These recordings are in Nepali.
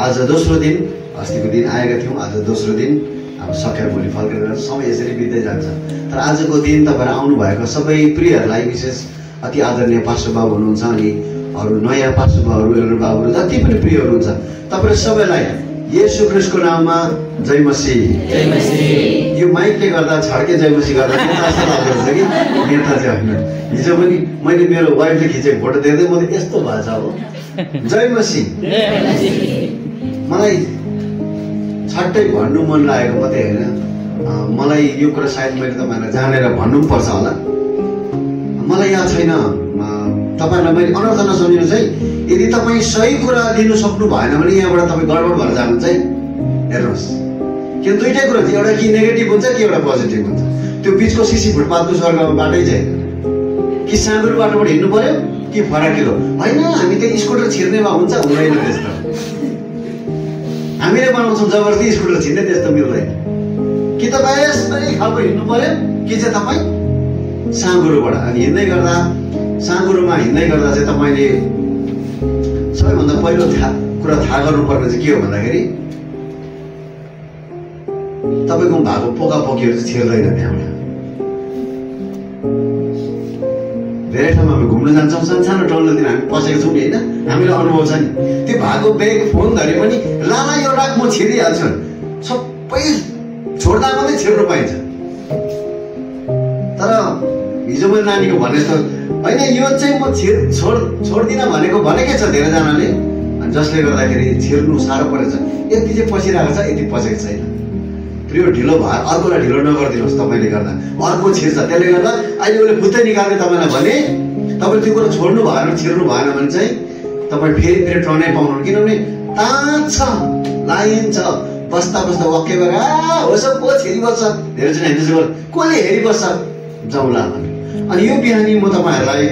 आज दोस्रो दिन, अस्तिको दिन आएका थियौँ, आज दोस्रो दिन। अब सकेर भोलि फर्केर समय यसरी बित्दै जान्छ। तर आजको दिन तपाईँहरू आउनुभएको सबै प्रियहरूलाई, विशेष अति आदरणीय पास्टर बाबु हुनुहुन्छ अनि अरू नयाँ पास्टर बाबुहरू, एल्डर बाबुहरू जति पनि प्रिय हुनुहुन्छ, तपाईँहरू सबैलाई येशू ख्रीष्टको नाममा जय मसीह। जय मसीह। यो माइकले गर्दा छड्के जय मसीह गर्दा नेता जस्तो लाग्दो रहेछ कि नेता चाहिँ होइन। हिजो पनि मैले मेरो वाइफले खिचेको फोटो देख्दै म त यस्तो भएछ। अब जय मसीह। मलाई छट्टै भन्नु मन लागेको मात्रै होइन, मलाई यो कुरा सायद मैले तपाईँहरूलाई जानेर भन्नु पनि पर्छ होला। मलाई याद छैन, तपाईँहरूलाई मैले अनर्थ नसम्झिनु चाहिँ, यदि तपाईँ सही कुरा दिनु सक्नु भएन भने यहाँबाट तपाईँ गडबड भएर जानुहुन्छ है। हेर्नुहोस्, किन दुइटै कुरा छ, एउटा कि नेगेटिभ हुन्छ कि एउटा पोजिटिभ हुन्छ। त्यो बिचको सिसी फुटपाथको स्वर्गमा बाटै चाहिँ कि साँगुरो बाटोबाट हिँड्नु पर्यो कि फराकिलो होइन। हामी त्यही स्कुटर छिर्ने भए हुन्छ, हुँदैन त्यस्तो। हामीले बनाउँछौँ जबरजस्ती स्कुटर छिर्ने, त्यस्तो मिल्दैन। कि तपाईँ यस्तै खालको हिँड्नु पर्यो कि चाहिँ तपाईँ साँगुरोबाट। अनि हिँड्दै गर्दा, साँगुरोमा हिँड्दै गर्दा चाहिँ तपाईँले सबैभन्दा पहिलो कुरा थाहा गर्नुपर्ने चाहिँ के हो भन्दाखेरि तपाईँको भएको पोकापोकीहरू चाहिँ छिर्दैन त्यहाँबाट। धेरै ठाउँमा हामी घुम्न जान्छौँ, सानो टल्लोतिर हामी पसेको छौँ नि होइन, हामीलाई अनुभव छ नि। त्यो भएको ब्याग फोन धरे पनि लाला यो राख म छिरिहाल्छु, सबै छोड्दा मात्रै छिर्नु पाइन्छ। तर हिजो मैले नानीको भने जस्तो होइन, यो चाहिँ म छोड्दिनँ भनेकै छ धेरैजनाले, जसले गर्दाखेरि छिर्नु साह्रो परेछ। यति चाहिँ पसिरहेको छ, यति पसेको छैन। यो ढिलो भयो, अर्कोलाई ढिलो नगरिदिनुहोस्। तपाईँले गर्दा अर्को छिर्छ, त्यसले गर्दा अहिले उसले खुत्तै निकाल्ने तपाईँलाई भने तपाईँ त्यो कुरा छोड्नु भएन, छिर्नु भएन भने चाहिँ तपाईँ फेरि टर्नै पाउनु। किनभने तान्छ, लाइन छ, बस्दा बस्दा वाक्य भएर होस् को छिरिबस्छ, धेरैजना हिँड्दैछ कसले हेरिबस्छ जाउँला भने। अनि यो बिहानी म तपाईँहरूलाई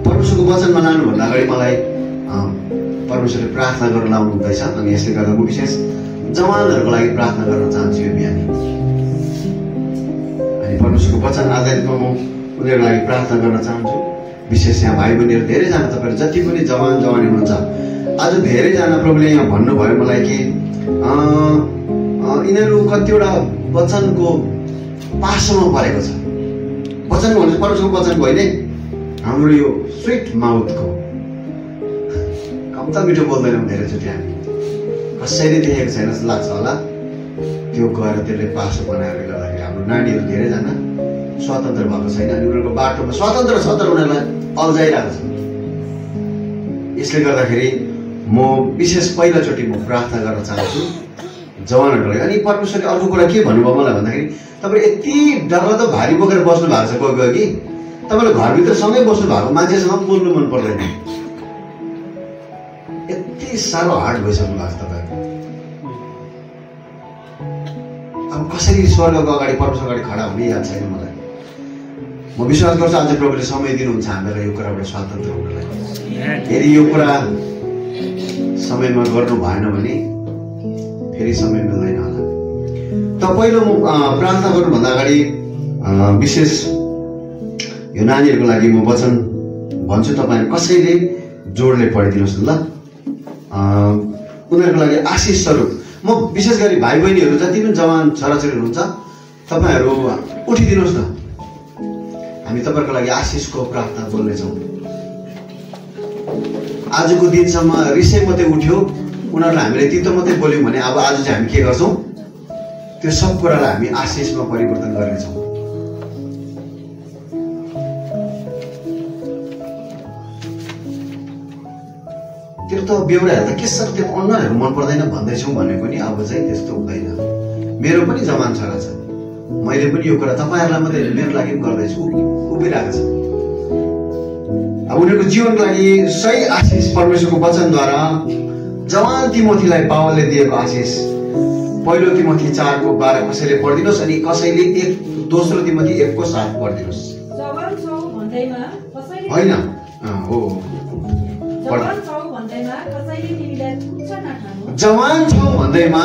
परमेश्वरको वचनमा लानुभन्दा अगाडि मलाई परमेश्वरले प्रार्थना गर्न लाउनु हुँदैछ। अनि यसले गर्दा म विशेष जवानहरूको लागि प्रार्थना गर्न चाहन्छु यो बिहानी। अनि परमेश्वरको वचन आधारितमा म उनीहरूको लागि प्रार्थना गर्न चाहन्छु। विशेष यहाँ भाइ बहिनीहरू धेरैजना, तपाईँहरू जति पनि जवानी हुनुहुन्छ, आज धेरैजना प्रभुले यहाँ भन्नुभयो मलाई कि यिनीहरू कतिवटा वचनको पासोमा परेको छ। वचनको भने परमेश्वरको वचनको होइन, हाम्रो यो स्विट माउथको कम त मिठो बोल्दैनौँ धेरैचोटि हामी। कसैले देखेको छैन जस्तो लाग्छ होला, त्यो गएर त्यसले पासो बनाएर गर्दाखेरि हाम्रो नानीहरू धेरैजना स्वतन्त्र भएको छैन। अनि उनीहरूको बाटोमा स्वतन्त्र छ तर उनीहरूलाई अल्झाइरहेको छ। यसले गर्दाखेरि म विशेष पहिलोचोटि म प्रार्थना गर्न चाहन्छु जवानहरूलाई। अनि परमेश्वरले अर्को कुरा के भन्नुभयो मलाई भन्दाखेरि, तपाईँ यति डरलाग्दो भारी बोकेर बस्नु भएको छ कोही कोही कि तपाईँले घरभित्र सँगै बस्नु भएको मान्छेसँग बोल्नु मन पर्दैन। यति साह्रो हार्ड भइसक्नु भएको छ तपाईँको। अब कसरी स्वर्गको अगाडि परमेश्वर अगाडि खडा हुने याद छैन मलाई। म विश्वास गर्छु आज प्रभुले समय दिनुहुन्छ हामीलाई यो कुराबाट स्वतन्त्र हुनलाई। यदि यो कुरा समयमा गर्नु भएन भने फेरि समय मिल्दैन होला। त पहिलो म प्रार्थना गर्नुभन्दा अगाडि विशेष यो नानीहरूको लागि म वचन भन्छु। तपाईँहरू कसैले जोडले पढिदिनुहोस् ल। उनीहरूको लागि आशिष स्वरूप म विशेष गरी भाइ बहिनीहरू जति पनि जवान छोराछोरी हुनुहुन्छ तपाईँहरू उठिदिनुहोस् न। हामी तपाईँहरूको लागि आशिषको प्रार्थना बोल्नेछौँ। आजको दिनसम्म रिसै मात्रै उठ्यो, उनीहरूलाई हामीले तितो मात्रै बोल्यौँ भने अब आज चाहिँ हामी के गर्छौँ, त्यो सब कुरालाई हामी आशिषमा परिवर्तन गर्नेछौँ। त्यो त बेहुराहरू त के सर त्यो अनुहारहरू मन पर्दैन भन्दैछौँ भनेको नि अब चाहिँ त्यस्तो हुँदैन। मेरो पनि जवान छोरा छ, मैले पनि यो कुरा तपाईँहरूलाई मात्रै मेरो लागि पनि गर्दैछु, उभिरहेको छ। अब उनीहरूको जीवनको लागि सही आशिष परमेश्वरको वचनद्वारा जवान तिमोथीलाई पावलले दिएको आशिष पहिलो तिमोथी 4:12 कसैले पढिदिनुहोस् अनि कसैले दोस्रो तिमोथी 1:7 पढिदिनुहोस्। होइन हो जवान छौ भन्दैमा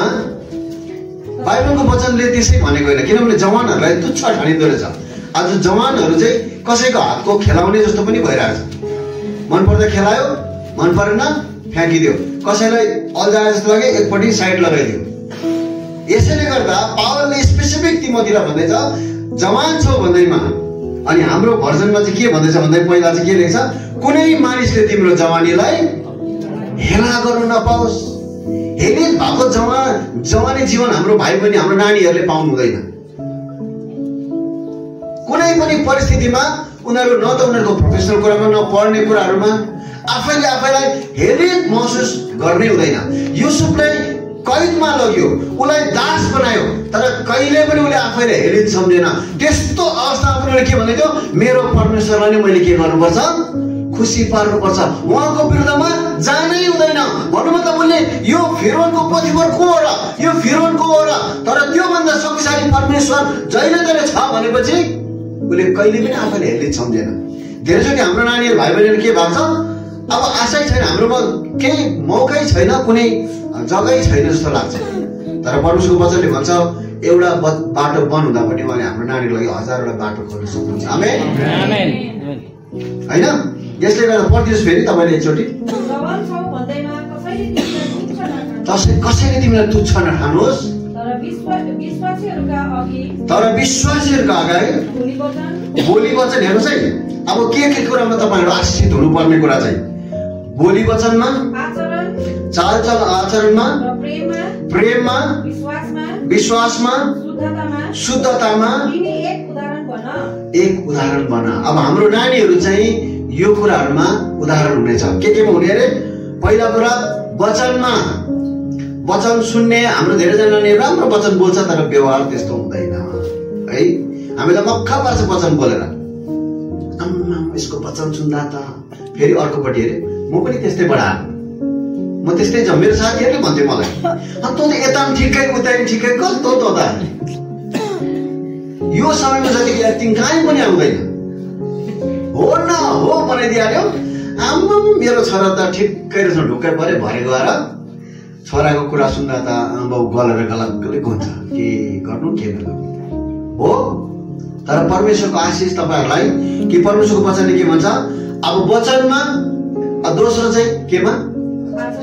बाइबलको वचनले त्यसै भनेको होइन। किनभने जवानहरूलाई तुच्छ ठानिँदो रहेछ। आज जवानहरू चाहिँ कसैको हातको खेलाउने जस्तो पनि भइरहेछ। मन पर्दा खेलायो, मन परेन फ्याँकिदियो। कसैलाई अल्झाए जस्तो लाग्यो एकपट्टि साइड लगाइदियो। यसैले गर्दा पावलले स्पेसिफिक तिमोथीलाई भन्दैछ जवान छौ भन्दैमा। अनि हाम्रो भर्जनमा चाहिँ के भन्दैछ भन्दै पहिला चाहिँ के लेख्छ, कुनै मानिसले तिम्रो जवानीलाई हेला गर्नु नपाओस्। हेलित भएको जवानी जीवन हाम्रो भाइ बहिनी हाम्रो नानीहरूले पाउनु हुँदैन। कुनै पनि परिस्थितिमा उनीहरू न त उनीहरूको प्रोफेसनल कुरामा न पढ्ने कुराहरूमा आफैले आफैलाई हेलित महसुस गर्ने हुँदैन। युसुफलाई कैदमा लग्यो, उसलाई दास बनायो, तर कहिले पनि उसले आफैले हेलित सम्झेन। त्यस्तो अवस्थामा उनीहरूले के भन्दै थियो, मेरो परमेश्वरलाई नै मैले के गर्नुपर्छ, खुसी पार्नुपर्छ, उहाँको विरुद्धमा जानै हुँदैन। भन्नु मतलब उसले यो फिरौनको पोथीभर को हो र, यो फिरौनको हो र, तर त्योभन्दा शक्तिशाली परमेश्वर जहिले तहिले छ भनेपछि उसले कहिले पनि आफैले हेलित सम्झेन। धेरैचोटि हाम्रो नानीहरू भाइ बहिनीहरू के भएको छ, अब आशै छैन, हाम्रोमा केही मौकै छैन, कुनै जग्गै छैन जस्तो लाग्छ। तर परमेश्वरको वचनले भन्छ एउटा बाटो बन्द हुँदा पनि उहाँले हाम्रो नानीको लागि हजारवटा बाटो खोल्न सक्नुहुन्छ। आमेन हैन? यसले गर्दा पढिदिनुहोस् फेरि तपाईँले एकचोटि। कसैले तिमीलाई तुच्छ नठानुहोस्, तर विश्वासीहरूका अगाडि बोली वचन हेर्नुहोस् है। अब के कुरामा तपाईँहरू आशिषित हुनुपर्ने कुरा चाहिँ बोली वचनमा, चालचल आचरणमा, प्रेममा, विश्वासमा, शुद्धतामा एक उदाहरण बन। अब हाम्रो नानीहरू चाहिँ यो कुराहरूमा उदाहरण हुनेछ। केमा हुने अरे? पहिला कुरा वचनमा, वचन सुन्ने। हाम्रो धेरैजना नानीहरू राम्रो वचन बोल्छ तर व्यवहार त्यस्तो हुँदैन है। हामीलाई मक्खा पार्छ वचन बोलेर, आम्मा यसको वचन सुन्दा त। फेरि अर्कोपट्टि हेरे म पनि त्यस्तै बढाएँ, म त्यस्तै छ। मेरो साथीहरूले भन्थ्यो मलाई, तँ त यता पनि ठिकै उता पनि ठिकै, कस्तो त यो समयमा जति एक्टिङ कहीँ पनि आउँदैन। हो न हो बनाइदिइहाल्यो। आम्मा मेरो छोरा त ठिकै रहेछ, ढुक्कै पऱ्यो भरे गएर छोराको कुरा सुन्दा त बाउ गलेर गलक्क हुन्छ, के गर्नु के गर्नु हो। तर परमेश्वरको आशिष तपाईँहरूलाई कि परमेश्वरको वचनले के भन्छ, अब वचनमा, दोस्रो चाहिँ केमा,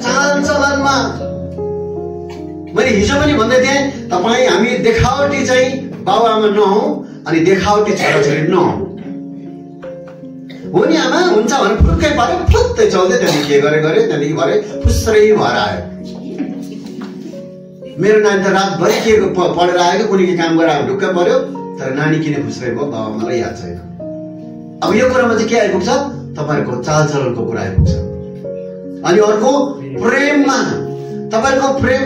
चालचलनमा। मैले हिजो पनि भन्दै थिएँ तपाईँ हामी देखावटी चाहिँ बाबुआमा नहौ अनि देखावटी छोराछोरी नहौ। हो नि आमा हुन्छ भने फुर्कै पाऱ्यो, फुत्तै चल्दै त्यहाँदेखि के गरे त्यहाँदेखि भरे फुस्रै भएर आयो। मेरो नानी त रातभरि के पढेर आएको, कुनै के काम गरेर ढुक्कै पर्यो, तर नानी किन फुस्रै भयो बाबाआमालाई याद छैन। अब यो कुरामा चाहिँ के आइपुग्छ, तपाईँहरूको चालचलनको कुरा आइपुग्छ। अनि अर्को प्रेममा, तपाईँहरूको प्रेम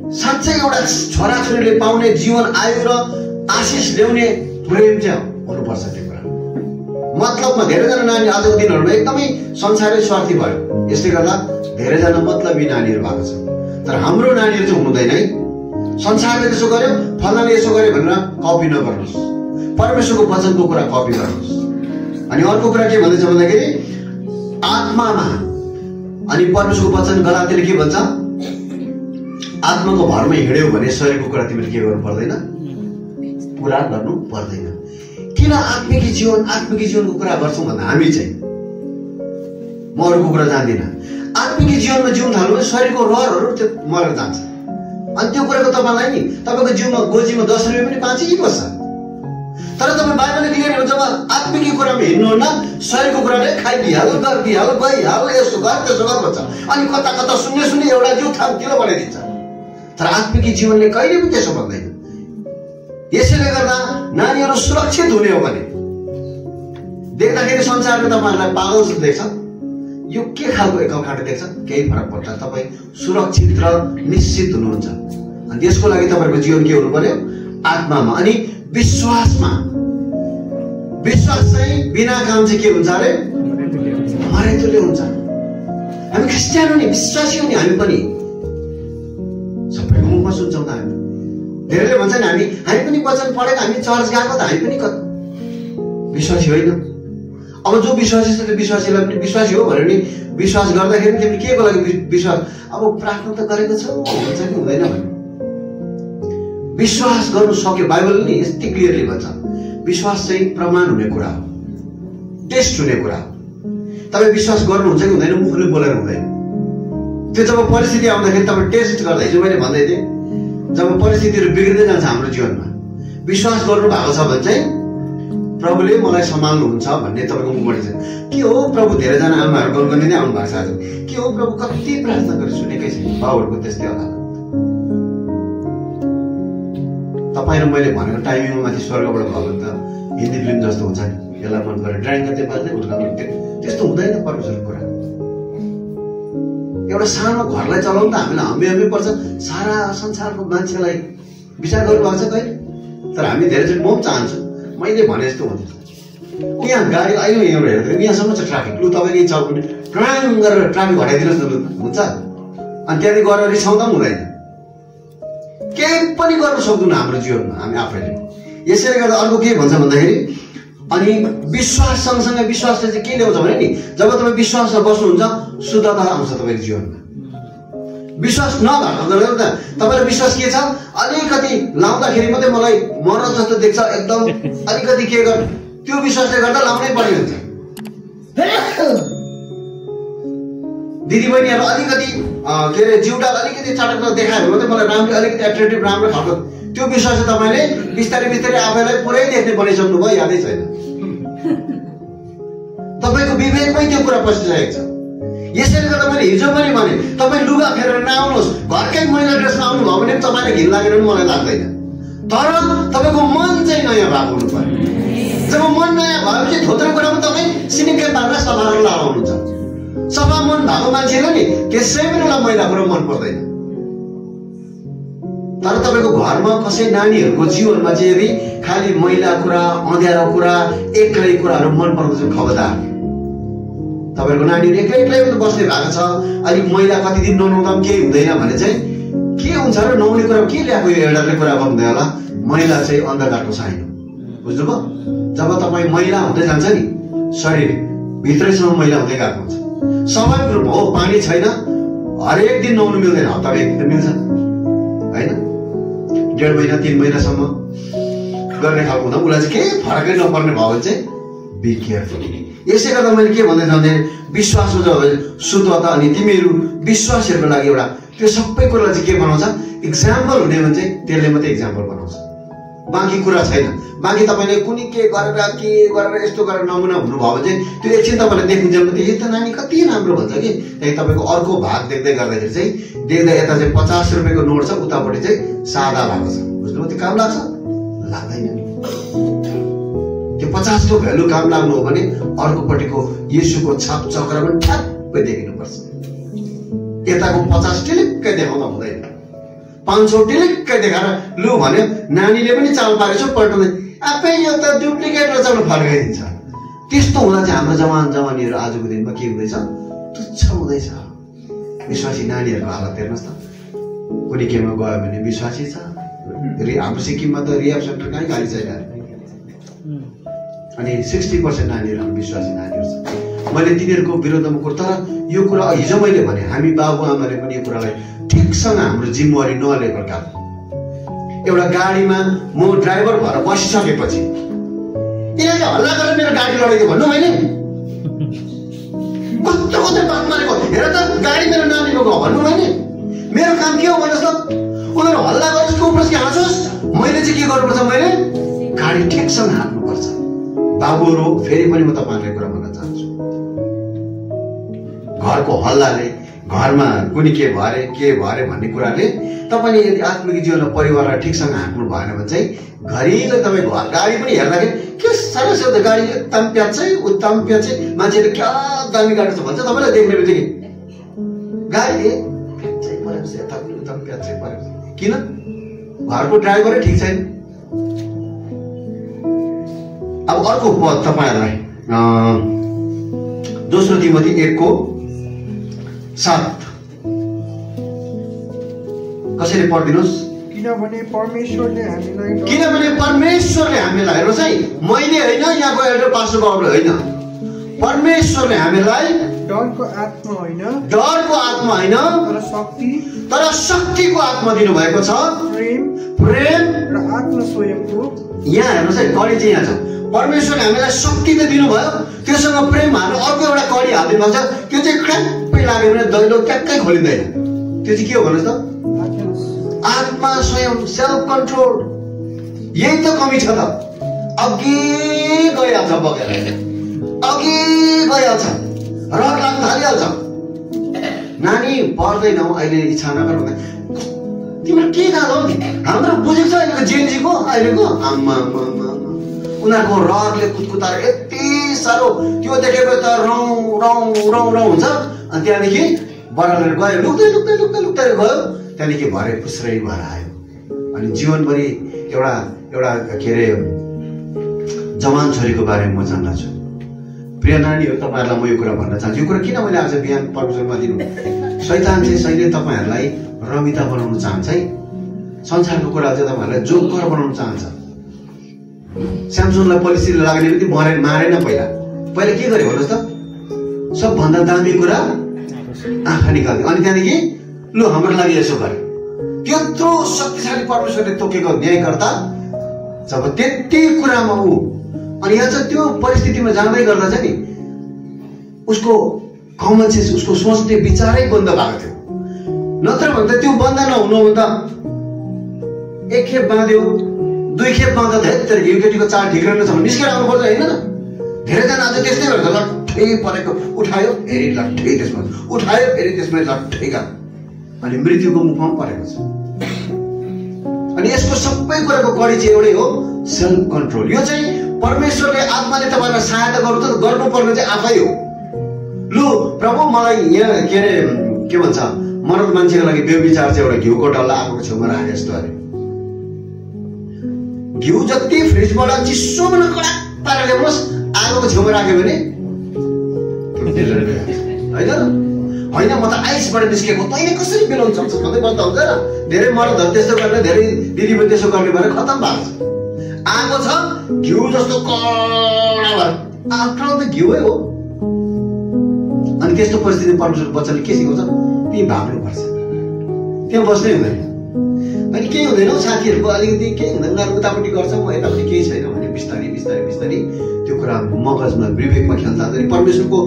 साँच्चै एउटा छोराछोरीले पाउने जीवन आयु र आशिष ल्याउने प्रेम चाहिँ हुनुपर्छ। त्यो कुरा मतलबमा धेरैजना नानी आजको दिनहरूमा एकदमै संसारै स्वार्थी भयो। यसले गर्दा धेरैजना मतलबी नानीहरू भएको छ। तर हाम्रो नानीहरू चाहिँ हुनुहुँदैन है। संसारले त्यसो गर्यो, फलानाले यसो गर्यो भनेर कपी नगर्नुहोस्, परमेश्वरको वचनको कुरा कपी गर्नुहोस्। अनि अर्को कुरा के भन्दैछ भन्दाखेरि आत्मामा। अनि परमेश्वरको वचन गलातीले के भन्छ, आत्माको भरमा हिँड्यौ भने शरीरको कुरा तिमीले के गर्नु पर्दैन, पुरा गर्नु पर्दैन। किन आत्मिक जीवनको कुरा गर्छौँ भन्दा हामी चाहिँ, म अरूको कुरा जान्दिनँ, आत्मिक जीवनमा जिउन थाल्नु भने शरीरको रहरहरू त्यो मरेर जान्छ। अनि त्यो कुराको तपाईँलाई नि तपाईँको जिउमा गोजीमा 10 रुपियाँ पनि बाँची बस्छ। तर तपाईँ बाहिरले दिने हो, जब आत्मिक कुरामा हिँड्नुहुन्न शरीरको कुराले खाइदिइहाल, गरिदिइहाल, गइहाल, यसो गर त्यसो गर भन्छ। अनि कता कता सुन्ने एउटा जिउ थाम्किलो बनाइदिन्छ। तर आत्मिक जीवनले कहिले पनि त्यसो भन्दैन। यसैले गर्दा नानीहरू सुरक्षित हुने हो भने देख्दाखेरि संसारले तपाईँहरूलाई पागल जस्तो देख्छ, यो के खालको एकलखाट देख्छ, केही फरक पर्दैन। तपाईँ सुरक्षित र निश्चित हुनुहुन्छ। अनि त्यसको लागि तपाईँहरूको जीवन के हुनु पर्यो, आत्मामा। अनि विश्वासमा। विश्वास चाहिँ बिना काम चाहिँ के हुन्छ अरे, मरेतुल्य हुन्छ। हामी क्रिस्चियन हो नि, विश्वासी हो नि, हामी पनि सबैको मुखमा सुन्छौँ त। हामी धेरैले भन्छ नि हामी पनि वचन पढेको, हामी चर्च गएको, त हामी पनि विश्वासी होइन। अब जो विश्वासी छ त्यो विश्वासीलाई पनि विश्वासी हो भनेर नि विश्वास गर्दाखेरि तिमीले के को लागि विश्वास, अब प्रार्थना त गरेको छौ हुन्छ कि हुँदैन भने विश्वास गर्नु सक्यो। बाइबलले नि यति क्लियरली भन्छ विश्वास चाहिँ प्रमाण हुने कुरा हो, टेस्ट हुने कुरा हो। तपाईँ विश्वास गर्नुहुन्छ कि हुँदैन मुखले बोलेर हुँदैन। त्यो जब परिस्थिति आउँदाखेरि तपाईँ टेस्ट गर्दा हिजो मैले भन्दै थिएँ जब परिस्थितिहरू बिग्रिँदै जान्छ हाम्रो जीवनमा विश्वास गर्नु भएको छ भने चाहिँ प्रभुले मलाई सम्हाल्नुहुन्छ भन्ने तपाईँको मुखबाट छ। के हो प्रभु धेरैजना आमाहरू गल गर्ने नै आउनु भएको छ आज। के हो प्रभु कति प्रार्थना गरी सुनेकै छैन बाबुहरूको त्यस्तै होला। तपाईँ र मैले भनेको टाइमिङमा माथि स्वर्गबाट भयो भने त हिन्दी फिल्म जस्तो हुन्छ नि यसलाई मन गरेर ड्राइङ गर्दै बाल्दै उठ्काउने त्यस्तो हुँदैन परमेश्वरको कुरा। एउटा सानो घरलाई चलाउनु त हामीलाई हम्मे पर्छ सारा संसारको मान्छेलाई विचार गर्नुभएको छ कहिले। तर हामी धेरैचोटि म पनि चाहन्छु मैले भने जस्तो हुन्छ यहाँ गाडी अहिले एउटा हेर्दाखेरि यहाँसम्म छ ट्राफिक लु तपाईँको इच्छा भने ट्राङ गरेर ट्राफिक हटाइदिनुहोस् न हुन्छ। अनि त्यहाँदेखि गएर रिसाउँदा पनि हुँदैन केही पनि गर्न सक्दैनौँ हाम्रो जीवनमा हामी आफैले। यसैले गर्दा अर्को के भन्छ भन्दाखेरि अनि विश्वास सँगसँगै विश्वासले चाहिँ के ल्याउँछ भने नि जब तपाईँ विश्वासमा बस्नुहुन्छ शुद्धता आउँछ तपाईँको जीवनमा। विश्वास नभएको तपाईँलाई विश्वास के छ अलिकति लाउँदाखेरि मात्रै मलाई मर्न जस्तो देख्छ एकदम अलिकति के गर्नु त्यो विश्वासले गर्दा लाउनै पर्ने हुन्छ। दिदीबहिनीहरू अलिकति के अरे जिउडाल अलिकति चटक्क देखायो भने मात्रै मलाई राम्रो अलिकति एट्र्याक्टिभ राम्रो खालको त्यो विश्वासले तपाईँले बिस्तारै बिस्तारै आफैलाई पुरै देख्ने बनाइसक्नु भयो यादै छैन। तपाईँको विवेकमै त्यो कुरा पसिसकेको छ। यसैले गर्दा मैले हिजो पनि भने तपाईँ लुगा फेरेर नआउनुहोस् घरकै मैला ड्रेसमा आउनुभयो भने तपाईँलाई घिन लागेर पनि मलाई लाग्दैन। तर तपाईँको मन चाहिँ नयाँ भएको हुनु पर्यो। जब मन नयाँ भएपछि थोत्रो कुरामा तपाईँ सिनिक्कै पारेर सफा गरेर लाउनुहुन्छ। सफा मन भएको मान्छेले नि त्यसै पनि उसलाई मैला कुरो मन पर्दैन। तर तपाईँको घरमा कसै नानीहरूको जीवनमा चाहिँ यदि खालि मैला कुरा अँध्यारो कुरा एक्लै कुराहरू मन पर्दछ खबरदार। तपाईँहरूको नानीहरू एक्लै एक्लै बस्ने भएको छ अलिक मैला कति दिन ननुहाउँदा पनि केही हुँदैन भने चाहिँ के हुन्छ र नहुने कुरा के ल्याएको यो एउटाले कुरा भन्दै होला मैला चाहिँ अन्धकारको साइन हो। बुझ्नुभयो? जब तपाईँ मैला हुँदै जान्छ नि शरीर भित्रैसम्म मैला हुँदै गएको हुन्छ। स्वाभाविक रूपमा हो पानी छैन हरेक दिन नुहाउनु मिल्दैन हप्तामा एक दिन मिल्छ होइन 1.5 महिना 3 महिनासम्म गर्ने खालको हुँदा उसलाई चाहिँ केही फरकै नपर्ने भयो भने चाहिँ बी केयरफुल। यसै गर्दा मैले के भन्दै जाँदै विश्वासको जब शुद्धता अनि तिमीहरू विश्वासहरूको लागि एउटा त्यो सबै कुरालाई चाहिँ के बनाउँछ इक्जाम्पल हुने भने चाहिँ त्यसले मात्रै इक्जाम्पल बनाउँछ बाँकी कुरा छैन। बाँकी तपाईँले कुनै के गरेर यस्तो गरेर नमुना हुनुभयो भने चाहिँ त्यो एकछिन तपाईँले देखिन्छ भने यो त नानी कति राम्रो भन्छ कि त्यही तपाईँको अर्को भाग देख्दै गर्दाखेरि चाहिँ देख्दा यता चाहिँ 50 रुपियाँको नोट छ उतापट्टि चाहिँ सादा भएको छ। बुझ्नुभयो? त्यो काम लाग्छ लाग्दैन नि। त्यो 50 को भ्यालु काम लाग्नु हो भने अर्कोपट्टिको येशूको छाप चक्र पनि ठ्याक्कै देखिनुपर्छ। यताको 50 टिलिक्कै देखाउन हुँदैन 500 टिलिक्कै देखाएर लु भन्यो नानीले पनि चाल पारेछ पल्टाउँदै आफै यो त डुप्लिकेट रहेछ भने फर्काइदिन्छ। त्यस्तो हुँदा चाहिँ हाम्रो जवानीहरू आजको दिनमा के हुँदैछ तुच्छ हुँदैछ। विश्वासी नानीहरूको हालत हेर्नुहोस् त कुनै केमा गयो भने विश्वासी छ हाम्रो सिक्किममा त रिहाब सेन्टर कहीँ खाली छैन अनि 60% नानीहरू हाम्रो विश्वासी नानीहरू छ। मैले तिनीहरूको विरोधमा कुरा तर यो कुरा हिजो मैले भने हामी बाबुआमाले पनि यो कुरालाई ठिकसँग हाम्रो जिम्मेवारी नलिएको कारण एउटा गाडीमा म ड्राइभर भएर बसिसकेपछि यिनीहरूले हल्ला गरेर मेरो गाडी लडाइदियो भन्नु मैले कस्तो कस्तो बात मारेको हेर त गाडी मेरो नानीको गयो भन्नु मैले मेरो काम के हो भन्नुहोस् त उनीहरू हल्ला गरेर उप्रस कि हाँसोस् मैले चाहिँ के गर्नुपर्छ मैले गाडी ठिकसँग हाँक्नुपर्छ। बाबुहरू फेरि पनि म तपाईँहरूले कुरा भन्न चाहन्छु घरको हल्लाले घरमा कुनै के भरे भन्ने कुराले तपाईँले यदि आत्मिक जीवनमा परिवारलाई ठिकसँग हाँक्नु भएन भने चाहिँ घरिलो तपाईँ घर गाडी पनि हेर्दाखेरि के साह्रो सानो गाडी उत्तम प्याच्छ मान्छेले क्या दामी गाडी छ भन्छ तपाईँलाई देख्ने बित्तिकै गाडी उत्तम प्याच्चै परेको किन घरको ड्राइभरै ठिक छैन। अब अर्को तपाईँहरूलाई 2 तिमोथी 1:7 कसरी पढिदिनुहोस्। किनभने परमेश्वरले हामीलाई हेर्नुहोस् है मैले होइन यहाँको एल्डर पास्टर बाबुले होइन परमेश्वरले हामीलाई डरको आत्मा होइन तर शक्तिको आत्मा दिनुभएको छ प्रेम र आत्मा स्वयंको। यहाँ हेर्नुहोस् है कडी चाहिँ यहाँ छ परमेश्वरले हामीलाई शक्ति त दिनुभयो त्योसँग प्रेम हाल्नु अर्को एउटा कडी हालिदिनु भएको छ त्यो चाहिँ टुप्पी लाग्यो भने दैलो ट्याक्कै खोलिँदैन। त्यो चाहिँ के हो भन्नुहोस् त? आत्मा स्वयं, सेल्फ कन्ट्रोल। यही त कमी छ त। अघि गइहाल्छ बगेर, अघि गइहाल्छ, रड लाग्न थालिहाल्छ। नानी पढ्दैनौ अहिले, इच्छा नगर भन्दा तिम्रो के थाहा हो? हाम्रो बुझेको छ अहिलेको जेन्जीको, अहिलेको आम्मा उनीहरूको रहरले कुदकुताएर यति साह्रो त्यो देखेपछि त रौँ रौँ रौँ रौँ हुन्छ। अनि त्यहाँदेखि बढालेर गयो, लुक्दै लुक्दै लुक्दै लुक्दै गयो। त्यहाँदेखि भरे फुस्रै भएर आयो। अनि जीवनभरि एउटा एउटा के अरे जवान छोरीको बारेमा म जान्दछु। प्रिय नानीहरू, तपाईँहरूलाई म यो कुरा भन्न चाहन्छु। यो कुरा किन मैले आज बिहान परमेश्वरमा दिनु? शैतान चाहिँ सैले तपाईँहरूलाई रमिता बनाउन चाहन्छ है। संसारको कुरा चाहिँ तपाईँहरूलाई जोकर बनाउन चाहन्छ। स्यामसुनलाई पलिसीले लाग्ने बित्तिकै मारेन। पहिला के गरे भन्नुहोस् त? सबभन्दा दामी कुरा आँखा निकाल्यो। अनि त्यहाँदेखि लु हाम्रो लागि यसो गरे। त्यत्रो शक्तिशाली परमेश्वरले तोकेको न्यायकर्ता जब त्यति कुरामा ऊ, अनि यहाँ चाहिँ त्यो परिस्थितिमा जाँदै गर्दा चाहिँ नि उसको कमन सेन्स, उसको सोच्ने विचारै बन्द भएको थियो। नत्र भन्दा त्यो बन्द नहुनुभन्दा एक खेप बाँध्यो, दुई खेप बाँध्दा धेरै युकेटीको चाड ठिक रहेन छ भने निस्केर आउनुपर्छ होइन न? धेरैजना आज त्यस्तै गर्छ। लट्ठै परेको उठायो, फेरि लट्ठै त्यसमा उठायो, फेरि त्यसमा लट्ठै गयो, अनि मृत्युको मुखमा परेको छ। अनि यसको सबै कुराको कडी चाहिँ एउटै हो, सेल्फ कन्ट्रोल। यो चाहिँ परमेश्वरले आत्माले तपाईँलाई सहायता गर्नुपर्ने चाहिँ आफै हो। लु प्रभु, मलाई यहाँ के अरे के भन्छ, मर्द मान्छेको लागि व्यभिचार चाहिँ एउटा घिउको डल्ला आगोको छेउमा राखे जस्तो अरे। घिउ जति फ्रिजबाट चिसोमा कडा पारेर ल्याउनुहोस्, आगोको छेउमा राख्यो भने होइन, म त आइसबाट निस्केको, तैँले कसरी मिलाउन सक्छ भन्दै बस्दा हुन्छ र? धेरै मर्दहरू त्यस्तो गर्ने, धेरै दिदी पनि त्यसो गर्ने भएर खतम भएको छ। आगो छ, घिउ जस्तो कडा भयो, आफ्टर अल त घिउै हो। अनि त्यस्तो परिस्थिति परमेश्वरको वचनले के सिकाउँछ? तिमी भाग्नुपर्छ, त्यहाँ बस्नै हुँदैन। अनि केही हुँदैन साथीहरूको अलिकति केही हुँदैन, उतापट्टि गर्छ, म यतापट्टि केही छैन भने बिस्तारै बिस्तारै बिस्तारै त्यो कुरा मगजमा विवेकमा खेल्न थाल्छ। परमेश्वरको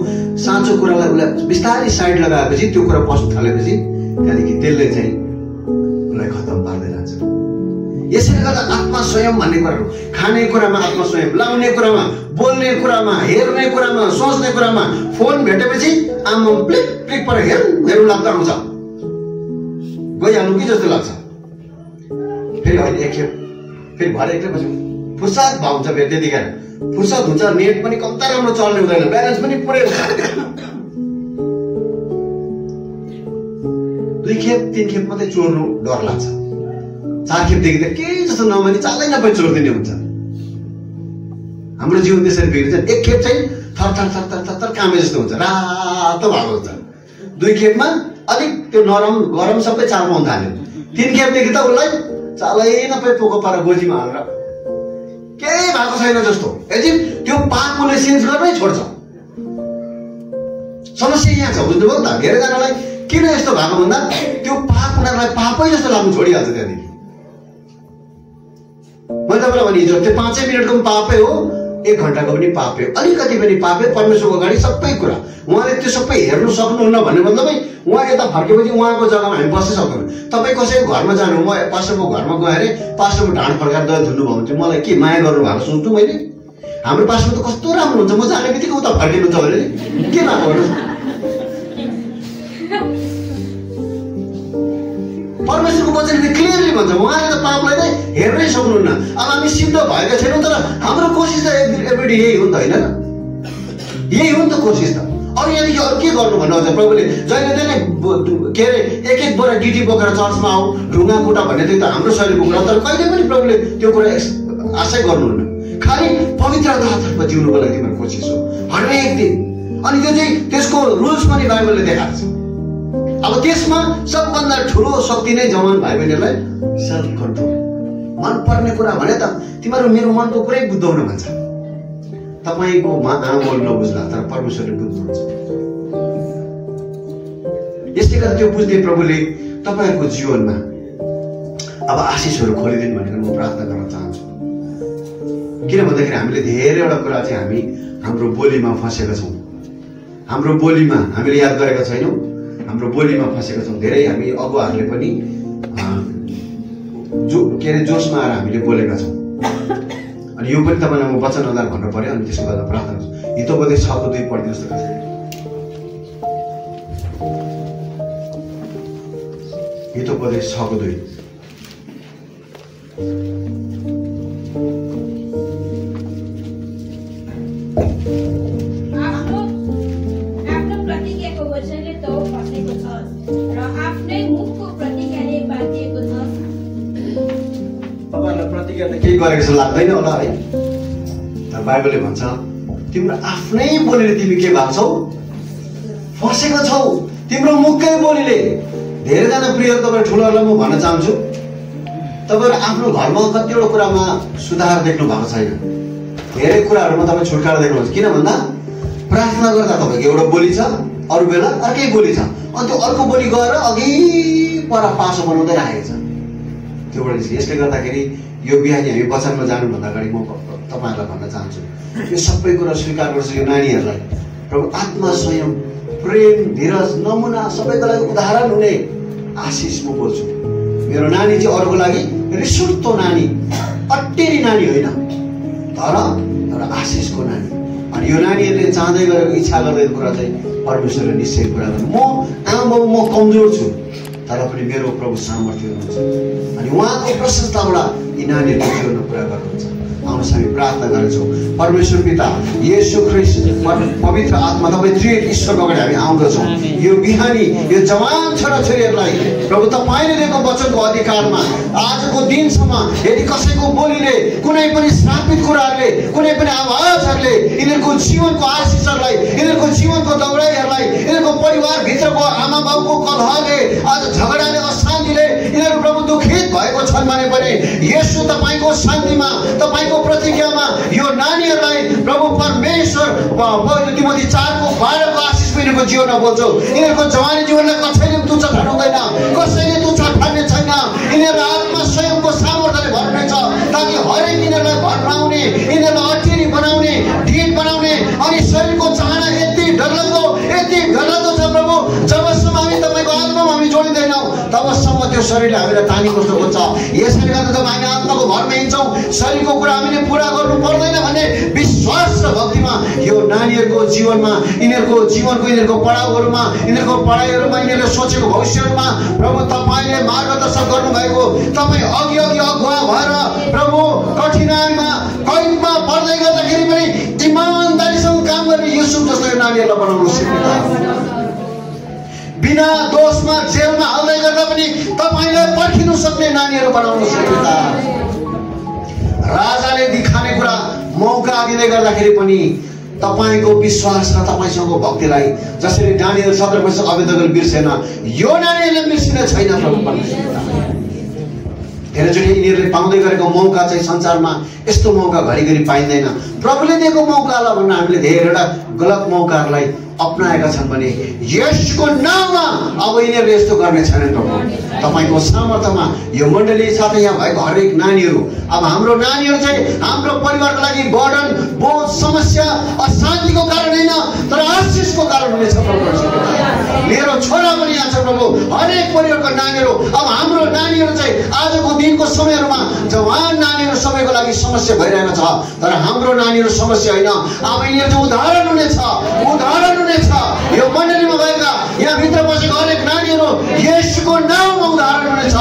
साँचो कुरालाई उसलाई बिस्तारै साइड लगाएपछि त्यो कुरा पस्न थालेपछि त्यहाँदेखि त्यसले चाहिँ उसलाई खतम पार्दै जान्छ। यसैले गर्दा आत्मा स्वयं भन्ने कुराहरू, खाने कुरामा आत्मा स्वयं, लाउने कुरामा, बोल्ने कुरामा, हेर्ने कुरामा, सोच्ने कुरामा, फोन भेटेपछि आमा प्लिक प्लिक पर हेरौँ लाग्दा हुन्छ, गइहाल्नु कि जस्तो लाग्छ। फेरि अहिले एक खेप, फेरि भरे एक खेप फुर्सद भाउ हुन्छ, फेरि त्यतिखेर फुर्सद हुन्छ, नेट पनि कम्ता राम्रो चल्ने हुँदैन, ब्यालेन्स पनि पुरै हुन्छ। दुई खेप तीन खेप मात्रै चोर्नु डर लाग्छ, चार खेपदेखि त केही जस्तो नमानी चालै नपाइ चोरिदिने हुन्छ। हाम्रो जीवन त्यसरी बिग्रिन्छ। एक खेप चाहिँ थर थर थर थर थर थर कामे जस्तो हुन्छ, रातो भएको हुन्छ। दुई खेपमा अलिक त्यो नरम गरम सबै चाल पाउन थाल्यो। तीन खेपदेखि त उसलाई चालै नपाइ पोको पारा गोजीमा हालेर केही भएको छैन जस्तो, एजिम त्यो पाप उसले सेन्स गर्नै छोड्छ। समस्या यहाँ छ, बुझ्नुभयो त? धेरैजनालाई किन यस्तो भएको भन्दा त्यो पाप उनीहरूलाई पापै जस्तो लाग्नु छोडिहाल्छ। त्यहाँदेखि मैले तपाईँलाई भने हिजो त्यो 5 मिनटको पनि पापै हो, 1 घन्टाको पनि पापै हो, अलिकति पनि पापै। परमेश्वरको अगाडि सबै कुरा उहाँले त्यो सबै हेर्नु सक्नुहुन्न भन्ने मतलबै उहाँ यता फर्केपछि उहाँको जग्गामा हामी बस्नै सक्दैनौँ। तपाईँ कसैको घरमा जानु, म पास्टरको घरमा गएँ अरे, पास्टरको ढाड फर्काएर दही धुनु भयो भने चाहिँ मलाई के माया गर्नु भएको सोच्नु मैले? हाम्रो पास्टर त कस्तो राम्रो हुन्छ, म जाने बित्तिकै उता फर्किनुहुन्छ भने के भएको भन्नुहोस्? परमेश्वरको वचनले क्लियरली भन्छ उहाँले त पापलाई नै हेर्नै सक्नुहुन्न। अब हामी सिद्ध भएका छैनौँ, तर हाम्रो कोसिस त एभ्रिडे यही हो नि त, होइन र? यही हो नि त कोसिस त। अरू यहाँदेखि अरू के गर्नु भन्नुहुन्छ? प्रभुले जहिले जहिले के अरे एक एक बोरा डिटी बोकेर चर्चमा आऊ, ढुङ्गा कुटा भन्ने त्यो त हाम्रो शरीरको कुरा, तर कहिले पनि प्रभुले त्यो कुरा आशै गर्नुहुन्न। खालि पवित्रतामा जिउनुको लागि तिम्रो कोसिस हो हरेक दिन। अनि त्यो चाहिँ त्यसको रुल्स पनि बाइबलले देखाएको छ। अब त्यसमा सबभन्दा ठुलो शक्ति नै जवान भाइ बहिनीहरूलाई सेल्फ कन्ट्रोल। मन पर्ने कुरा भने त तिमीहरू मेरो मनको कुरै बुझ्दैन भन्छ। तपाईँको आमाले नबुझ्ला, तर परमेश्वरले बुझ्नुहुन्छ। यसले गर्दा त्यो बुझ्ने प्रभुले तपाईँहरूको जीवनमा अब आशिषहरू खोलिदिनु भनेर म प्रार्थना गर्न चाहन्छु। किन भन्दाखेरि हामीले धेरैवटा कुरा चाहिँ हामी हाम्रो बोलीमा फँसेका छौँ। हाम्रो बोलीमा हामीले याद गरेका छैनौँ। हाम्रो बोलीमा फसेका छौँ। धेरै हामी अगुवाहरूले पनि जोसमा आएर हामीले बोलेका छौँ। अनि यो पनि तपाईँलाई म वचन आधार भन्नु पर्यो। अनि त्यसको गर्दा प्रार्थना गर्छु। हितोपदेश 6:2 पढिदिनुहोस् त कसैले। हितोपदेश 6:2। आफ्नो प्रतिज्ञाको वचनले तँ फसेको छस् र आफ्नै मुखको प्रतिज्ञाले बाँधिएको छस्। तपाईँहरूलाई प्रतिज्ञा त केही गरेको जस्तो लाग्दैन होला है। तर बाइबलले भन्छ तिम्रो आफ्नै बोलीले तिमी के भएको छौ? फसेको छौ। तिम्रो मुखकै बोलीले। धेरैजना प्रिय तपाईँ ठुलोहरूलाई म भन्न चाहन्छु, तपाईँहरू आफ्नो घरमा कतिवटा कुरामा सुधार देख्नु भएको छैन। धेरै कुराहरूमा तपाईँ छुटकारा देख्नुहुन्छ। किन भन्दा प्रार्थना गर्दा तपाईँको एउटा बोली छ, अरू बेला अर्कै बोली छ। अनि त्यो अर्को बोली गएर अघि पर पासो बनाउँदै राखेको छ। त्योबाट यसले गर्दाखेरि यो बिहानी हामी वचनमा जानुभन्दा अगाडि म तपाईँहरूलाई भन्न चाहन्छु, यो सबै कुरा स्वीकार गर्छु। यो नानीहरूलाई प्रभु आत्मा, संयम, प्रेम, धीरज, नमुना सबैको लागि उदाहरण हुने आशिष म बोल्छु। मेरो नानी चाहिँ अरूको लागि रिसुर्तो नानी, अट्टेरी नानी होइन, तर आशिषको नानी। अनि यो नानीहरूले चाहँदै गरेको, इच्छा गर्दै कुरा चाहिँ परमेश्वरले निश्चय कुरा गर्नु। म आमा बाबु म कमजोर छु, तर पनि मेरो प्रभु सामर्थ्य हुनुहुन्छ। अनि उहाँको प्रशंसाबाट यी नानीहरूको जीवनमा पुरा गर्नुहुन्छ। आउनुहोस् हामी प्रार्थना गर्छौँ। परमेश्वर पिता, येशू ख्रीष्ट, पवित्र आत्मा, तपाईँ त्रिएक ईश्वरको अगाडि हामी आउँदछौँ। यो बिहानी यो जवान छोराछोरीहरूलाई प्रभु तपाईँले दिएको वचनको अधिकारमा आजको दिनसम्म यदि कसैको बोलीले, कुनै पनि श्रापित कुराहरूले, कुनै पनि आवाजहरूले यिनीहरूको जीवनको आशिषहरूलाई, यिनीहरूको जीवनको दौडाइहरूलाई, यिनीहरूको परिवारभित्रको आमा बाबुको कलहले, आज झगडाले, अशान्तिले यिनीहरू प्रभु दुखित भएको छन् भने पनि येशू तपाईँको शान्तिमा, तपाईँको प्रतिज्ञामा यो नानीहरूलाई प्रभु परमेश्वर तिमोथी 4:12 आशिष यिनीहरूको जीवनमा बोल्छौ। यिनीहरूको जवानी जीवनलाई कसैले तुच्छ ठान्दैन, कसैले तुच्छ ठान्ने छैन। यिनीहरू आत्मा स्वयंको सामर्थ्यले भर्नेछ, ताकि हरेक यिनीहरूलाई भर्नाउने, यिनीहरूलाई अटेरी बनाउने, ढिट बनाउने। अनि शरीरको चाहना यति डरलाग्दो छ प्रभु, जबसम्म हामी तपाईँको आत्मामा हामी जोडिँदैनौँ तबसम्म त्यो शरीरले हामीलाई तानी कस्तो हुन्छ। यसैले गर्दा जब हामी आत्माको भरमा हिँड्छौँ, शरीरको कुरा हामीले पुरा गर्नु पर्दैन भन्ने विश्वास र भक्तिमा यो नानीहरूको जीवनमा, यिनीहरूको जीवनको, यिनीहरूको पढाउहरूमा, यिनीहरूको पढाइहरूमा, यिनीहरूले सोचेको भविष्यहरूमा प्रभु तपाईँले मार्गदर्शन गर्नुभएको, तपाईँ अघि अगुवा भएर प्रभु कठिनाइमा कैदमा पर्दै गर्दाखेरि पनि इमानदारीसँग काम गर्ने युसुफ जस्तो यो नानीहरूलाई बनाउनुहोस्। बिना दोषमा जेलमा हाल्दै गर्दा पनि तपाईँलाई पर्खिनु सक्ने नानीहरू बनाउनुहोस्। राजाले दिखाने कुरा मौका दिँदै गर्दाखेरि पनि तपाईँको विश्वास र तपाईँसँगको भक्तिलाई जसरी नानीहरू 17 वर्ष अवेदन बिर्सेन, यो नानीहरूले बिर्सिने छैन प्रभु परमेश्वर। धेरैचोटि यिनीहरूले पाउँदै गरेको मौका चाहिँ संसारमा यस्तो मौका घरिघरि पाइँदैन। प्रभुले दिएको मौकालाई भन्न हामीले धेरैवटा गलत मौकाहरूलाई अपनाएका छन् भने यसको नाममा अब यिनीहरूले यस्तो गर्ने छैनन् प्रभु। तपाईँको सामर्थ्यमा यो मण्डली साथै यहाँ भएको हरेक नानीहरू, अब हाम्रो नानीहरू चाहिँ हाम्रो परिवारको लागि बर्डन, बोझ, समस्या, अशान्तिको कारण होइन, तर आशिषको कारण हुनेछ प्रभु। मेरो छोरा पनि यहाँ छ प्रभु, हरेक परिवारको नानीहरू। अब हाम्रो नानीहरू चाहिँ आजको दिनको समयहरूमा जवान नानीहरू सबैको लागि समस्या भइरहेको छ, तर हाम्रो नानीहरू समस्या होइन। अब यिनीहरू चाहिँ उदाहरण हुनेछ। यो मण्डलीमा भएका यहाँ भित्र बसेको हरेक नानीहरू येशूको नाममा उदाहरण हुनेछ।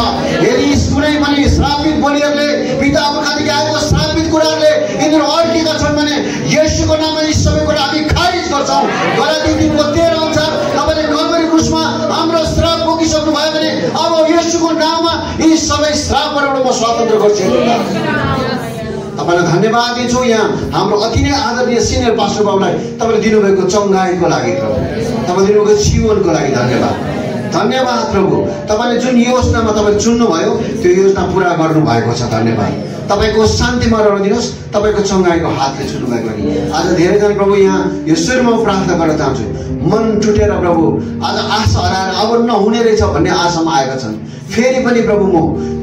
यदि कुनै पनि श्रापित बोलीहरूले, पिता पुर्खादेखि आएको श्रापित कुराहरूले यिनीहरू अड्केका छन् भने येशूको नाममा यी सबै कुरा हामी खारिज गर्छौँ। गलाती 3:13 अनुसार तपाईँले कल्भरी क्रुसमा हाम्रो श्राप बोकिसक्नु भयो भने अब येशूको नाममा यी सबै श्रापबाट म स्वतन्त्र गर्छु। तपाईँलाई धन्यवाद दिन्छु। यहाँ हाम्रो अति नै आदरणीय सिनियर पास्टर बाबुलाई तपाईँले दिनुभएको चङ्गाइको लागि प्रभु, तपाईँले दिनुभएको जीवनको लागि धन्यवाद प्रभु। तपाईँले जुन योजनामा तपाईँले चुन्नुभयो त्यो योजना पुरा गर्नुभएको छ, धन्यवाद। तपाईँको शान्तिमा रहन दिनुहोस्, तपाईँको चङ्गाइको हातले छुनुभएको नि। आज धेरैजना प्रभु यहाँ यो शिरमा प्रार्थना गर्न चाहन्छु, मन टुटेर प्रभु आज आशा हराएर अब नहुने रहेछ भन्ने आशामा आएका छन्। फेरि पनि प्रभु म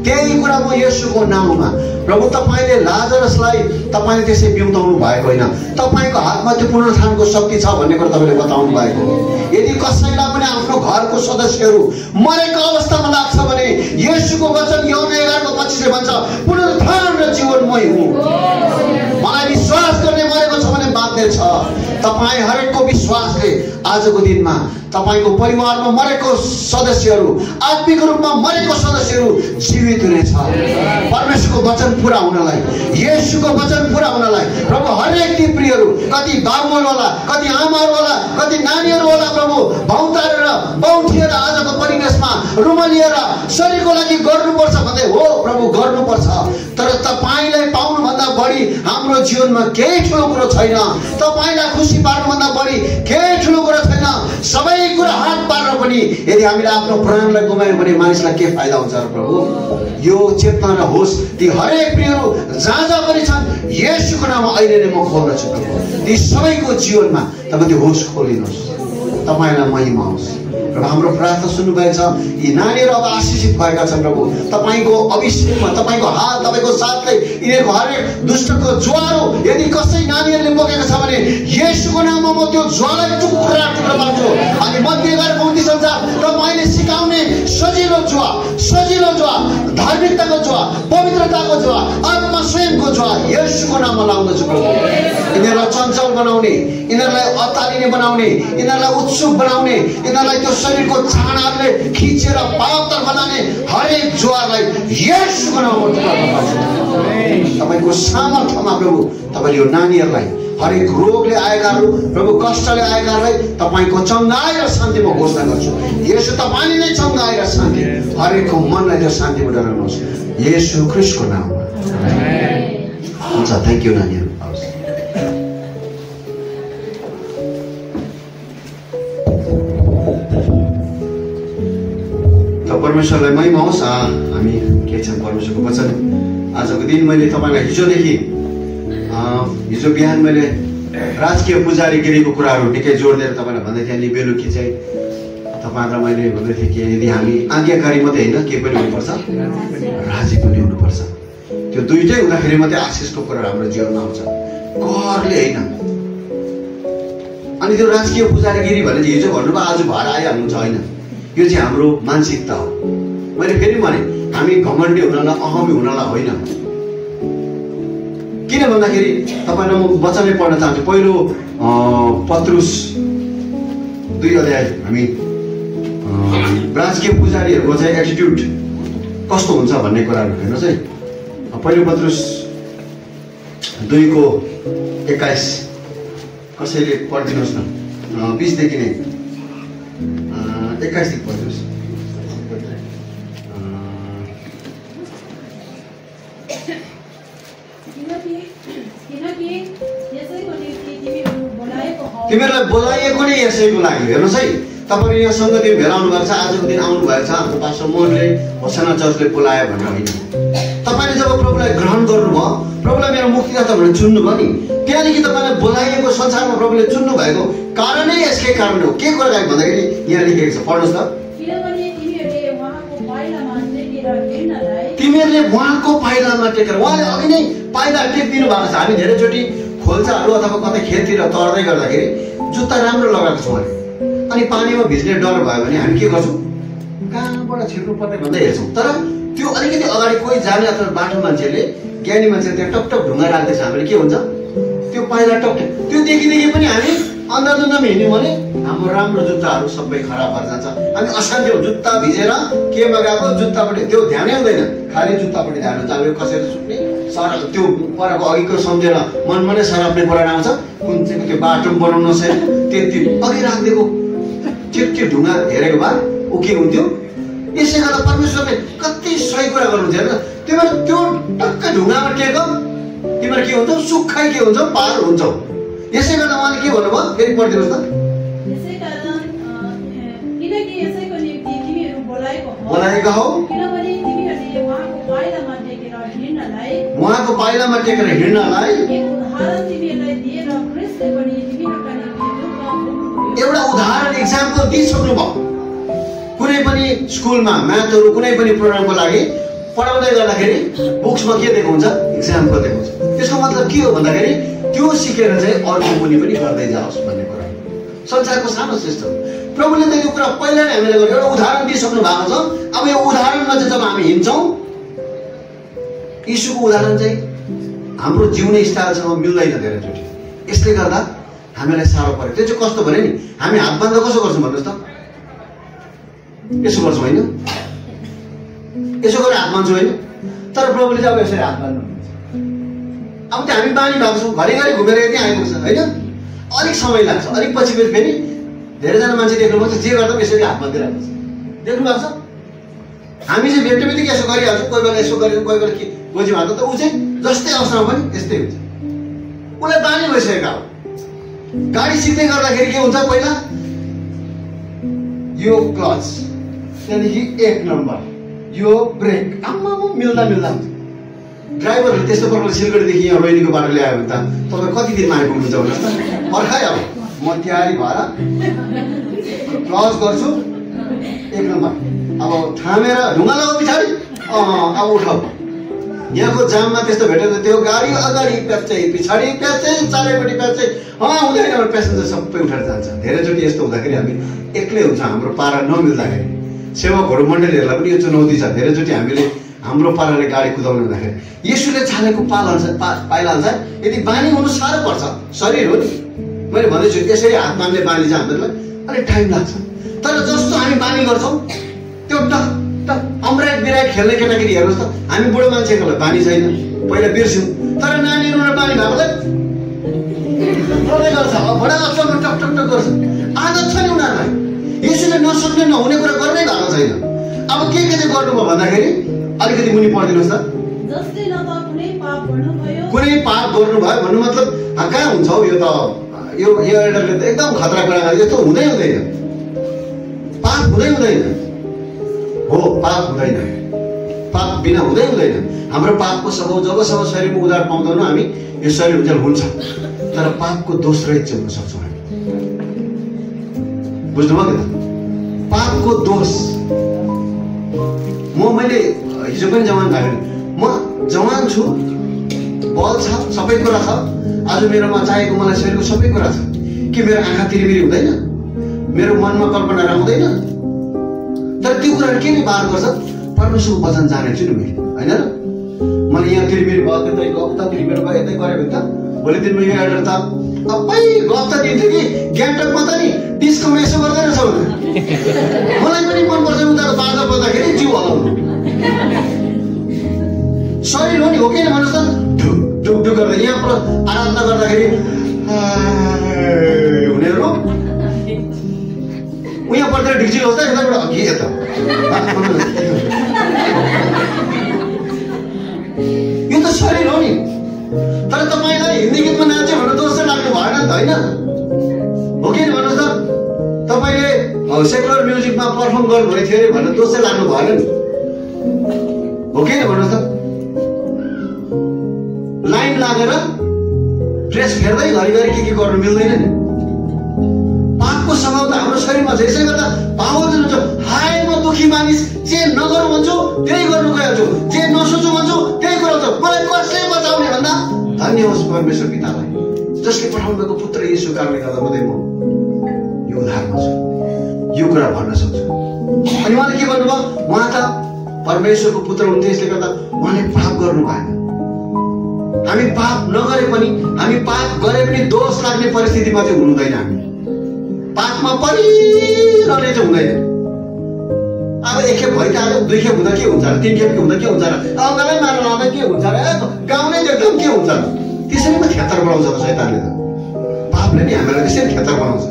त्यही कुरा म येशूको नाउँमा प्रभु तपाईले लाजरसलाई तपाईले त्यसै बिउताउनु भएको होइन, तपाईको हातमा त्यो पुनरुत्थानको शक्ति छ भन्ने कुरा तपाईले बताउनु भएको हो। यदि कसैलाई पनि आफ्नो घरको सदस्यहरू मरेको अवस्थामा लाग्छ भने येशूको वचन यूहन्ना 11:25 ले भन्छ पुनरुत्थान र जीवन मै हुँ। मलाई विश्वास गर्ने मरेको छ भने बाँच्ने छ। तपाईँ हरेकको विश्वासले आजको दिनमा तपाईको परिवारमा मरेको सदस्यहरू, आत्मिक रूपमा मरेको सदस्यहरू जीवित हुनेछ। परमेश्वरको वचन पूरा हुनलाई, येशूको वचन पूरा हुनलाई प्रभु हरेक ती प्रियहरू, कति बाबुहरू होला, कति आमाहरू होला, कति नानीहरू होला प्रभु भौतारेर बौठिएर आजको परिवेशमा रुमलिएर शरीरको लागि गर्नुपर्छ भन्दै हो प्रभु गर्नुपर्छ। तर तपाईलाई पाउनुभन्दा बढी हाम्रो जीवनमा केही ठुलो कुरो छैन। तपाईलाई खुसी पार्नुभन्दा बढी केही ठुलो कुरो छैन। सबै कुरा हात पारेर पनि यदि हामीले आफ्नो प्राणलाई गुमायौँ भने मानिसलाई के फाइदा हुन्छ र प्रभु? यो चेतना र होस ती हरेक प्रियहरू जहाँ जहाँ पनि छन् येशूको नाममा अहिले नै म खोल्दछु प्रभु। ती सबैको जीवनमा तपाईँ त्यो होस खोलिदिनुहोस्, तपाईँलाई महिमा होस्। र हाम्रो प्रार्थना सुन्नुभएको छ। यी नानीहरू अब आशिषित भएका छन् प्रभु। तपाईँको अभिषेकमा तपाईँको हात, तपाईँको साथले यिनीहरूको हरेक दुष्टको ज्वारो यदि कसै नानीहरूले बोकेको छ भने येशूको नाममा म त्यो ज्वालाई टुक्रा टुक्रा पार्छु। अनि मध्य 11:29 अनुसार तपाईँले सिकाउने सजिलो जुवा, धार्मिकताको जुवा, पवित्रताको जुवा, आत्मा स्वयंको जुवा येशूको नाममा लाउँदछु प्रभु। यिनीहरूलाई चञ्चल बनाउने, यिनीहरूलाई अत्तालिने बनाउने, यिनीहरूलाई उत्सुक बनाउने, यिनीहरूलाई त्यो शरीरको चाहनाहरूले खिचेर पापतर बनाउने हरेक जुवालाई येशूको नाममा तपाईँको सामर्थ्यमा प्रभु तपाईँले यो नानीहरूलाई हरेक रोगले आएकाहरू प्रभु कष्टले आएकाहरूलाई तपाईँको चङ्गाई र शान्तिमा घोषणा गर्छु। येशू तपाईँले नै चङ्गाई र शान्ति हरेकको मनलाई त्यो शान्तिमा डराउनुहोस् येशू ख्रीष्टको नाममा। हुन्छ, थ्याङ्क यू नानीहरू। परमेश्वरलाई महिमा होस्। हामी के छन् परमेश्वरको वचन आजको दिन मैले तपाईँलाई हिजो बिहान मैले राजकीय पुजारीगिरीको कुराहरू निकै जोडिदिएर तपाईँलाई भन्दै थिएँ। अनि बेलुकी चाहिँ तपाईँहरूलाई मैले भन्दै थिएँ कि यदि हामी आज्ञाकारी मात्रै होइन के पनि हुनुपर्छ, राजी पनि हुनुपर्छ। त्यो दुइटै हुँदाखेरि मात्रै आशिषको कुरा हाम्रो जीवनमा आउँछ, करले होइन। अनि त्यो राजकीय पुजारीगिरी भने हिजो भन्नुभयो आज भएर आइहाल्नुहुन्छ, होइन। यो चाहिँ हाम्रो मानसिकता हो। मैले फेरि भने हामी घमण्डी हुनलाई, अहमी हुनलाई होइन। किन भन्दाखेरि तपाईँलाई म वचनै पढ्न चाहन्छु। पहिलो पत्रुस 2 अध्याय हामी राजकीय पुजारीहरूको चाहिँ एटिट्युड कस्तो हुन्छ भन्ने कुराहरू हेर्नुहोस् है। पहिलो पत्रुस 2:21 कसैले पढिदिनुहोस् न। 20 देखि नै 21 देखि पढिदिनुहोस्। तिमीहरूलाई बोलाइएको नै यसैको लागि। हेर्नुहोस् है, तपाईँले यहाँ सङ्गति भेला आउनु भएको छ, आजको दिन आउनु भएको छ। हाम्रो पास्टर मोहनले होसाना चर्चले बोलायो भनेर होइन। तपाईँले जब प्रभुलाई ग्रहण गर्नुभयो, प्रभुलाई मेरो मुक्तिदाता भनेर चुन्नुभयो नि, त्यहाँदेखि तपाईँलाई बोलाइएको संसारमा प्रभुले चुन्नु भएको कारणै यसकै कारण हो। के कुरा भन्दाखेरि यहाँ लेखेको छ, पढ्नुहोस् त। तिमीहरूले उहाँको पाइलामा टेकेर, उहाँले अघि नै पाइला टेकिदिनु भएको छ। हामी धेरैचोटि खोल्साहरू अथवा कतै खेततिर तर्दै गर्दाखेरि जुत्ता राम्रो लगाएको छौँ अरे, अनि पानीमा भिज्ने डर भयो भने हामी के गर्छौँ, कहाँबाट छिर्नु पर्ने भन्दै हेर्छौँ। तर त्यो अलिकति अगाडि कोही जाने अथवा बाटो मान्छेले, ज्ञानी मान्छेले त्यहाँ टकटक ढुङ्गा राख्दैछ, हामीले के हुन्छ त्यो पाइला टक्क त्यो देखिदेखि पनि हामी अन्धाधुन्दामा हिँड्यौँ भने हाम्रो राम्रो जुत्ताहरू सबै खराब भएर जान्छ। हामी अशान्ति हो, जुत्ता भिजेर केमा गएको जुत्तापट्टि त्यो ध्यानै हुँदैन, खालि जुत्तापट्टि ध्यान हुन्छ। हामी कसरी सुत्ने सर त्यो परको अघिको सम्झेर मनमा नै सराप्ने कुरा आउँछ। कुन चाहिँ त्यो बाटो बनाउनु सही त्यति अघि राखिदिएको चिट्टी ढुङ्गा हेरेको भए ऊ के हुन्थ्यो। यसै गर्दा परमेश्वरले कति सही कुरा गर्नुहुन्थ्यो हेर्नु। तिमीहरू त्यो टक्कै ढुङ्गामा टेक, तिमीहरू के हुन्छ, सुक्खै के हुन्छ, पार हुन्छौ। यसै गर्दा उहाँले के भन्नुभयो, फेरि पढिदिनुहोस् त। बोलाएका हौ, उहाँको पाइलामा टेकेर हिँड्नलाई एउटा उदाहरण इक्जाम्पल दिइसक्नु भयो। कुनै पनि स्कुलमा म्याथहरू कुनै पनि प्रोग्रामको लागि पढाउँदै गर्दाखेरि बुक्समा के दिएको हुन्छ, इक्जामको दिएको हुन्छ। त्यसको मतलब के हो भन्दाखेरि त्यो सिकेर चाहिँ अर्को मुनि पनि गर्दै जाओस् भन्ने कुरा। संसारको सानो सिस्टम। प्रभुले त यो कुरा पहिला नै हामीलाई एउटा उदाहरण दिइसक्नु भएको छ। अब यो उदाहरणमा चाहिँ जब हामी हिँड्छौँ, यीशुको उदाहरण चाहिँ हाम्रो जिउने स्टाइलसँग मिल्दैन धेरैचोटि। यसले गर्दा हामीलाई साह्रो पर्यो। त्यो चाहिँ कस्तो भने नि, हामी हात बन्द कसो गर्छौँ भन्नुहोस् त? यसो गर्छौँ होइन? यसो गरेर हात बाँध्छौँ होइन? तर प्रभुले चाहिँ अब यसरी हात बाँध्नुहुन्छ। अब त्यो हामी बानी भएको छौँ, घरिघरि घुमेर यति आइपुग्छ होइन? अलिक समय लाग्छ, अलिक पछि फेरि धेरैजना मान्छे देख्नुभएको छ जे गर्दा पनि यसरी हात बाँधिरहेको छ। देख्नु भएको छ? हामी चाहिँ भेट्ने बित्तिकै यसो गरिहाल्छौँ, कोही बेला यसो गरिन्छ, कोही बेला के गोजीमा हाल्छ। त ऊ चाहिँ जस्तै अवस्थामा पनि त्यस्तै हुन्छ। उसलाई बानी भइसकेका हो। गाडी सिक्दै गर्दाखेरि के हुन्छ, पहिला यो क्लच, त्यहाँदेखि 1 नम्बर, यो ब्रेक, आम्मा मिल्दा हुन्छ। ड्राइभरले त्यस्तो प्रकारले सिलगढीदेखि यहाँ रोहिणीको बाटो ल्यायो भने त तपाईँ कति दिनमा आइपुग्नुहुन्छ भन्नुहोस् त? पर्खाइ अब म तयारी भएर क्लच गर्छु, 1 नम्बर, अब थामेर ढुङ्गा लगाऊ पछाडि, अब उठाऊ। यहाँको जाममा त्यस्तो भेट्यो त त्यो गाडी अगाडि प्याच्चै, पछाडि प्याच्चै, चारैपट्टि प्याच्चै, हुँदैन, प्यासेन्जर सबै उठेर जान्छ। धेरैचोटि यस्तो हुँदाखेरि हामी एक्लै हुन्छ, हाम्रो पारा नमिल्दाखेरि। सेवकहरू मण्डलीहरूलाई पनि यो चुनौती छ। धेरैचोटि हामीले हाम्रो पाराले गाडी कुदाउनु हुँदाखेरि येशूले छानेको पाइला अनुसार यदि बानी हुनु साह्रो पर्छ, शरीर हो नि, मैले भन्दैछु यसरी हात बाँध्ने बानी चाहिँ हामीलाई अलिक टाइम लाग्छ। तर जस्तो हामी बानी गर्छौँ त्यो अम्राइट बिराइट खेल्ने केटाकेटी हेर्नुहोस् त, हामी बुढो मान्छेकोलाई बानी छैन, पहिला बिर्स्यौँ। तर नानीहरू बानी भएकोलाई गर्छ, बडा अचम्म टक टक टक गर्छ। आदत छ नि उनीहरूलाई, येशूले नसक्ने नहुने कुरा गर्नै भएको छैन। अब के चाहिँ गर्नुभयो भन्दाखेरि अलिकति मुनि पढिदिनुहोस् त। कुनै पाप गर्नुभयो भन्नु मतलब कहाँ हुन्छ हौ यो त, यो एल्डरले त एकदम खतरा कुरा गर्यो। यस्तो हुँदैन, पाप हुँदैन हो, पाप हुँदैन, पाप बिना हुँदैन। हाम्रो पापको स्वभाव जबसम्म शरीरमा उधार पाउँदैनौँ हामी, यो शरीर उज्याल हुन्छ। तर पापको दोष रहित चाहिँ हुन सक्छौँ हामी। बुझ्नुभयो कि त? पापको दोष। मैले हिजो पनि जवान भएको, म जवान छु, बल छ, सबै कुरा छ। आज मेरोमा चाहिएको मलाई शरीरको सबै कुरा छ। के मेरो आँखा तिरिबिरी हुँदैन? मेरो मनमा कल्पना आउँदैन? तर त्यो कुराहरू के नै बार गर्छ? परमेश्वरको वचन जानेको छु नि मैले, होइन र? मैले यहाँ तिरिबिरी भयो, त्यतै गफ त तिरिबिरी भयो, यतै गऱ्यो भने त भोलि दिनमा यो एल्डर त अबै गफ त दिन्थ्यो कि ग्याङ्टकमा त नि डिस्कोमा यसो गर्दैन रहेछ भने मलाई पनि मनपर्छ। उनीहरूको बाजा बज्दाखेरि जिउ हलाउनु शरीर हो नि, हो कि भन्नुहोस् त? ढुक ढुक गर्दा यहाँ आराधना गर्दाखेरि हुनेहरू उहाँ पर्दा ढिक्चिल होस् त, यताबाट अघि यता यो त शरीर हो नि। तर तपाईँलाई हिन्दी गीतमा नाच्यो भने दोष लाग्नु भएन नि त, होइन? हो कि भन्नुहोस् त? तपाईँले सेकुलर म्युजिकमा पर्फर्म गर्नुभएको थियो अरे भनेर दोष लाग्नु भएन नि, हो कि भन्नुहोस् त? लाइन लागेर ड्रेस फेर्दै घरिघरि के गर्नु मिल्दैन नि। पापको स्वभाव त हाम्रो शरीरमा छ। यसै गर्दा पावल हुन्छ, हाय म दुखी मानिस, जे नगरौँ भन्छु त्यही गर्नु गएको छु, जे नसोचौँ भन्छु त्यही गराउँछु, मलाई कसले बचाउने भन्दा धन्य होस् परमेश्वर पितालाई जसले पठाउनु भएको पुत्र येशू कारणले गर्दा मात्रै म यो उद्धारमा छु, यो कुरा भन्न सक्छु। अनि उहाँले के भन्नुभयो? उहाँ त परमेश्वरको पुत्र हुनुहुन्थ्यो, यसले गर्दा उहाँले पाप गर्नु भएन। हामी पाप नगरे पनि, हामी पाप गरे पनि दोष लाग्ने परिस्थितिमा चाहिँ हुनुहुँदैन। हामी पापमा परिरहने चाहिँ हुँदैन। अब 1 खेप भइहाल्यो, 2 खेप हुँदा के हुन्छ र, 3 खेप हुँदा के हुन्छ र, अब गाउँमै मारेर लाँदा के हुन्छ र, गाउँ नै देख्दा के हुन्छ र? त्यसरी पो खेतर बनाउँछ त शैतानले त। पापले नि हामीलाई त्यसरी खेतर बनाउँछ।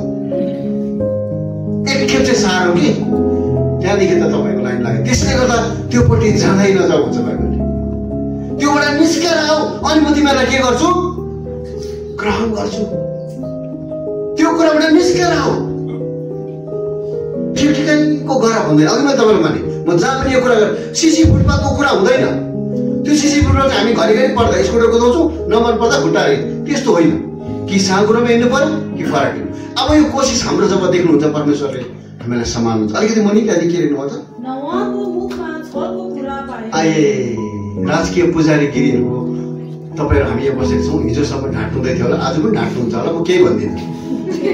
1 खेप चाहिँ साह्रो कि त्यहाँदेखि त तपाईँको लाइन लाग्यो। त्यसले गर्दा त्योपट्टि जाँदै नजाऊ हुन्छ बाइबलले। त्योबाट निस्केर आऊ, अनि म तिमीलाई के गर्छु? ग्रहण गर्छु। त्यो कुराबाट निस्केर आऊ, ठिकठिकैको गर भन्दैन। अघि मैले तपाईँलाई भने म जहाँ पनि यो कुरा गरेँ, सिसी फुटपाथको कुरा हुँदैन। त्यो सिसी फुटपाथ चाहिँ हामी घरिघरि पढ्दा स्कुटर कुदाउँछौँ, नमन पर्दा खुट्टा रे, त्यस्तो होइन। कि साँगुरोमा हिँड्नु पर्यो कि फरक हिँड्नु। अब यो कोसिस हाम्रो जब देख्नुहुन्छ परमेश्वरले हामीलाई सम्हाल्नुहुन्छ। अलिकति मुनि त्यहाँदेखि के लेख्नु पर्छ? राजकीय पुजारीगिरीहरूको तपाईँहरू हामी यहाँ बसेका छौँ, हिजोसम्म ढाँट हुँदै थियो होला, आज पनि ढाँट्नुहुन्छ होला, म केही भन्दिनँ।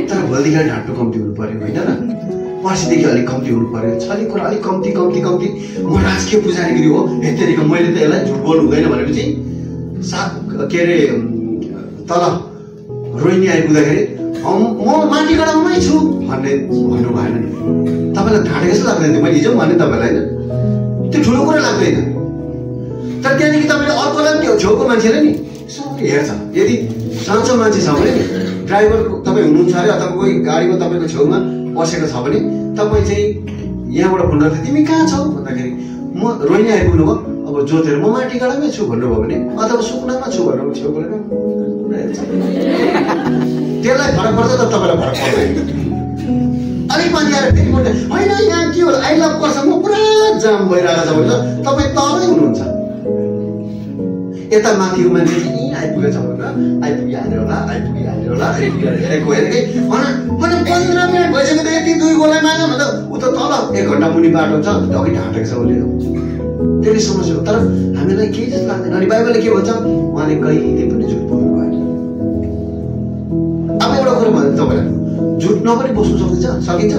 तर भोलिदेखि ढाँट्नु कम्ती हुनु पर्यो, होइन र? पर्सिदेखि अलिक कम्ती हुनु पर्यो, छली कुरा अलिक कम्ती कम्ती कम्ती। म राजकीय पुजारीगिरी हो, यतिको मैले त यसलाई झुट बोल्नु हुँदैन भनेपछि के अरे तल रोहिणी आइपुग्दाखेरि म माटी गडाउमै छु भन्नु भएन नि। तपाईँलाई ढाँटे जस्तो लाग्दैन थियो, मैले हिजो पनि भने तपाईँलाई, होइन? त्यो ठुलो कुरा लाग्दैन। तर त्यहाँदेखि तपाईँले अर्कोलाई त्यो छेउको मान्छेले नि हेर्छ। यदि साँचो मान्छे छ भने नि, ड्राइभर तपाईँ हुनुहुन्छ अरे अथवा कोही गाडीमा तपाईँको छेउमा बसेको छ भने तपाईँ चाहिँ यहाँबाट फोन गर्दा तिमी कहाँ छौ भन्दाखेरि म रोहिणी आइपुग्नु भयो, अब जोतेर म माटी गडामै छु भन्नुभयो भने, अथवा सुकुनामा छु भन्नु छेउको त्यसलाई फरक पर्छ त तपाईँलाई फरक पर्दैन। अलिक माथि आएर फेरि बोल्दै होइन यहाँ के होला आई लभ पर्छ म पुरा जाम भइरहेको छ भने तपाईँ तलै हुनुहुन्छ। यता माथिको मान्छे चाहिँ यहीँ आइपुगेछ भनेर आइपुगिहाल्यो होला हेरेको 15 मिनट भइसक्यो त यति 2 गोला माग भन्दा ऊ त तल 1 घन्टा मुनि बाटो छ, अघि ढाँटेको छ उसले। त्यसले समस्या हो। तर हामीलाई केही जस्तो लाग्दैन। अनि बाइबलले के भन्छ, उहाँले कहिले पनि झुट बोल्नु भएन। अब एउटा कुरा भन्नु तपाईँलाई, झुट नपनि बस्नु सकिन्छ?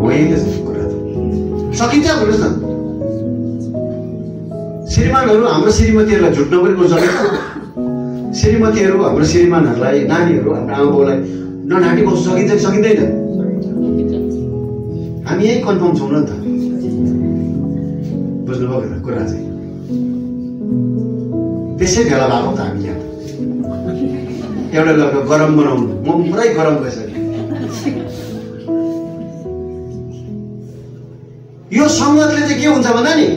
होइन कुरा त सकिन्छ भन्नुहोस् न। श्रीमानहरू हाम्रो श्रीमतीहरूलाई झुट नपनि बोल्नु सकिन्छ? श्रीमतीहरू हाम्रो श्रीमानहरूलाई, नानीहरू हाम्रो आमा बाउलाई नढाँटी बस्नु सकिन्छ कि सकिँदैन? हामी यही कन्फर्म छौँ न त। बुझ्नुभयो त कुरा चाहिँ? त्यसै भेला भएको त हामी यहाँ एउटा लग्न गरम बनाउनु, म पुरै गरम भइसक्यो। यो सङ्गतले चाहिँ के हुन्छ भन्दा नि,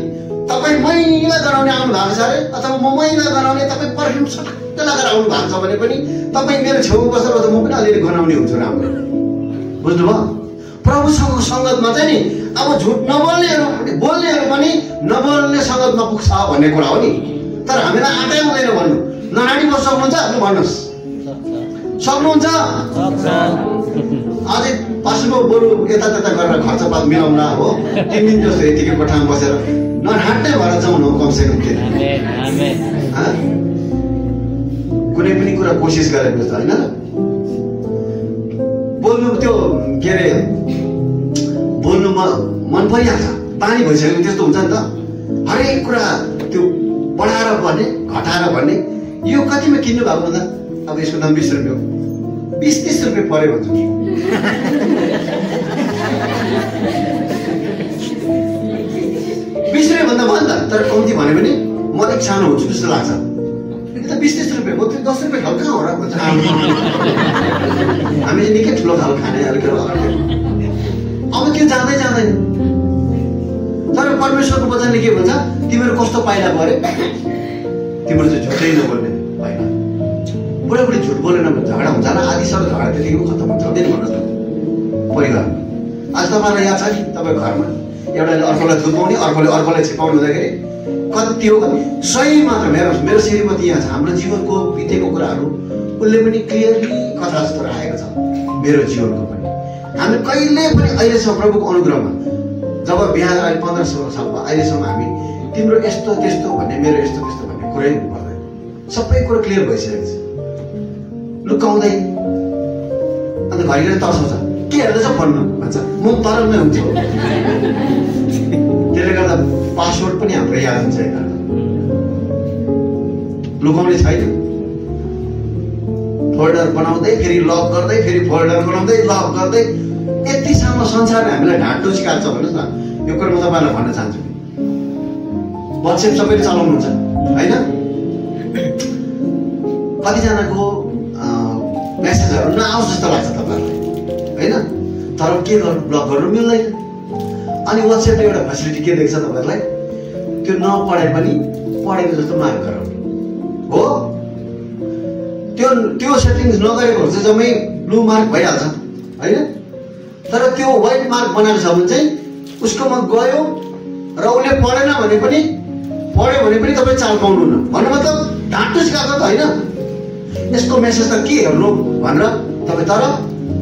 तपाईँ मैला गराउने आउनु भएको छ अरे अथवा म मैला गराउने, तपाईँ पर्फ्युम सटक्क लगाएर आउनु भएको छ भने पनि तपाईँ मेरो छेउमा बसेर म पनि अलिअलि गनाउने हुन्छु राम्रो। बुझ्नुभयो? प्रभुसँगको सङ्गतमा चाहिँ नि अब झुट बोल्नेहरू पनि नबोल्ने सङ्गतमा पुग्छ भन्ने कुरा हो नि। तर हामीलाई आँटै हुँदैन भन्नु। नराडी बस्नु सक्नुहुन्छ? भन्नुहोस्, सक्नुहुन्छ? अझै पासको बरु यता गरेर खर्चपात मिलाउन हो, 3 दिन जस्तो यतिकै कोठामा बसेर नढाँट्दै भएर जाउँ न कमसेकम। कुनै पनि कुरा कोसिस गरेको जस्तो होइन। बोल्नु त्यो के अरे बोल्नु मन परिहाल्छ, बानी भइसक्यो त्यस्तो हुन्छ नि त। हरेक कुरा त्यो बढाएर भन्ने घटाएर भन्ने। यो कतिमा किन्नु भएको भन्दा अब यसको दाम 20 रुपियाँ हो, 20-30 रुपियाँ पऱ्यो भन्छु। 20 रुपियाँ भन्दा भयो नि त। तर कम्ती भन्यो भने म अलिक सानो हुन्छु जस्तो लाग्छ। यो त 20-30 रुपियाँ हो, 10 रुपियाँ खाल कहाँ हो र भन्छ। हामी चाहिँ निकै ठुलो खाल खाने अलिक अब त्यो जाँदैन। तर परमेश्वरको वचनले के भन्छ, तिमीहरू कस्तो पाइला परे, तिमीहरू चाहिँ झुटै नबोल्ने होइन। बुढाबुढी झुट बोलेन भने झगडा हुन्छ होला, आधी सर झगडा त्यतिकै खत्तम हुन्छ हुँदैन भन्नुहोस् न परिवार। आज तपाईँलाई याद छ नि, तपाईँको घरमा एउटाले अर्कोलाई थुपाउने, अर्कोले छिपाउनु हुँदाखेरि कति हो सही मात्र। मेरो श्रीमती यहाँ छ, हाम्रो जीवनको बितेको कुराहरू उसले पनि क्लियरली कथा जस्तो राखेको छ। मेरो जीवनको पनि हामी कहिले पनि अहिलेसम्म प्रभुको अनुग्रहमा जब बिहा अहिले 15 साल भयो, अहिलेसम्म हामी तिम्रो यस्तो त्यस्तो भन्ने, मेरो यस्तो त्यस्तो भन्ने कुरै हुनु पर्दैन। सबै कुरो क्लियर भइसकेको छ। लुकाउँदै अन्त घरिघरि तर्साउँछ, के हेर्दैछ फोनमा भन्छ, म तराउमै हुन्छु। त्यसले गर्दा पासवर्ड पनि हाम्रो याद हुन्छ। लुकाउने छैन। फोल्डर बनाउँदै फेरि लक गर्दै, फेरि फोल्डर बनाउँदै लक गर्दै, यतिसम्म संसारले हामीलाई ढाँट्नु सिकाएको छ। भन्नुहोस् न, यो कुरा म तपाईँलाई भन्न चाहन्छु। वाट्सएप सबैले चलाउनुहुन्छ होइन? कतिजनाको मेसेजहरू नआओस् जस्तो लाग्छ तपाईँहरूलाई होइन? तर के गर्नु, ब्लक गर्नु मिल्दैन। अनि वाट्सएपले एउटा फेसिलिटी के देख्छ तपाईँहरूलाई, त्यो नपढे पनि पढेको जस्तो मार्क गराउने हो। त्यो सेटिङ्स नगरेको हुन्छ जम्मै ब्लू मार्क भइहाल्छ होइन? तर त्यो व्हाइट मार्क बनाएको छ भने चाहिँ उसकोमा गयो र उसले पढेन भने पनि पढ्यो भने पनि तपाईँ चाल पाउनुहुन्न। भन्नु मतलब ढाँट्नु सिकाएको त होइन। यसको मेसेज त के हेर्नु भनेर तपाईँ तर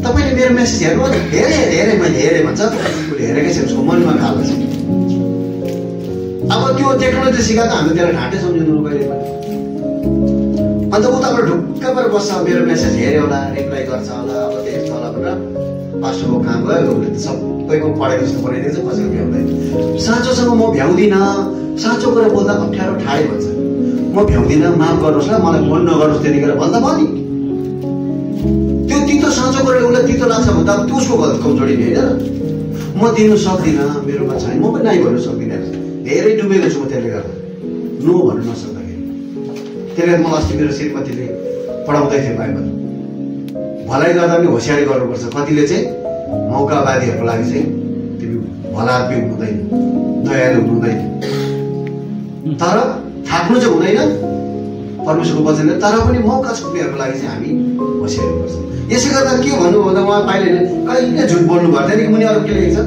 तपाईँले मेरो मेसेज हेर्नु हेरेँ मैले हेरेँ भन्छ। उसले हेरेकै छ, उसको मनमा खाएको छ। अब त्यो टेक्नोलोजी सिकाएको हामी त्यसलाई ढाँटे सम्झिनु कहिले पनि। अन्त उताबाट ढुक्क पर बस्छ, मेरो मेसेज हेऱ्यो होला, रिप्लाई गर्छ होला, अब देख्छ होला भनेर पास्टरको काम गयो। उसले त सबैको पढेको जस्तो बनाइदिन्छ, कसैको भ्याउँदैन। साँचोसँग म भ्याउँदिनँ, साँचो कुरा बोल्दा अप्ठ्यारो ठाडै भन्छ। म भ्याउँदिनँ, माफ गर्नुहोस् ल, मलाई फोन नगर्नुहोस् त्यतिखेर भन्दा भयो नि। त्यो तितो साँचो गरेर उसलाई तितो लाग्छ भने त अब त्यो उसको गलत कमजोरी नि होइन। म दिनु सक्दिनँ, मेरोमा छैन, म पनि नाइ भन्नु सक्दिनँ। धेरै डुबेको छु म त्यसले गर्दा, नो भन्नु नसक्दाखेरि। त्यसले गर्दा मलाई अस्ति मेरो श्रीमतीले पढाउँदै थियो बाइबल, भलाइ गर्दा पनि होसियारी गर्नुपर्छ। कतिले चाहिँ मौकावादीहरूको लागि चाहिँ तिमी भला आदमी हुँदैन, दयालु हुँदैन, तर थाक्नु चाहिँ हुँदैन परमेश्वरको वचनले। तर पनि मौका छोड्नेहरूको लागि चाहिँ हामी होसियारी गर्छौँ। यसै गर्दा के भन्नु भन्दा उहाँ पाइले कहिले झुट बोल्नु भएको थियो कि मुनि अरू के लेखेको छ,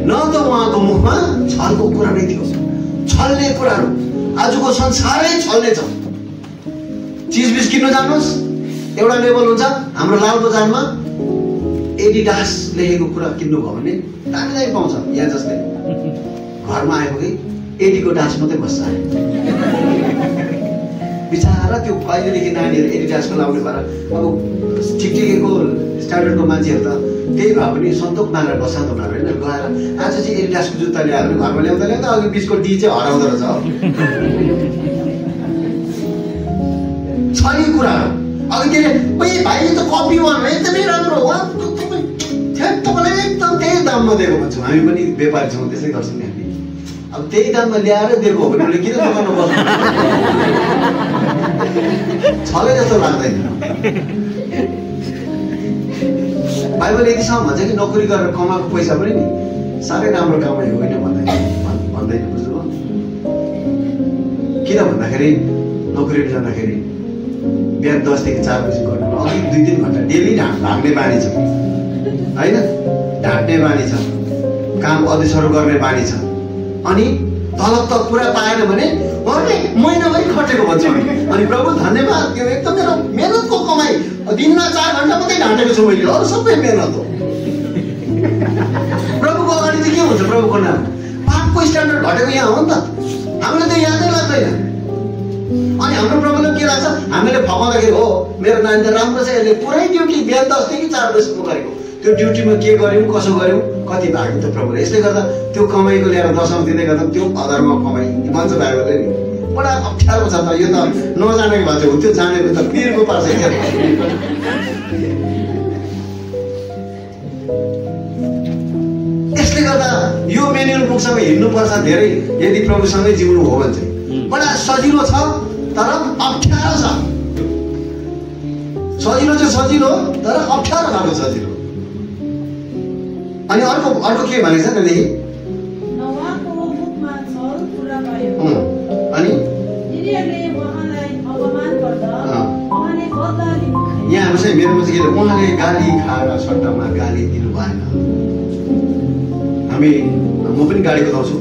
न त उहाँको मुखमा छलको कुरा नै थियो। छल्ने कुराहरू आजको संसारै छल्ने छ। चिजबिज किन्न जानुहोस्, एउटा लेबल हुन्छ। हाम्रो लाल बजारमा एडिडास लेखेको कुरा किन्नुभयो भने दामी दामी पाउँछ। यहाँ जस्तै घरमा आएपछि एडीको डास मात्रै बस्छ। बिचरा त्यो कहिलेदेखि नानीहरू एडिडासको लाउने भएर अब ठिक ठिकैको स्ट्यान्डर्डको मान्छेहरू त त्यही भए पनि सन्तोक मारेर बस्छ त उनीहरू होइन। गएर आज चाहिँ एडिडासको जुत्ता ल्यायो भने घरमा ल्याउँदा ल्याउँदा अघि बिचको डी चाहिँ हराउँदो रहेछ। छ यी कुराहरू। अघि त्यसले भाइले त कपी वान एकदमै राम्रो हो, तपाईँलाई एकदम त्यही दाममा दिएको भन्छौँ। हामी पनि व्यापारी छौँ, त्यसै गर्छौँ नि हामी। अब त्यही दाममा ल्याएर दिएको हो भने उसले किन दोकानमा बस्नु छलै जस्तो लाग्दैन। बाइबल यतिसम्म भन्छ कि नोकरी गरेर कमाएको पैसा पनि नि साह्रै राम्रो कमाइ होइन भन्दैन, बुझ्नुभयो? किन भन्दाखेरि नोकरी जाँदाखेरि बिहान 10 देखि 4 बजी गर्नु, अघि 2-3 घन्टा डेली भाग्ने बानी छ होइन, ढाँट्ने बानी छ, काम अध्यक्षहरू गर्ने बानी छ। अनि तलब त पुरा पाएन भने उहाँले महिनाभरि खटेको भन्छ। अनि प्रभु धन्यवाद, त्यो एकदम मेरो मेहनतको कमाइ, दिनमा 4 घन्टा मात्रै ढाँटेको छु मैले, अरू सबै मेहनत हो। प्रभुको अगाडि चाहिँ के हुन्छ? प्रभुको नाम पापको स्ट्यान्डर्ड घटेको यहाँ हो नि त, हामीले त यादै लाग्दैन। अनि हाम्रो प्रब्लम के लाग्छ? हामीले फकाउँदाखेरि हो मेरो नानी त राम्रो छ, यसले पुरै ड्युटी बिहान 10 देखि 4 बजीसम्म गरेको, त्यो ड्युटीमा के गर्यौँ कसो गर्यौँ कति भाग्यो त प्रभुले। यसले गर्दा त्यो कमाइको ल्याएर दशौँ दिँदै गर्दा त्यो अधर्म कमाइ भन्छ बाइबलले नि। बडा अप्ठ्यारो छ त यो, त नजानेको भए चाहिँ हुन्थ्यो, जानेको त पिरको पार्छ। यसले गर्दा यो मेन्युअल बुकसँग हिँड्नुपर्छ धेरै, यदि प्रभुसँगै जिउनु हो भने चाहिँ। बडा सजिलो छ तर अप्ठ्यारो छ। सजिलो चाहिँ सजिलो तर अप्ठ्यारो खालको सजिलो। अनि अर्को के भनेको छ त्यहाँदेखि? अनि यहाँ हेर्नुहोस् है, मेरोमा चाहिँ के उहाँले गाली खाएर सट्टामा गाली दिनु भएन। म पनि गाडी कुदाउँछु,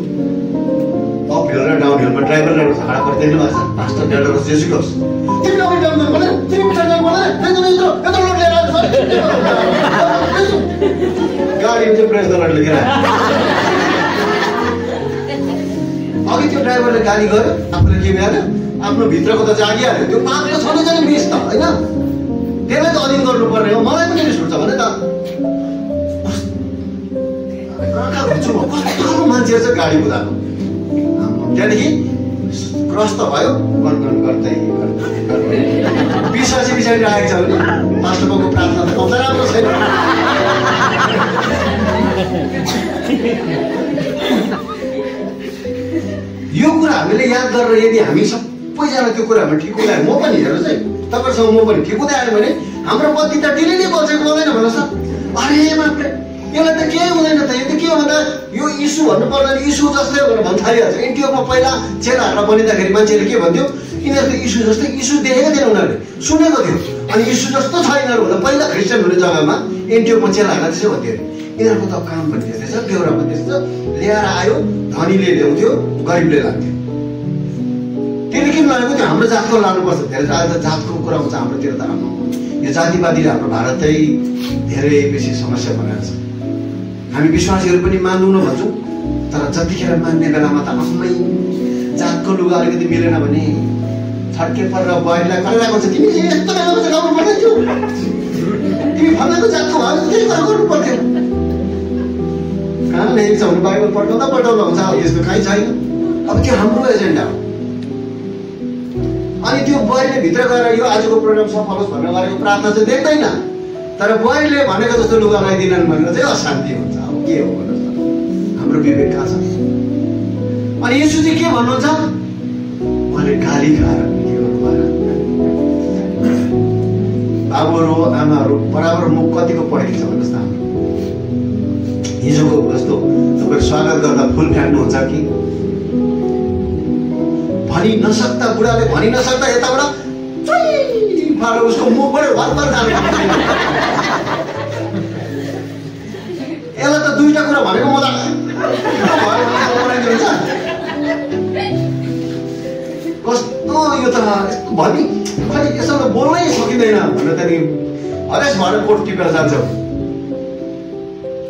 अप हिल र डाउन हिलमा ड्राइभरलाई भाडा गरिदिनु भएको छ। पास्टर ड्राइभर जेसुकोस् तिमीले अगाडि डाउन गर्नु पर्दैन, तिमी पछाडि जानु पर्दैन, यत्रो लोड लिएर आएको छ गाडी चाहिँ प्रेस गरेर लेखेर अघि त्यो ड्राइभरले गाली गर्यो, आफूले के भएन, आफ्नो भित्रको त जागिहाल्यो। त्यो पापले छँदै जाने मिस त होइन, त्यसलाई त अधीन गर्नुपर्ने हो। मलाई पनि रिस उठ्छ भने त कस्तो मान्छेहरू चाहिँ गाडी कुदाएको। त्यहाँदेखि क्रस त भयो, कन्ट्रोल गर्दै पछाडि राखेको छ भने पास्टरको प्रार्थना त कता राम्रो छैन। यो कुरा हामीले याद गरेर यदि हामी सबैजना त्यो कुरामा ठिक हुँदैन, म पनि हेर्नुहोस् है, तपाईँसँग म पनि ठिक हुँदै आयो भने हाम्रो बत्ती त डेली बल्छेको बोल्दैन भन्नुहोस् त। अरे बापरे, यसलाई त केही हुँदैन त, यो त के हो भन्दा यो इस्यु भन्नु पर्दैन, इस्यु जस्तै भनेर भन्न थालिहाल्छ। एनटिओमा पहिला चेलाहरूलाई बनिँदाखेरि मान्छेले के भन्थ्यो, यिनीहरूको इस्यु जस्तै, इस्यु देखेको थिएन उनीहरूले, सुनेको थियो। अनि इस्यु जस्तो छ यिनीहरू भन्दा पहिला क्रिस्चियन हुने जग्गामा एनटिओमा चेलाहरूलाई त्यसो भन्थ्यो अरे, यिनीहरूको त काम पनि त्यस्तै छ, बेहोरा पनि त्यस्तै छ, ल्याएर आयो धनीले ल्याउँथ्यो, गरिबले लाग्थ्यो। त्यसले किन लागेको त्यो हाम्रो जातको लानुपर्छ धेरै जातको कुरा हुन्छ हाम्रोतिर त हाम्रो यो जातिवादीले हाम्रो भारतै धेरै बेसी समस्या बनाएको छ हामी विश्वासीहरू पनि मान्दैनौँ भन्छौँ तर जतिखेर मान्ने बेलामा त आफ्नै जातको लुगा अलिकति मिलेन भने छड्के परेर बुहारीलाई गरिरहेको हुन्छ तिमी चाहिँ यस्तो बेलामा चाहिँ गाउनु पर्दैन थियो तिमी फलाएको जातको भयो त्यही कुरा गर्नु पर्थ्यो कहाँ लेखेको छ भने बाइबल पल्टाउँदा हुन्छ यस्तो कहीँ छैन अब त्यो हाम्रो एजेन्डा हो अनि त्यो बुहारीले भित्र गएर यो आजको प्रोग्राम सफल होस् भनेर गरेको प्रार्थना चाहिँ देख्दैन तर बुहारीले भनेको जस्तो लुगा लगाइदिनन् भनेर चाहिँ अशान्ति हुन्छ अब के हो भन्नुहोस् त हाम्रो विवेक कहाँ छ अनि यसो चाहिँ के भन्नुहुन्छ उहाँले गाली खाएर के गर्नु भएन बाबुहरू आमाहरू बराबर मुख कतिको पढेको छ भन्नुहोस् त हाम्रो हिजोको जस्तो तपाईँ स्वागत गर्दा फुल फ्याँक्नुहुन्छ कि भनि नसक्दा बुढाले भनि नसक्दा यताबाट उसको मुखबाट भरभर जानु यसलाई त दुईटा कुरा भनेको म त कस्तो यो त भनि खै यसो बोल्नै सकिँदैन भनेर त्यहाँदेखि हरेस भएर कोट टिपेर जान्छ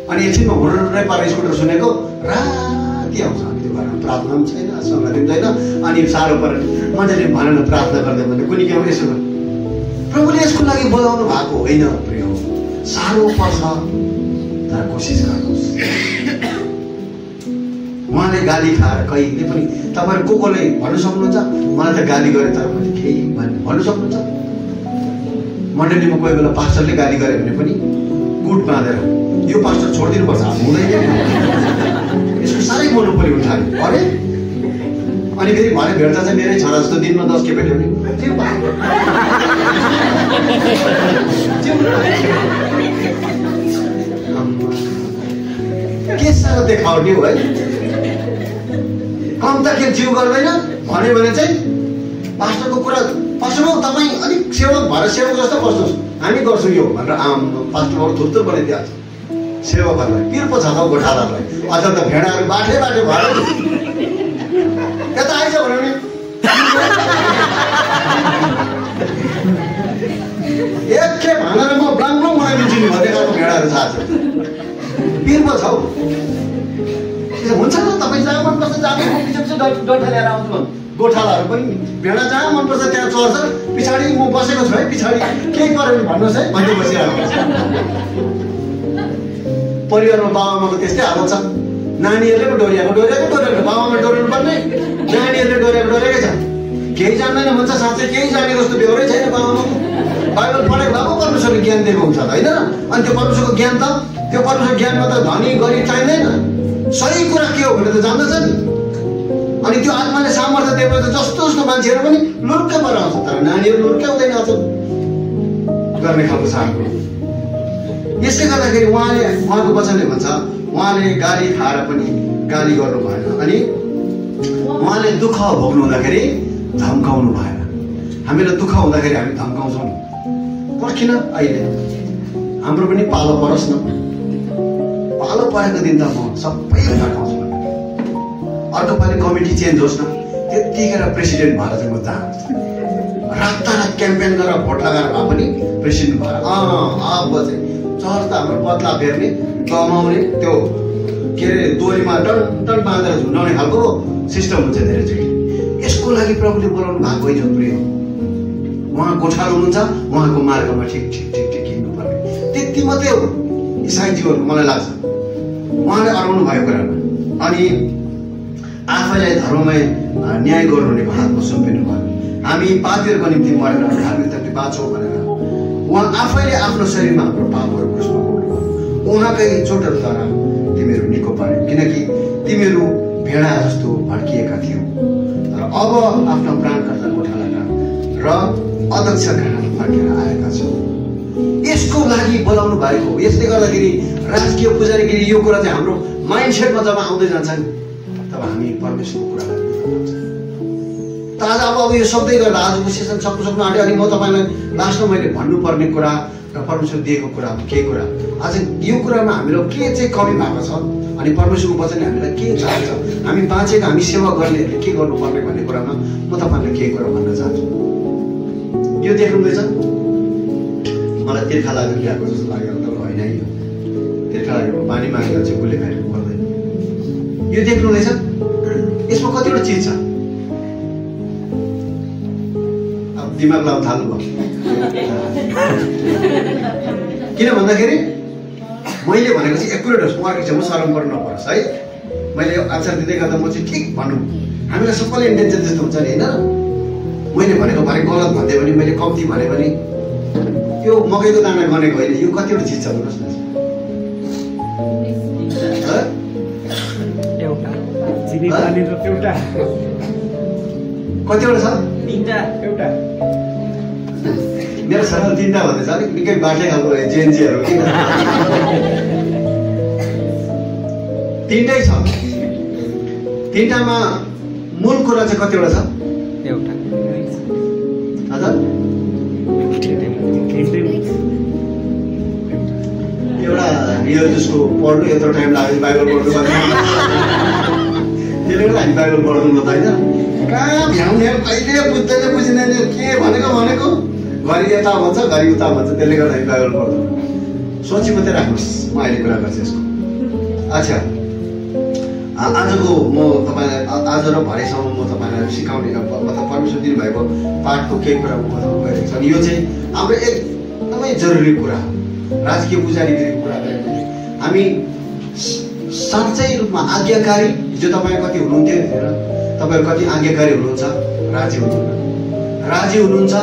अनि एकछिनमा हुर्रै पारेर स्कुटर सुनेको राति आउँछ अनि त्यो घरमा प्रार्थना पनि छैन सङ्गति पनि छैन अनि साह्रो परेन मजाले भनेर प्रार्थना गर्दै भने कुनै के यसो प्रभुले यसको लागि बोलाउनु भएको होइन प्रिय साह्रो पर्छ तर कोसिस गर्नुहोस् उहाँले गाली खाएर कहिले पनि तपाईँहरू कोले भन्नु सक्नुहुन्छ मलाई त गाली गरे तर मैले केही भन्नु सक्नुहुन्छ मण्डलीमा कोही बेला पास्टरले गाली गरे भने पनि गुट बाँधेर यो पास्टर छोडिदिनुपर्छ हुँदैन यसको साह्रै मोनोपोली हुन्छ अरे अनि फेरि भने भेट्दा चाहिँ मेरै छोरा जस्तो दिनमा 10 के भेट्यो भने के साह्रो देखाउने हो है कम त के जिउ गर्दैन भन्यो भने चाहिँ पास्टरको कुरा पास्टर तपाईँ अलिक सेवक भएर सेवक जस्तो बस्नुहोस् हामी गर्छौँ यो भनेर आम पास्टरहरू थुर्थुर बनाइदिइहाल्छ सेवकहरूलाई पिर पो छ त गोठालाहरूलाई अझ त भेडाहरू बाठे बाठे भएर यता आइज भन्यो भने एकखेप हानेर म ब्लाङ्ब्लुङ बनाइदिन्छु नि भन्ने खालको भेडाहरू छ आज पिर पो छ हौ हुन्छ न तपाईँ जहाँ मनपर्छ जहाँ पछि पछि डन्ठा ल्याएर आउँछु गोठालाहरू पनि भेडा जहाँ मनपर्छ त्यहाँ चढ्छ पछाडि म बसेको छु है पछाडि केही पऱ्यो भने भन्नुहोस् है भन्दै बसिरहेको परिवारमा बाबाआमाको त्यस्तै हालत छ नानीहरूले पो डोर्याएको बाबाआमा डोर्याउनु पर्ने नानीहरूले डोर्याएकै छ केही जान्दैन भन्छ साँच्चै केही जाने जस्तो बेहोरै छैन बाबाआमाको बाइबल पढेको भए पो परमेश्वरले ज्ञान दिएको हुन्छ होइन अनि त्यो परमेश्वरको ज्ञान ज्ञानमा त धनी गरिब चाहिँदैन सही कुरा के हो भनेर त जान्दछ नि अनि त्यो आत्माले सामर्थ्य दिएपछि जस्तो जस्तो मान्छेहरू पनि लुर्कै भएर आउँछ तर नानीहरू लुर्कै हुँदैन आउँछ गर्ने खालको छ हाम्रो यसले गर्दाखेरि उहाँको वचनले भन्छ उहाँले गाली खाएर पनि गाली गर्नु भएन अनि उहाँले दुःख भोग्नु हुँदाखेरि धम्काउनु भएन हामीलाई दुःख हुँदाखेरि हामी धम्काउँछौँ नि पर्खिन अहिले हाम्रो पनि पालो परोस् न पालो परेको दिन त म सबै फर्काउँछु अर्को पालि कमिटी चेन्ज होस् न त्यतिखेर प्रेसिडेन्ट भएर चाहिँ म चाहन्छु रातारात क्याम्पेन गरेर भोट लगाएर भए पनि प्रेसिडेन्ट भएर अब चाहिँ चर्च त हाम्रो बदला फेर्ने कमाउने त्यो के अरे दोरीमा टन टन बाँधेर झुन्डाउने खालको सिस्टम हुन्छ धेरैचोटि यसको लागि प्रभुले बोलाउनु भएको होइन प्रिय उहाँ गोठालो हुनुहुन्छ उहाँको मार्गमा ठिक हिँड्नु पर्ने त्यति मात्रै हो इसाई जीवनको मलाई लाग्छ उहाँले अराउनु भएको कुरामा अनि आफैलाई धर्ममय न्याय गर्नुहुनेको हातमा सुम्पिनु भयो हामी पापीहरूको निम्ति मरेर धार्मिकताले बाँचौँ भनेर उहाँ आफैले आफ्नो शरीरमा हाम्रो पापहरू क्रुसमा बोक्नुभयो उहाँकै चोटहरूद्वारा तिमीहरू निको पर्यो किनकि तिमीहरू भेडा जस्तो भड्किएका थियौ तर अब आफ्नो प्राणकर्ता गोठालाका र अध्यक्षका फर्केर आएका छौ यसको लागि बोलाउनु भएको यसले गर्दाखेरि राजकीय पुजारीगिरी यो कुरा चाहिँ हाम्रो माइन्डसेटमा जब आउँदै जान्छ नि तब हामी परमेश्वरको कुरालाई त आज अब यो सक्दै गर्दा आजको सेसन सक्नु आँट्यो अनि म तपाईँलाई लास्टमा मैले भन्नुपर्ने कुरा र परमेश्वर दिएको कुरा के कुरा आज यो कुरामा हामीलाई के चाहिँ कमी भएको छ अनि परमेश्वरको वचनले हामीलाई के चाहन्छ, हामी बाँचेको हामी सेवा गर्नेहरूले के गर्नुपर्ने भन्ने कुरामा म तपाईँहरूलाई केही कुरा भन्न चाहन्छु। यो देख्नुहुँदैछ, मलाई तिर्खा लागेर ल्याएको जस्तो लाग्यो तर होइन है, यो तिर्खा लागेको पानी मागेर चाहिँ गुले खाएर पर्दैन। यो देख्नुहुँदैछ, यसमा कतिवटा चिज छ। अब दिमाग लाउन थाल्नुभयो किन भन्दाखेरि मैले भनेको चाहिँ एकुरेट होस्, उहाँको चाहिँ म शरम पर्नु नपरोस् है। मैले आन्सर दिँदै गर्दा म चाहिँ ठिक भन्नु, हामीलाई सबैले इन्टेन्सन त्यस्तो हुन्छ नि होइन। मैले भनेको भने गलत भन्दै भने, मैले कम्ती भने पनि यो मकैको दाना गनेको होइन। यो कतिवटा चिज छ भन्नुहोस् न। कतिवटा छ? मेरो साथमा 3टा भन्दैछ, अलिक निकै बाटै खालको जेएनजीहरू किन 3टै छ। 3टामा मूल कुरा चाहिँ कतिवटा छ? हजुर एउटा रियल जसको पढ्नु यत्रो टाइम लाग्यो बाइबल पढ्नु त्यसले गर्दा हामी बाइबल पढ्नु त होइन। कहाँ भ्याउने कहिले बुझ्दैन बुझिँदैन के भनेको घरि यता भन्छ घरि उता भन्छ, त्यसले गर्दा हामी बाइबल पढ्छौँ। सोची मात्रै राख्नुहोस्, म अहिले कुरा गर्छु यसको। अच्छा, आजको म तपाईँलाई आज र भरेसम्म म तपाईँलाई सिकाउने मतलब परमेश्वर दिनुभएको पाठको केही कुरा म बताउनु गइरहेको छु। अनि यो चाहिँ हाम्रो एकदमै जरुरी कुरा हो। राजकीय पुजारीगिरीको कुरा गरेको हामी साँच्चै रूपमा आज्ञाकारी, जो तपाईँ कति हुनुहुन्थ्यो हेर, तपाईँहरू कति आज्ञाकारी हुनुहुन्छ, राजी हुनुहुन्न, राजी हुनुहुन्छ,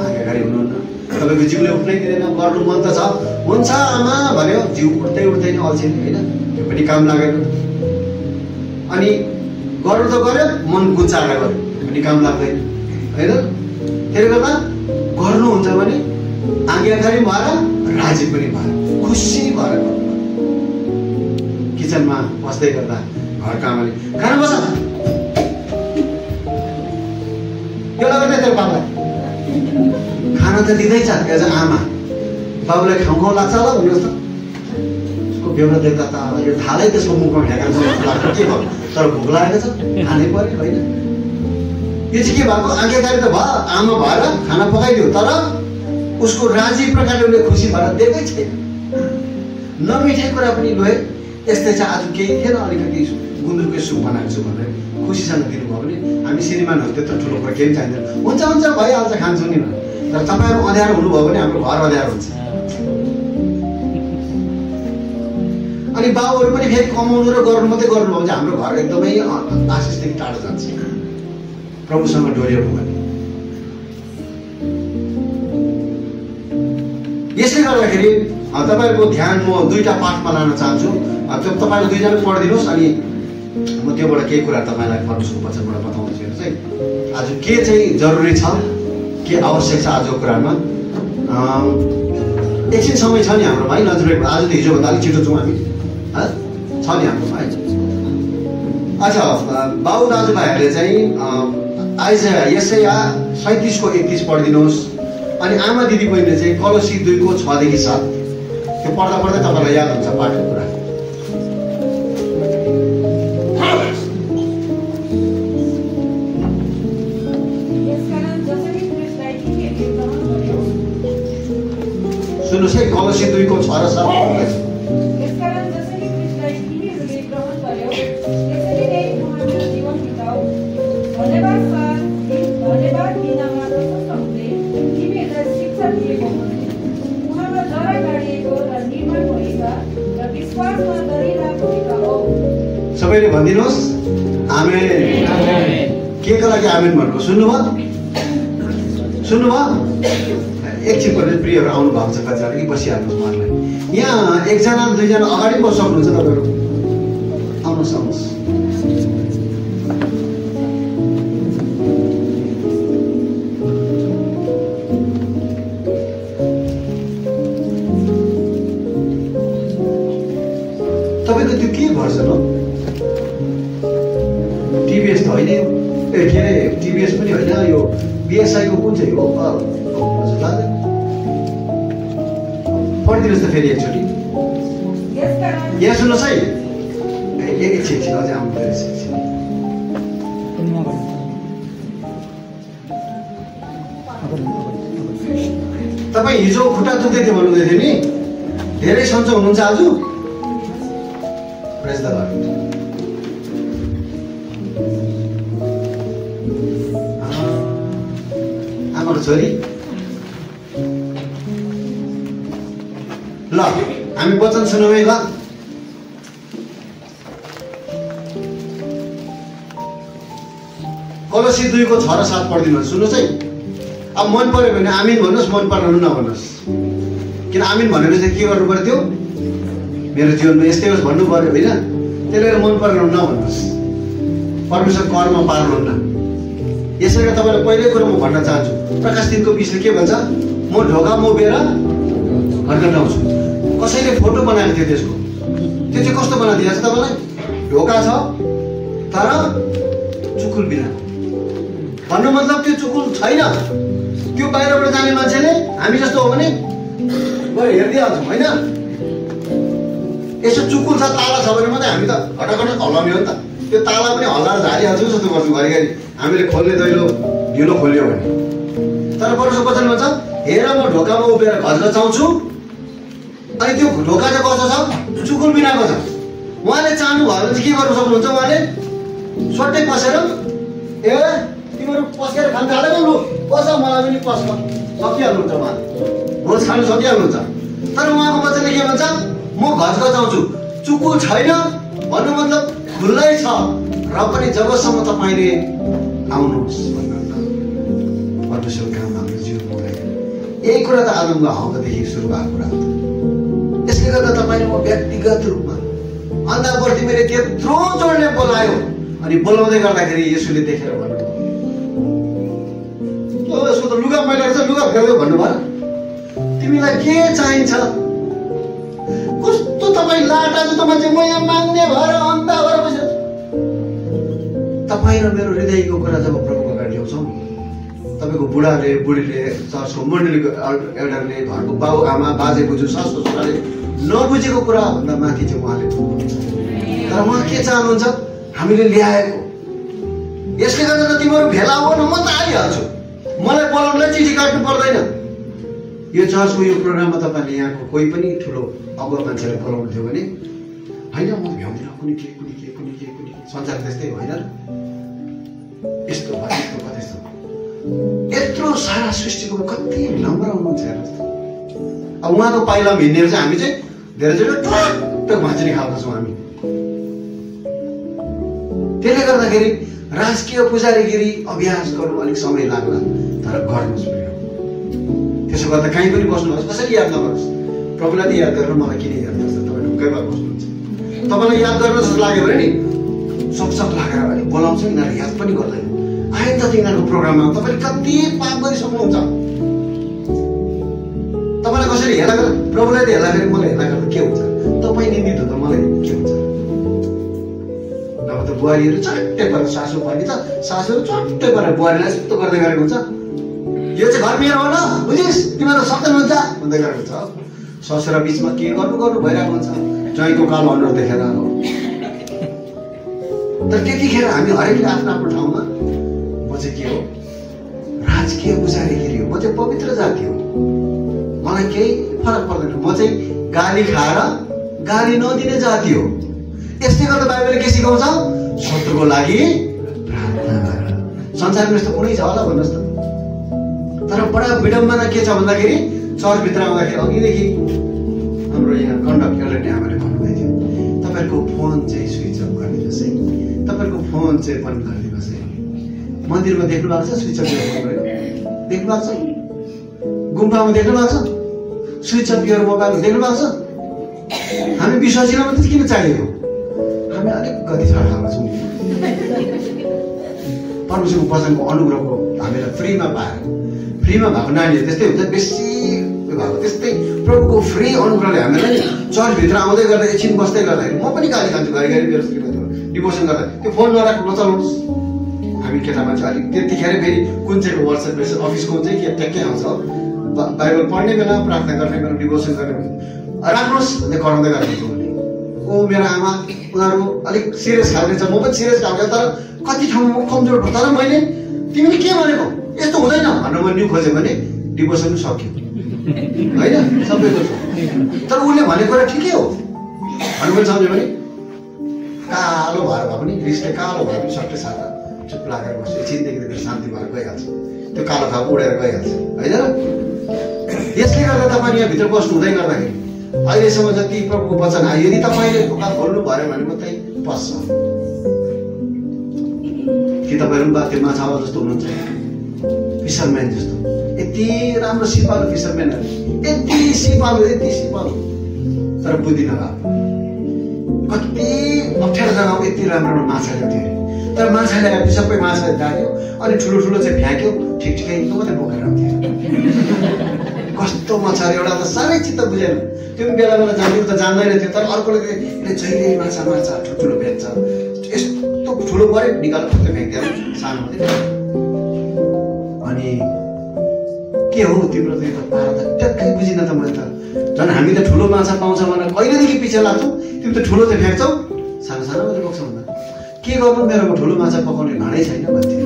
आज्ञाकारी हुनुहुन्न। तपाईँको जिउले उठ्नै दिँदैन, गर्नु मन त छ, हुन्छ आमा भन्यो, जिउ उठ्दैन अल्छी होइन, त्यो पनि काम लागेन। अनि गर्नु त गर्यो, मन गुचाएर गर्यो पनि काम लाग्दैन होइन। त्यसले गर्दा गर्नुहुन्छ भने आज्ञाकारी भएर राजी पनि भएर खुसी भएर गर्नु। किचनमा बस्दै गर्दा घरका आमाले खाना बस यो लगाउने तेरो बाबुलाई खाना त दिँदैछ एज अ आमा, बाबुलाई खाउँ लाग्छ होला भन्नुहोस् त। उसको बेहुला देख्दा त यो थालै त्यसको मुखमा ढ्याका जस्तो लाग्छ, के भयो तर भोक लागेको छ खानै पर्यो होइन। यो चाहिँ के भएको, आज्ञाकारी त भयो, आमा भएर खाना पकाइदियो, तर उसको राजी प्रकारले उसले खुसी भएर दिएकै छैन। नमिठै कुरा पनि गए, यस्तै चाहिँ आज केही थिएन, अलिकति गुन्द्रुकको सुप बनाएको छु भनेर खुसीसँग दिनुभयो भने हामी श्रीमानहरू त्यत्रो ठुलो कुरा केही चाहिँदैन, हुन्छ हुन्छ भइहाल्छ खान्छु नि भने। तर तपाईँहरू अँध्यारो हुनुभयो भने हाम्रो घर अँध्यारो हुन्छ। अनि बाबुहरू पनि फेरि कमाउनु र गर्नु मात्रै गर्नुभयो भने हाम्रो घर एकदमै आशिषदेखि टाढो जान्छ। प्रभुसँग डोर्याउनु भने यसले गर्दाखेरि तपाईँहरूको ध्यान म 2टा पाठमा लान चाहन्छु। तपाईँहरू 2जना पढिदिनुहोस्, अनि म त्योबाट केही कुरा तपाईँलाई परमेश्वरको वचनबाट बताउँछु। हेर्नुहोस् है, आज के चाहिँ जरुरी छ, के आवश्यक छ आजको कुरामा। एकछिन समय छ नि हाम्रोमा है, नजिकैबाट आज त हिजोभन्दा अलिक छिटो छौँ हामी, छ नि हाम्रोमा है। अच्छा, बाबु दाजुभाइहरूले चाहिँ यसाया 37:31 पढिदिनुहोस्। अनि आमा दिदी बहिनीले चाहिँ कलोसी 2:6-7 त्यो पढ्दा पढ्दै तपाईँलाई याद हुन्छ पाठको कुरा। सुन्नुहोस् है, कलोसी 2:6-7 सबैले भनिदिनुहोस् आमेन। के को लागि आमेन भन्नुभयो, सुन्नुभयो? एकछिन पहिले प्रियहरू आउनु भएको छ, कतिजना कि बसिहाल्नुहोस् उहाँलाई। यहाँ 1जना 2जना अगाडि बस्नु सक्नुहुन्छ तपाईँहरू, आउनुहोस्। तपाईँको त्यो के भर्सन हो? टिभीएस त होइन, के अरे टिभीएस पनि होइन, यो बिएसआईको कुन चाहिँ हो? हजुर लाग्दैन, पढिदिनुहोस् त फेरि एकचोटि। यहाँ सुन्नुहोस् है, एकछिन अझै आउनु रहेछ। तपाईँ हिजो खुट्टा दुख्दै थियो भन्नुहुँदै थियो नि, धेरै सन्चो हुनुहुन्छ आज? प्रेज द लर्ड। आमाको छोरी ल हामी वचन सुनौँ है। ल कोलोसी 2 6 र 7 पढिदिनुहोस्। सुन्नुहोस् है, अब मन पर्यो भने आमिन भन्नुहोस्, मन परेन नभन्नुहोस्। किन आमिन भनेर चाहिँ के गर्नु पर्यो? त्यो मेरो जीवनमा यस्तै होस् भन्नु पर्यो होइन? त्यसले गर्दा मन परेन नभन्नुहोस्। परमेश्वर कर्म पार्नुहुन्न। यसै गरी तपाईँलाई पहिल्यै कुरो म भन्न चाहन्छु, प्रकाश 3 को 20ले के भन्छ? म ढोका मोबेर घटघटाउँछु। कसैले फोटो बनाएको थियो त्यसको, त्यो चाहिँ कस्तो बनाइदिएको छ तपाईँलाई? ढोका छ तर चुकुल बिना। भन्नु मतलब त्यो चुकुल छैन। त्यो बाहिरबाट जाने मान्छेले हामी जस्तो हो भने गएर हेरिदिइहाल्छौँ होइन? यसो चुकुल छ, ताला छ भने मात्रै हामी त घटघट हल्लाउने हो नि त। त्यो ताला पनि हल्लाएर झारिहाल्छौँ जस्तो गर्छौँ घरिघरि हामीले खोल्ने दैलो ढिलो खोल्यो भने। तर परमेश्वर वचन भन्छ, हेर म ढोकामा उभिएर घचघचाउँछु। अनि त्यो ढोका चाहिँ कस्तो छ? चुकुल बिनाको छ। उहाँले चाहनु भयो भने चाहिँ के गर्नु सक्नुहुन्छ? उहाँले सोट्टै पसेर ए तिमीहरू पस्केर खान थालेको लु पस, मलाई पनि पस्छ सकिहाल्नुहुन्छ। उहाँ रोज खानु सकिहाल्नुहुन्छ। तर उहाँको वचनले के भन्छ? म घचघचाउँछु, चुकुल छैन। भन्नु मतलब खुल्लै छ र पनि जबसम्म तपाईँले आउनुहोस् भन्नुहुन्छ। परमेश्वर काम हाम्रो जीवनमा हुँदैन। यही कुरा त आदमको हौदादेखि सुरु भएको कुरा हो। यसले गर्दा तपाईँले म व्यक्तिगत रूपमा अन्धाप्रति मैले त्यत्रो जोडले बोलायो अनि बोलाउँदै गर्दाखेरि यसुले देखेर भन्नुभयो, यसको त लुगा मैला रहेछ, लुगा फेर्दै भन्नुभयो। तिमीलाई के चाहिन्छ? कस्तो तपाईँ लाटा जस्तो मान्छे, म यहाँ माग्ने भएर अन्धा भएर बसेर। तपाईँ र मेरो हृदयको कुरा जब प्रभुको अगाडि ल्याउँछौँ, तपाईँको बुढाले बुढीले चर्चको मण्डलीको एल्डरले घरको बाउ आमा बाजे बोजू सास ससुराले नबुझेको कुरा भन्दा माथि चाहिँ उहाँले बुझ्नुहुन्छ। तर उहाँ के चाहनुहुन्छ? हामीले ल्याएको। यसले गर्दा त तिमीहरू भेला हो न, म त आइहाल्छु। मलाई बोलाउनलाई चिठी काट्नु पर्दैन। यो चर्चको यो प्रोग्राममा तपाईँले यहाँको कोही पनि ठुलो अगुवा मान्छेलाई बोलाउनु थियो भने होइन म भ्याउँदिनँ, कुनै के संसार त्यस्तै होइन, यस्तो भयो यस्तो भयो त्यस्तो। यत्रो सारा सृष्टिको कति नम्र हुनुहुन्छ हेर्नुहोस् त। अब उहाँको पाइलामा हिँड्नेहरू चाहिँ हामी चाहिँ धेरैजसो टक्क भाँच्ने खालको छौँ हामी। त्यसले गर्दाखेरि राजकीय पुजारीगिरी अभ्यास गर्नु अलिक समय लाग्ला, तर गर्नुहोस् प्रिय। त्यसो गर्दा कहीँ पनि बस्नुहोस्, कसैले याद नगर्नुहोस्। प्रभुलाई त याद गरेर मलाई किन याद गर्छ? तपाईँ ढुक्कै भएर बस्नुहुन्छ। तपाईँलाई याद गर्न जस्तो लाग्यो भने नि सकसक लागेर अलिक बोलाउँछ, यिनीहरू याद पनि गर्दैन। आए त यिनीहरूको प्रोग्राममा तपाईँले कति पाप गरिसक्नुहुन्छ। तपाईँलाई कसरी हेला गरेर, प्रभुलाई त हेला गरेर मलाई हेला गर्दा के हुन्छ? तपाईँ निन्दित हुँदा मलाई के हुन्छ? नभए त बुहारीहरू चट्टै परेर सासू फर्किन्छ, सासूहरू चट्टै परेर बुहारीलाई यस्तो गर्दै गरेको हुन्छ। यो चाहिँ घर मेरो हो न, बुझिस्, तिमीहरू सक्दैन हुन्छ भन्दै गरेको हुन्छ। ससुरा बिचमा के गर्नु भइरहेको हुन्छ, ज्वाइँको कालो अनुहार देखेर। तर त्यतिखेर हामी हरेकले आफ्नो आफ्नो ठाउँमा म चाहिँ के हो? राजकीय पुजारीगिरी हो, म चाहिँ पवित्र जाति हो, मलाई केही फरक पर्दैन। म चाहिँ गाली खाएर गाली नदिने जाति हो। यसले गर्दा बाइबलले के सिकाउँछ? शत्रुको लागि प्रार्थना गर। संसारमा यस्तो कुनै छ होला भन्नुहोस् त? तर बडा विडम्बना के छ भन्दाखेरि चर्चभित्र आउँदाखेरि अघिदेखि हाम्रो यहाँ कन्डक्ट एउटाले हामीले भन्नुभएको थियो, तपाईँहरूको फोन चाहिँ स्विच अफ गरिदिनुहोस् है, तपाईँहरूको फोन चाहिँ बन्द गरिदिनुहोस् है। मन्दिरमा देख्नु भएको छ स्विच अफ गरेको? देख्नु भएको छ? गुम्बामा देख्नु भएको छ स्विच अफ योर मोबाइल देख्नु भएको छ? हामी विश्वासीलाई मात्रै किन चाहिएको? हामी अलिकति छाडा छौँ। परमेश्वरको वचनको अनुग्रहको हामीलाई फ्रीमा पाएर, फ्रीमा भएको नानीहरू त्यस्तै हुन्छ, बेसी भएको त्यस्तै प्रभुको फ्री अनुग्रहले हामीलाई चर्चभित्र आउँदै गर्दा एकछिन बस्दै गर्दाखेरि म पनि गाली खान्छु घरिघरि मेरो श्रीमती डिभोसन गर्दा। त्यो फोन नराख्नु, नचलाउनुहोस्। हामी केटा मान्छे अलिक त्यतिखेर फेरि कुन चाहिँको वाट्सएप मेसेज अफिसको चाहिँ के ट्याक्कै आउँछ, बाइबल पढ्ने बेला, प्रार्थना गर्ने बेला, डिभोसन गर्ने बेला राख्नुहोस् भन्दै कराउँदै गर्नुहुन्छ भने ओ मेरो आमा उनीहरू अलिक सिरियस खालको छ, म पनि सिरियस खालको, तर कति ठाउँमा म कमजोर भयो। तर मैले तिमीले के भनेको यस्तो हुँदैन भनेर म न्यु खोजेँ भने डिभोर्स पनि सक्यो होइन, सबै कुरो। तर उसले भनेको कुरा ठिकै हो भन्नु पनि सम्झ्यो भने कालो भएर भए पनि रिसले कालो भए पनि सबै साथ चुप लागेर बस्यो, एकछिनदेखि शान्ति भएर गइहाल्छ, त्यो कालो खाप उडेर गइहाल्छ होइन र। यसले गर्दा तपाईँ यहाँ भित्र बस्नु हुँदै गर्दाखेरि अहिलेसम्म जति प्रभुको वचन आयो, यदि तपाईँले ढोका खोल्नु भएन भने मात्रै पस्छ। कि तपाईँहरू पनि त्यो माछावा जस्तो हुनुहुन्छ, फिसरम्यान जस्तो, यति राम्रो सिपालु फिसरम्यानहरू, यति सिपालु तर बुद्धि नभएको, कति अप्ठ्यारो जग्गामा यति राम्रो माछा ल्याउँथ्यो अरे, तर माछा ल्याएर सबै माछा राख्यो अनि ठुलो ठुलो चाहिँ फ्याँक्यो, ठिक मात्रै बोकेर आउँथ्यो। कस्तो माछा एउटा त साह्रै चित्त बुझेन, त्यो बेला जान्थ्यो त जान्दैन थियो, तर अर्कोले जहिले माछा ठुल्ठुलो बेच्छ, यस्तो ठुलो पऱ्यो निकालेर त्यो फ्याँक्थ्यो सानो मात्रै। अनि के हो तिम्रो त यो पारा त ट्याक्कै बुझिन त मैले त, झन् हामी त ठुलो माछा पाउँछ भनेर कहिलेदेखि पछि लाग्छौँ, तिमी त ठुलो चाहिँ फ्याँक्छौ, सानो मात्रै बोक्छौ भन्दा के गर्नु, मेरोमा ठुलो माछा पकाउने भाँडै छैन भन्थ्यो।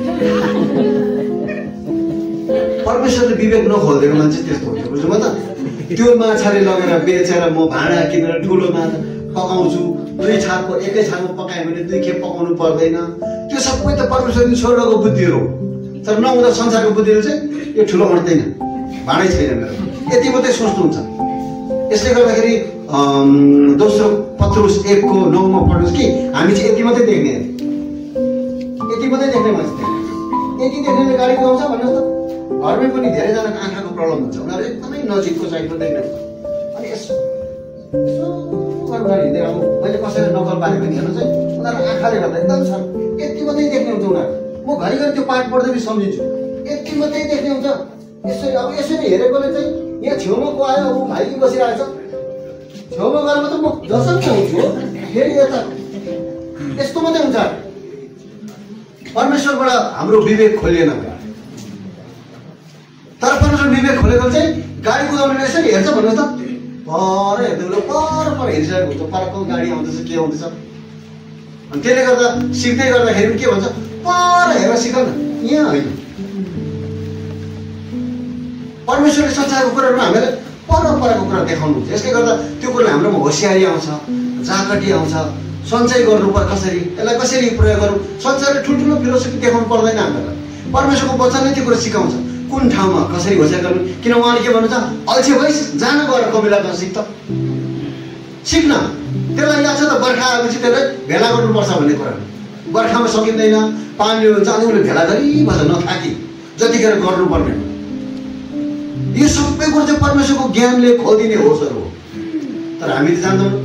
परमेश्वरले विवेक नखोलिदिएको मान्छे त्यस्तो हुन्छ, बुझ्नु म त। त्यो माछाले लगेर बेचेर म भाँडा किनेर ठुलो माछा पकाउँछु, 2 छाकको एकै छाकमा पकायो भने 2 खेप पकाउनु पर्दैन, त्यो सबै त परमेश्वरले छोडेको बुद्धि हो। तर नहुँदा संसारको बुद्धिले चाहिँ यो ठुलो अट्दैन, भाँडै छैन मेरो, यति मात्रै सोच्नुहुन्छ। यसले गर्दाखेरि दोस्रो पत्रुस 1:9 पढ्नुहोस् कि हामी चाहिँ यति मात्रै देख्ने, यति मात्रै देख्ने मान्छे, यति देख्ने गाडी कुदाउँछ भन्नुहोस् त। घरमै पनि धेरैजनाको आँखाको प्रब्लम हुन्छ, उनीहरू एकदमै नजिकको साइडमा देख्ने, अनि यसो हिँड्दै अब मैले कसैले नकल पारेको नि हेर्नु चाहिँ उनीहरू आँखाले गर्दा एकदम छ, यति मात्रै देख्ने हुन्छ उनीहरू। म घरिघरि त्यो पाठ पढ्दै पनि सम्झिन्छु, यति मात्रै देख्ने हुन्छ। यसरी हेरेकोले चाहिँ यहाँ छेउमा को आयो, ऊ भाइ बसिरहेको छ, छेउमा गएर मात्रै म जसरी हुन्छु हो, फेरि यता यस्तो मात्रै हुन्छ। परमेश्वरबाट हाम्रो विवेक खोलिएन भने, तर परमेश्वर विवेक खोलेको चाहिँ गाडी कुदाउनेले यसरी हेर्छ भन्नुहोस् त, पर हेर्दै पर हेरिसकेको हुन्छ, परको गाडी आउँदैछ के आउँदैछ। अनि त्यसले गर्दा सिक्दै गर्दाखेरि पनि के भन्छ, पर हेरेर सिक न, यहाँ होइन। परमेश्वरले संसारको कुराहरू हामीलाई परको कुरा देखाउनुहुन्छ, यसले गर्दा त्यो कुराले हाम्रोमा होसियारी आउँछ, जागटी आउँछ, सञ्चय गर्नु पर्छ कसरी, यसलाई कसरी प्रयोग गरौँ। संसारले ठुल्ठुलो फिलोसफी देखाउनु पर्दैन हामीलाई, परमेश्वरको वचनले त्यो कुरा सिकाउँछ, कुन ठाउँमा कसरी होसियार गर्नु। किन उहाँले के भन्नुहुन्छ, अल्छे भइस जान गएर कमिलामा सिक त, सिक्न। त्यसलाई याद छ त, बर्खा आएपछि त्यसलाई भेला गर्नुपर्छ भन्ने कुरा, बर्खामा सकिँदैन, पानी हुन्छ, अनि उसले भेला गरिबस्छ नथाकी, जतिखेर गर्नुपर्ने। यो सबै कुरो चाहिँ परमेश्वरको ज्ञानले खोलिदिने होसहरू हो, तर हामी त जान्दैनौँ।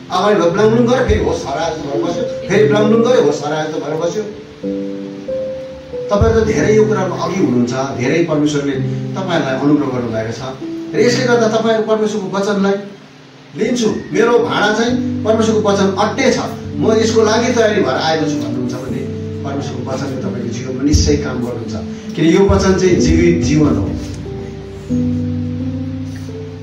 अगाडि ब्लाङलुङ गऱ्यो, फेरि होस हराएर भएर बस्यो, फेरि ब्लाङलुङ गऱ्यो, होस हराएर भएर बस्यो। तपाईँहरू त धेरै यो कुरामा अघि हुनुहुन्छ, धेरै परमेश्वरले तपाईँहरूलाई अनुग्रह गर्नुभएको छ, र यसले गर्दा तपाईँहरू परमेश्वरको वचनलाई लिन्छु, मेरो भाँडा चाहिँ परमेश्वरको वचन अट्टै छ, म यसको लागि तयारी भएर आएको छु भन्नुहुन्छ भने परमेश्वरको वचनले तपाईँको जीवनमा निश्चय काम गर्नुहुन्छ, किन यो वचन चाहिँ जीवित जीवन हो।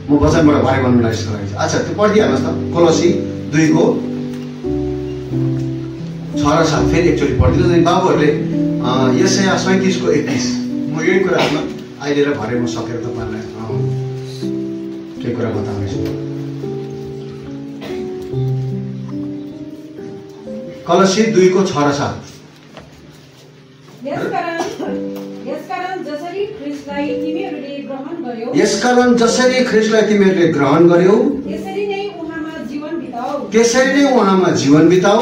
म वचनबाट भरे भन्नुलाई यसको लागि छ। अच्छा, त्यो पढिदिइहाल्नुहोस् त, कोलोसी 2:6-7 फेरि एकचोटि पढिदिनुहोस्। अनि बाबुहरूले यशाया 37:31, म यही कुराहरूमा अहिले र भरे म सकेर तपाईँहरूलाई केही कुरा बताउनेछु। कोलोसी 2:6-7। यसकारण जसरी ख्रीष्टलाई तिमीहरूले ग्रहण गर्यौ, त्यसरी नै उहाँमा जीवन बिताऊ।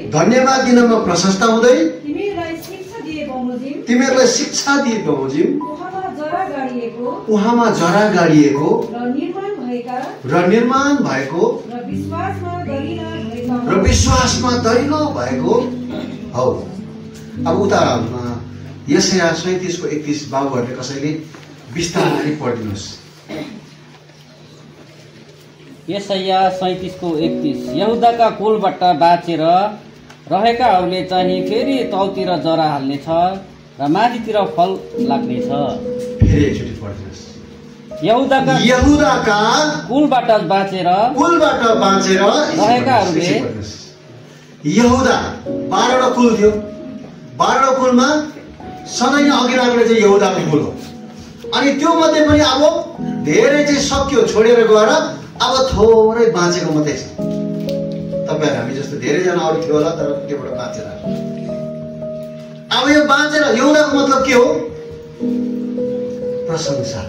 धन्यवाद दिनमा प्रशस्त हुँदै तिमीहरूलाई शिक्षा दिए बमोजिम, उहाँमा जरा गाडिएको र निर्माण भएको र विश्वासमा दरिलो भएको हौ। अब उता यशाया 37:31 बाबुहरूले कसैले विस्तारै पढिदिनुहोस्। यशाया 37:31, यहुदाका कुलबाट बाँचेर रहेकाहरूले चाहिँ फेरि तौतिर जरा हाल्नेछ र माथितिर फल लाग्नेछ। फेरि एकचोटि पढिदिनुहोस्। यहुदाका कुलबाट बाँचेर रहेकाहरूले यहुदा 12वटा कुल थियो। 12वटा कुलमा सधैँ अघि लाग्ने चाहिँ यहुदाको कुल हो। अनि त्यो मध्ये पनि अब धेरै चाहिँ सक्यो, छोडेर गएर अब थोरै बाँचेको मात्रै छ। तपाईहरु हामी जस्तो धेरैजना अरू थियो होला, तर त्योबाट बाँचेर अब यो बाँचेर यहुदाको मतलब के हो? प्रशंसा,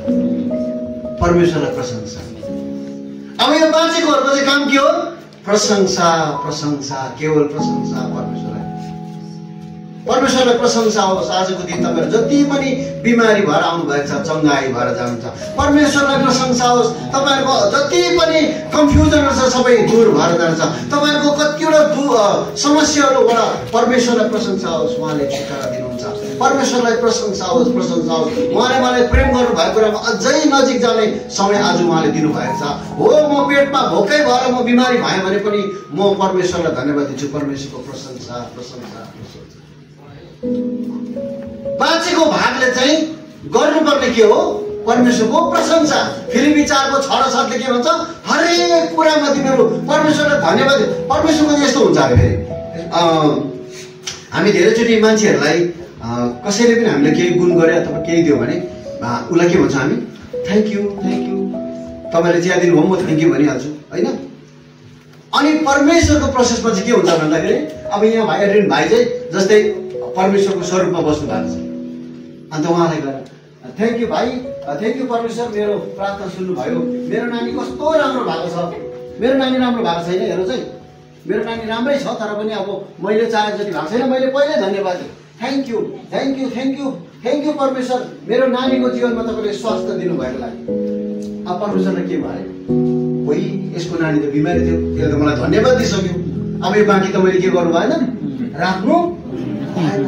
परमेश्वरलाई प्रशंसा। अब यो बाँचेकोहरूको चाहिँ काम के हो? प्रशंसा, प्रशंसा, केवल प्रशंसा परमेश्वरलाई प्रशंसा होस्। आजको दिन तपाईँहरू जति पनि बिमारी भएर आउनुभएको छ, चङ्गाई भएर जानुहुन्छ, परमेश्वरलाई प्रशंसा होस्। तपाईँहरूको जति पनि कन्फ्युजनहरू छ सबै दूर भएर जान्छ। तपाईँहरूको कतिवटा समस्याहरूबाट परमेश्वरलाई प्रशंसा होस्, उहाँले छुटकारा दिनुहुन्छ। परमेश्वरलाई प्रशंसा होस्, प्रशंसा होस्। उहाँले मलाई प्रेम गर्नुभएको कुरामा अझै नजिक जाने समय आज उहाँले दिनुभएको छ। हो, म पेटमा भोकै भएर म बिमारी भएँ भने पनि म परमेश्वरलाई धन्यवाद दिन्छु। परमेश्वरको प्रशंसा, प्रशंसा, प्रशंसा। बाँचेको भागले चाहिँ गर्नुपर्ने के हो? परमेश्वरको प्रशंसा। फिलिपी 4:6-7 के भन्छ? हरेक कुरामा तिमीहरू परमेश्वरलाई धन्यवाद। परमेश्वरको यस्तो हुन्छ अरे फेरि हामी धेरैचोटि मान्छेहरूलाई कसैले पनि हामीले केही गुण गरे अथवा केही दियो भने उसलाई के भन्छ? हामी थ्याङ्क यू, थ्याङ्क यू, तपाईँले चिया दिनुभयो, म थ्याङ्क यू भनिहाल्छु, होइन? अनि परमेश्वरको प्रोसेसमा चाहिँ के हुन्छ भन्दाखेरि अब यहाँ भाइ एड्रिन भाइ चाहिँ जस्तै परमेश्वरको स्वरूपमा बस्नु भएको छ। अन्त उहाँलाई गएर थ्याङ्क यू भाइ, थ्याङ्क यू परमेश्वर, मेरो प्रार्थना सुन्नुभयो, मेरो नानी कस्तो राम्रो भएको छ। मेरो नानी राम्रो भएको छैन, हेर चाहिँ मेरो नानी राम्रै छ, तर पनि अब मैले चाहेको जति भएको छैन। मैले पहिल्यै धन्यवाद दिएँ, thank you, thank you, thank you, thank you परमेश्वर, मेरो नानीको जीवनमा तपाईँले स्वास्थ्य दिनुभएको लागि। अब परमेश्वरलाई के भयो? वही यसको नानी त बिमारी थियो, त्यसले त मलाई धन्यवाद दिइसक्यो। अब यो बाँकी त मैले के गर्नु भएन? राख्नु भएन,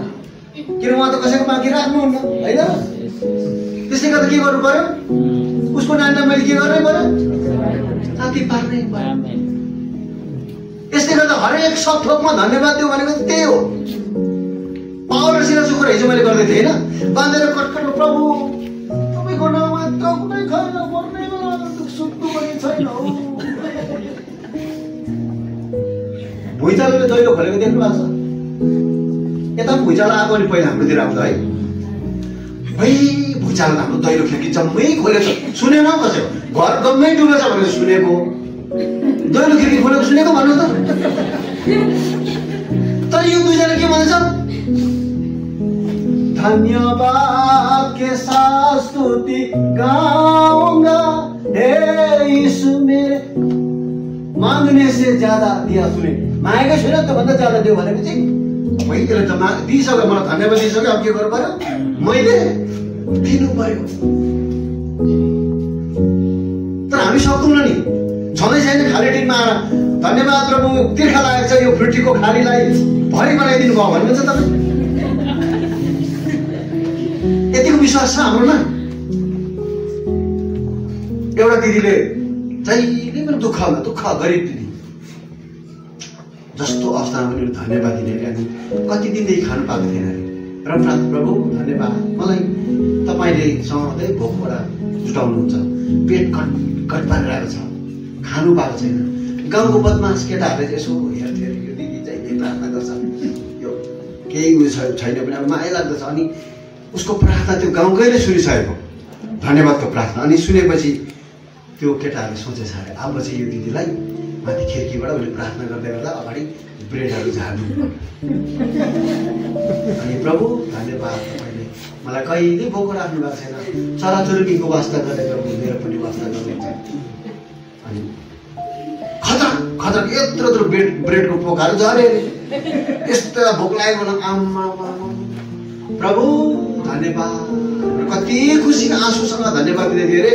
किन उहाँ त कसैको बाँकी राख्नुहुन्न, होइन? त्यसले गर्दा के गर्नु पर्यो? उसको नानीलाई मैले के गर्नै पर्यो? साथी पार्नै पर्यो। यसले गर्दा हरेक सब थोकमा धन्यवाद दियो भनेको त्यही हो। पावर र सिरा सुकुर हिजो मैले गर्दै थिएँ होइन, बाँधेर कटकट, प्रभु तपाईँको नाममा त कुनै छैन, मर्ने बेला सुत्नु पनि छैन। भुइँचालोले दैलो खोलेको देख्नु भएको छ? यता भुइँचालो आएको अनि पहिला हाम्रोतिर आउँछ है, भाइ भुइँचालो हाम्रो दैलो खिड्की जम्मै खोलेको छ। सुनेन कसैको घर जम्मै डुबेछ भनेर सुनेको, दैलो खिड्की खोलेको सुनेको भन्नु त। तर यो दुईजना के भन्छ? धन्यवाद के साथ स्तुति गाऊंगा हे यीशु मेरे, मांगने से ज्यादा दिया। सुने मागेको छैन त भन्दा ज्यादा दियो भनेको चाहिँ मैले त दिइसक्यो, मलाई धन्यवाद दिइसक्यो। अब के गर्नु पर्यो? मैले दिनु पर्यो। तर हामी सक्दैनौँ नि, छँदै छैन खाली टिनमा आएर धन्यवाद प्रभु, तिर्खा लागेको छ यो फ्रुटीको खालीलाई भरि बनाइदिनु भयो भन्नुहुन्छ तपाईँ। यतिको विश्वास छ हाम्रोमा? एउटा दिदीले जहिले पनि दुःख गरिब दिदी जस्तो अवस्थामा पनि धन्यवाद दिने अरे। अनि कति दिनदेखि खानु पाएको थिएन अरे। र प्रभु धन्यवाद, मलाई तपाईँले सधैँ भोकबाट जुटाउनुहुन्छ, पेट कट पारिरहेको छ, खानु पाएको छैन। गाउँको बदमास केटाहरूले यसो हेर्थ्यो अरे, यो दिदी जहिले प्रार्थना गर्छ, यो केही उयो छैन पनि अब माया लाग्दछ। अनि उसको प्रार्थना त्यो गाउँकैले सुनिसकेको धन्यवादको प्रार्थना। अनि सुनेपछि त्यो केटाहरूले सोचेछ अरे अब चाहिँ यो दिदीलाई माथि खिड्कीबाट उसले प्रार्थना गर्दै गर्दा अगाडि ब्रेडहरू झार्नु। अनि प्रभु धन्यवाद, तपाईँले मलाई कहिले भोको राख्नु भएको छैन, चराचुरुङ्गीको वास्ता गरेर मेरो पनि वास्ता गर्नुहुन्छ। अनि खतरा खतरा यत्रो ब्रेडको पोकाहरू झरे अरे, यस्तो भोक लागेको आम्मा प्रभु धन्यवाद। कति खुसी आँसुसँग धन्यवाद दिँदै थियो अरे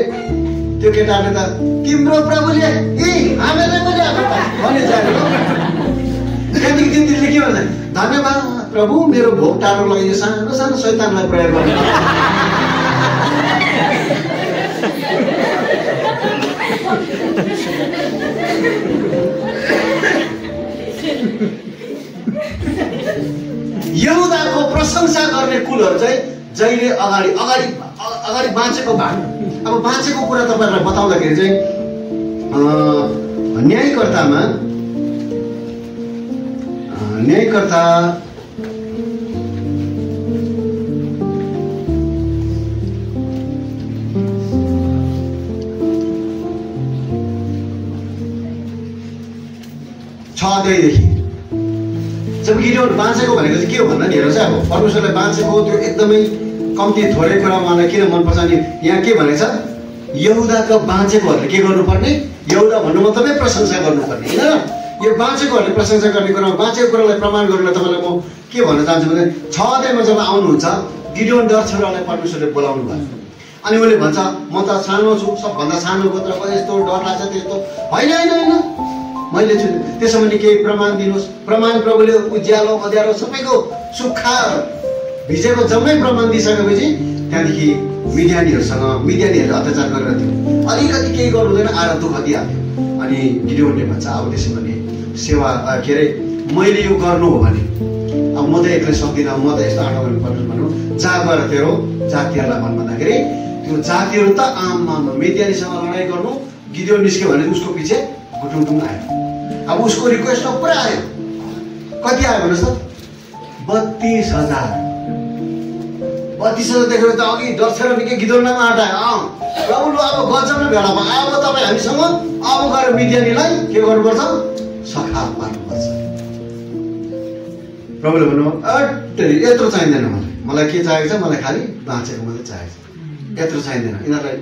त्यो केटाले त। तिम्रो प्रभुले हामीलाई पनि त्यहाँदेखि तिमीले के भन्छ? धन्यवाद प्रभु, मेरो भोक टाढो लागि सानो सानो शैतानलाई प्रयोग गर्नु। यहुदाको प्रशंसा गर्ने कुलहरू चाहिँ जहिले अगाडि बाँचेको भाग अब बाँचेको कुरा तपाईँहरूलाई बताउँदाखेरि चाहिँ न्यायकर्तामा न्यायकर्ता 6 अध्यायदेखि जब गिडियोन बाँचेको भनेको चाहिँ के हो भन्दा नि हेर चाहिँ अब परमेश्वरले बाँचेको त्यो एकदमै कम्ती थोरै कुरा उहाँलाई किन मनपर्छ अनि यहाँ के भनेको छ यहुदाको बाँचेकोहरूले के गर्नुपर्ने यहुदा भन्नु मतलबै प्रशंसा गर्नुपर्ने होइन यो बाँचेकोहरूले प्रशंसा गर्ने कुरामा बाँचेको कुरालाई प्रमाण गर्नलाई तपाईँलाई म के भन्न चाहन्छु भने 6 अध्यायमा जब आउनुहुन्छ गिडियोन डर छोरालाई परमेश्वरले बोलाउनु भयो अनि उसले भन्छ म त सानो छु सबभन्दा सानो गोत्र यस्तो डर लाग्छ त्यस्तो होइन होइन होइन मैले छु त्यसो भने केही प्रमाण दिनुहोस् प्रमाण प्रभुले उज्यालो अँध्यारो सबैको सुक्खा भिजेको जम्मै प्रमाण दिइसकेपछि त्यहाँदेखि मिडियानीहरूले अत्याचार गरेर थियो अलिकति केही गर्नु हुँदैन आएर दुःख दिइहाल्थ्यो अनि गिडियोनले भन्छ अब त्यसो भने सेवा के अरे मैले यो गर्नु हो भने अब म त एक्लै सक्दिनँ म त यस्तो आँटा गर्नुपर्छ भनौँ जहाँ गएर तेरो जातिहरूलाई भन्दाखेरि त्यो जातिहरू त आम मिडियानीसँग लडाइँ गर्नु गिडियोन निस्क्यो भने उसको पछि गुटुङटुङ आयो अब उसको रिक्वेस्ट पुरा आयो कति आयो भन्नुहोस् त 32,000 देखेर त अघि डर्सेर निकै गिदोर्नामा आँटायो प्रभु लु अब गजब नै भेला भयो अब तपाईँ हामीसँग अब गएर मिडियानीलाई के गर्नुपर्छ सखाप पार्नुपर्छ प्रभुले भन्नु यत्रो चाहिँदैन मलाई के चाहिएको छ मलाई खालि बाँचेको मात्रै चाहिएको छ यत्रो चाहिँदैन यिनीहरूलाई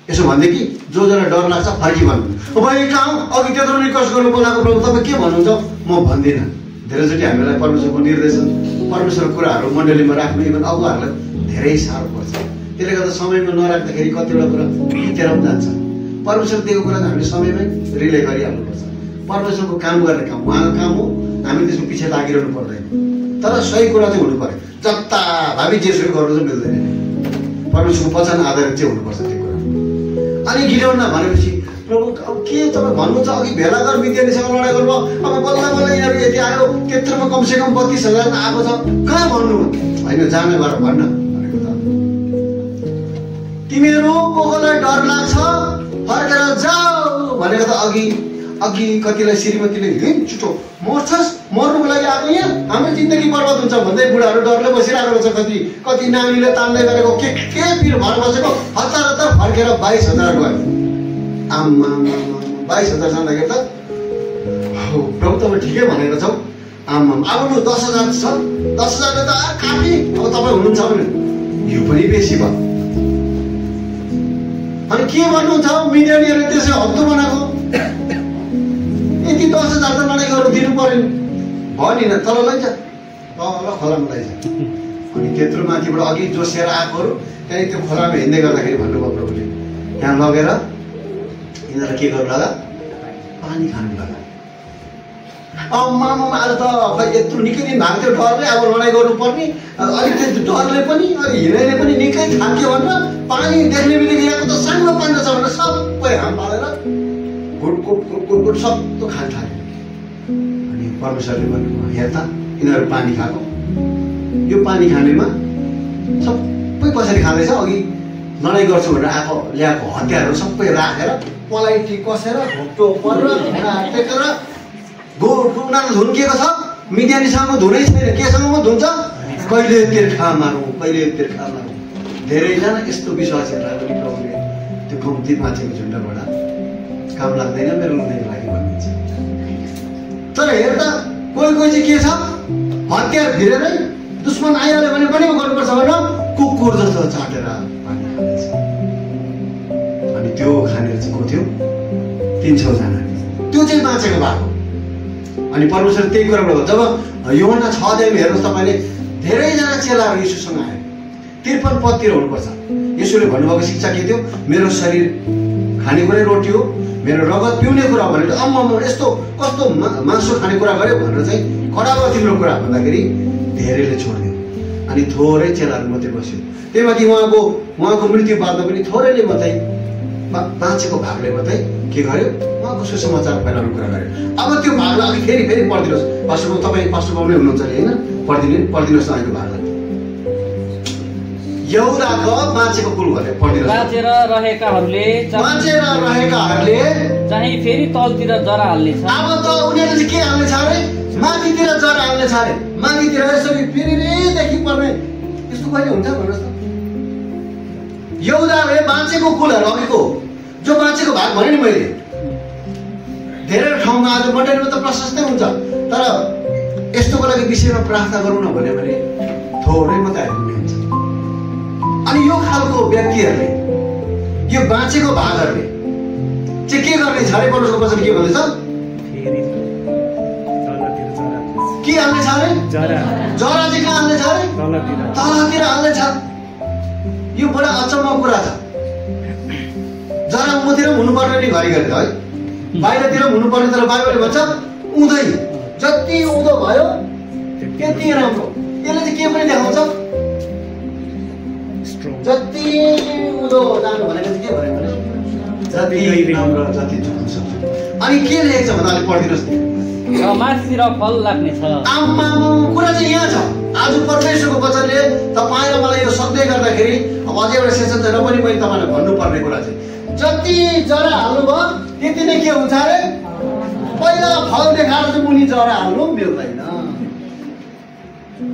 यसो भन्दै कि जो जसलाई डर लाग्छ फर्की भन्नु मैले कहाँ अघि त्यत्रो रिक्वेस्ट गर्नु बोलाएको प्रभु तपाईँ के भन्नुहुन्छ म भन्दिनँ धेरैचोटि हामीलाई परमेश्वरको निर्देशन परमेश्वरको कुराहरू मण्डलीमा राख्नु इभन अगुवाहरूलाई धेरै साह्रो पर्छ त्यसले गर्दा समयमा नराख्दाखेरि कतिवटा कुरा बितेर पनि जान्छ परमेश्वर दिएको कुरा चाहिँ हामीले समयमै रिले गरिहाल्नुपर्छ परमेश्वरको काम गर्ने काम उहाँको काम हो हामी त्यसको पछि लागिरहनु पर्दैन तर सही कुरा चाहिँ हुनु पर्यो जता भावी जेसुकै गर्नु चाहिँ मिल्दैन परमेश्वरको वचन आधारित चाहिँ हुनुपर्छ त्यो कुरा अनि गिडियोनले भनेपछि प्रभु अब के तपाईँ भन्नुहुन्छ अघि भेला गरेर मिडियानीसँग लडाइँ गर्नु अब बल्ल बल्ल यिनीहरू यति आयो त्यत्रोमा कमसेकम 32,000 आएको छ कहाँ भन्नु होइन जान गर भन्न भनेको त तिमीहरू को कोलाई डर लाग्छ फर्केर जाऊ भनेको त अघि कतिलाई श्रीमतीले हिँड छिटो मर्छस् मर्नुको लागि आएको यहाँ हाम्रो जिन्दगी बर्बाद हुन्छ भन्दै बुढाहरू डरले बसिरहेको रहेछ कति नानीले तान्दै गरेको के पिर भर बसेको हतार फर्केर 22,000 गयो आम्मा 22,000 जाँदाखेरि त प्रभु तपाईँ ठिकै भनेको छौ आम्मा अब लु 10,000 छ 10,000 त काफी अब तपाईँ हुनुहुन्छ भने यो पनि बेसी भयो अनि के भन्नुहुन्छ मिडियानीहरूले त्यसै हप्तो बनाएको यति 10,000 त लडाइँ गर्नु दिनु पर्यो नि तल लैजा तल खोलामा लैजा अनि त्यत्रो माथिबाट अघि जोसेर आएकोहरू त्यहाँदेखि त्यो खोलामा हिँड्दै गर्दाखेरि भन्नुभयो प्रभुले त्यहाँ लगेर यिनीहरूलाई के गर्नु लगा पानी खानु लगा आम्मामा आज त यत्रो निकै दिन भएको थियो डरले अब लडाइँ गर्नुपर्ने अलिक त्यो डरले पनि अनि हिँड्नेले पनि निकै थाक्यो भनेर पानी देख्ने बित्तिकै यहाँको त सानो पानी छ भनेर सबै हाम पालेर गुट सक्दो खान थाल्यो अनि परमेश्वरले भन्नुभयो हेर त यिनीहरू पानी खाएको यो पानी खानेमा सबै कसरी खाँदैछ अघि लडाइँ गर्छु भनेर ल्याएको हतियारहरू सबै राखेर पलाइटी कसेर घोप्टो परेर घुँडा टेकेर घुँडा धुन्किएको छ मिडियानीसँग धुनै छैन केसँग म धुन्छ कहिले तिर्खा मारौँ धेरैजना यस्तो विश्वासीहरूलाई पनि प्रभुले त्यो कम्ती मान्छेको झुन्डबाट काम लाग्दैन मेरो लुँदैको लागि भनिन्छ तर हेर त कोही चाहिँ के छ हतियार भिरेरै दुश्मन आइहाल्यो भने पनि गर्नुपर्छ भनेर कुकुर जस्तो चाटेर पानी खाँदैछ अनि त्यो खानेर चाहिँ को थियो 300 जना त्यो चाहिँ बाँचेको भएको अनि परमेश्वर त्यही कुराबाट जब यूहन्ना 6 अध्यायमा हेर्नुहोस् तपाईँले धेरैजना चेलाहरू यीशुसँग आए 53 पदतिर हुनुपर्छ यीशुले भन्नुभएको शिक्षा के थियो मेरो शरीर खानेकुरै रोटी हो मेरो रगत पिउने कुरा भनेर अम्म यस्तो कस्तो मासु खाने कुरा गर्यो भनेर चाहिँ कडाको तिम्रो कुरा भन्दाखेरि धेरैले छोडिदियो अनि थोरै चेलाहरू मात्रै बस्यो त्यही माथि उहाँको मृत्यु बादमा पनि थोरैले मात्रै बाँचेको भागले मात्रै के गर्यो उहाँको सुसमाचार फैलाउने कुरा गर्यो अब त्यो भागलाई अघि फेरि पढिदिनुहोस् तपाईँ पास्टर बाबु नै हुनुहुन्छ नि होइन पढिदिनुहोस् न अहिलेको भागलाई यहुदाको बाँचेको कुल भने पढिदिनुहोस्। बाँचेर रहेकाहरूले बाँचेर रहेकाहरूले चाहिँ फेरि तलतिर जरा हाल्नेछ। अब त उनीहरूले चाहिँ के हाल्नेछ अरे? माथितिर जरा हाल्नेछ अरे। माथितिर यसो फेरिदेखि पर्ने यस्तो कहिले हुन्छ भन्नुहोस् त? यहुदाले बाँचेको कुलहरू अघिको जो बाँचेको भाग भने नि मैले धेरै ठाउँमा आज मण्डलीमा त प्रशस्तै हुन्छ, तर यस्तोको लागि विषयमा प्रार्थना गरौँ न भन्यो भने थोरै मात्रै आइपुग्ने हुन्छ। अनि यो खालको व्यक्तिहरूले यो बाँचेको भागहरूले चाहिँ के गर्ने छ अरे? पौलुसको वचन के भन्दैछ? के हाल्नेछ अरे? जरा चाहिँ कहाँ हाल्नेछ अरे? तलतिर हाल्नेछ। यो बडा अचम्मको कुरा छ। जरा उँभोतिर हुनुपर्ने नि घरिघरि है, बाहिरतिर हुनुपर्ने, तर बाइबलले भन्छ उँधै जति उँधो भयो त्यति राम्रो। यसले चाहिँ के पनि देखाउँछ? जति उँधो जानु भनेको चाहिँ के भनेको भने जति राम्रो, जति झुक्नु सक्छ। अनि के लेखेको छ भन्दा अलिक पढिदिनुहोस् नि। र माथितिर फल लाग्नेछ। आम्मा कुरा चाहिँ यहाँ छ। आज परमेश्वरको वचनले तपाईँ र मलाई यो सन्देह गर्दाखेरि अब अझै एउटा सेसन छ र पनि मैले तपाईँलाई भन्नुपर्ने कुरा चाहिँ जति जरा हाल्नुभयो त्यति नै के हुन्छ अरे? पहिला फल देखाएर चाहिँ मुनि जरा हाल्नु मिल्दैन।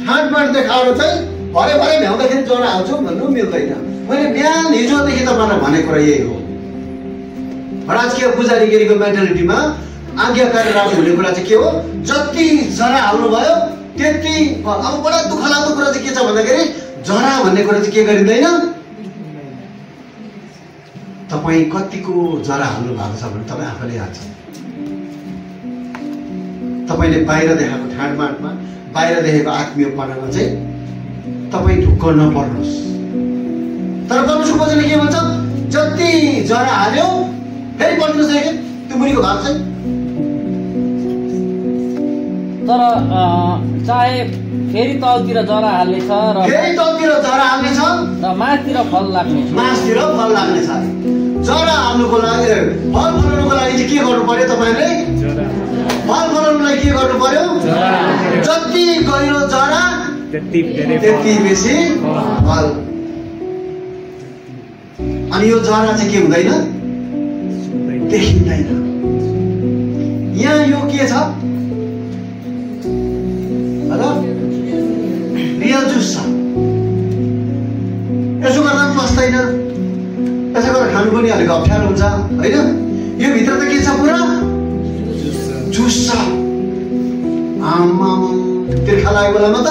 ठाँटबाट देखाएर चाहिँ भरे भ्याउँदाखेरि जरा हाल्छु भन्नु मिल्दैन। मैले बिहान हिजोदेखि तपाईँलाई भनेको कुरा यही हो। राजकीय पुजारीगिरीको मेन्टालिटीमा आज्ञाकारी राजु हुने कुरा चाहिँ के हो? जति जरा हाल्नुभयो त्यति फल। अब बडा दुःख लाग्दो कुरा चाहिँ के छ भन्दाखेरि जरा भन्ने कुरा चाहिँ के गरिँदैन? तपाईँ कतिको जरा हाल्नु भएको छ भने तपाईँ आफैले याद छ। तपाईँले बाहिर देखाएको ठाडमाडमा, बाहिर देखेको आत्मीयपनामा चाहिँ तपाईँ ढुक्क नपर्नुहोस्। तर परमेश्वरको वचनले के भन्छ? जति जरा हाल्यो, फेरि पढ्नुहोस् एकखेप त्यो मुनिको भाग चाहिँ। तर चाहे फेरि तलतिर जरा हाल्नेछ र फेरि तलतिर जरा हाल्नेछ र माथितिर फल लाग्नेछ। मासतिर फल लाग्नेछ। जरा हाल्नुको लागि, फल फलाउनुको लागि चाहिँ के गर्नु पर्यो तपाईँले? फल फलाउनुलाई के गर्नु पर्यो? जति गहिरो जरा त्यति बेसी फल। अनि यो जरा चाहिँ के हुँदैन? देखिँदैन। यहाँ यो के छ? रियल जुस छ। यसो गर्दा पनि बस्दैन, यसो गरेर खानु पनि अलिक अप्ठ्यारो हुन्छ होइन? यो भित्र त के छ? पुरा जुस छ। आम्मा तिर्खा लागेको बेलामा त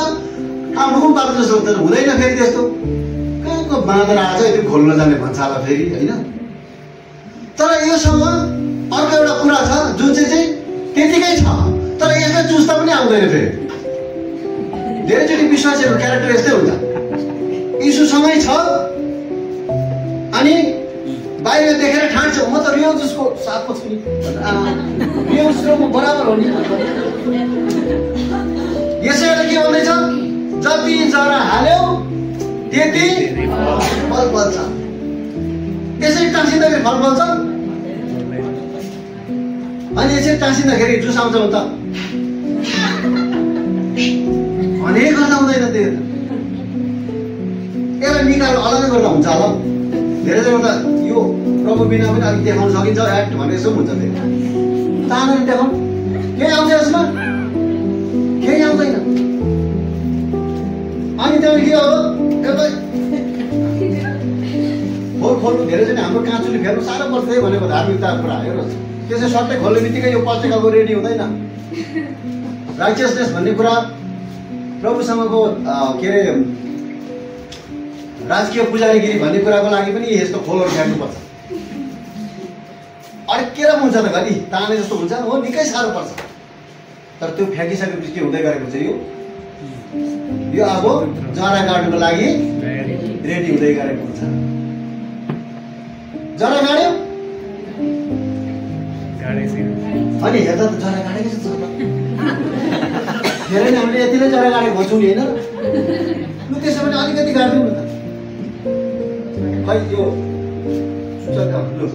खानु पनि पार्नु जस्तो हुन्छ, हुँदैन फेरि त्यस्तो। कहाँको बाँदर आएछ त्यो खोल्न जाने भन्छ होला फेरि होइन? तर योसँग अर्को एउटा कुरा छ जुन चाहिँ त्यतिकै छ, तर यसले जुस्ता पनि आउँदैन फेरि। धेरैचोटि विश्वासीहरूको क्यारेक्टर यस्तै हुन्छ। यीशुसँगै छ अनि बाहिर देखेर ठान्छ म त रियल जुसको साथमा छु नि, रियल जुसको म बराबर हो नि। यसैले के भन्दैछ? जति जरा हाल्यो त्यति फल बल्छ। यसरी टाँसिँदाखेरि फल बल्छ। अनि यसरी टाँसिँदाखेरि जुस आउँछ भने त अनेक गर्दा हुँदैन। त्यो यसलाई निकाल्नु अलग्गै गर्दा हुन्छ होला। धेरैजना त यो प्रभु बिना पनि अलिक देखाउन सकिन्छ एक्ट भने यसो हुन्छ। त्यो तानेर देखाउनु केही आउँछ यसमा? केही आउँदैन। अनि त्यहाँदेखि अब यसलाई खोल्नु धेरैजना हाम्रो काँचुली फेर्नु साह्रो पर्छ भनेको धार्मिकताको कुरा हेर्नुहोस्। त्यसै सट्टै खोल्ने बित्तिकै यो पत्रिकाको रेडी हुँदैन। राइचियसनेस भन्ने कुरा प्रभुसँगको के अरे राजकीय पुजारीगिरी भन्ने कुराको लागि पनि यस्तो खोलहरू फ्याँक्नुपर्छ। अड्केर हुन्छ त घरि ताने जस्तो हुन्छ हो, निकै साह्रो पर्छ। तर त्यो फ्याँकिसकेपछि के हुँदै गरेको छ? यो अब जरा गाड्नुको लागि रेडी हुँदै गरेको हुन्छ। जरा गाड्यो अनि हेर्दा त जरा गाडेको छ। धेरै नै हामीले यति नै जरा गाडेको खोज्छौँ नि होइन? लु त्यसो भने अलिकति गाडिदिउँ न त। खै यो लु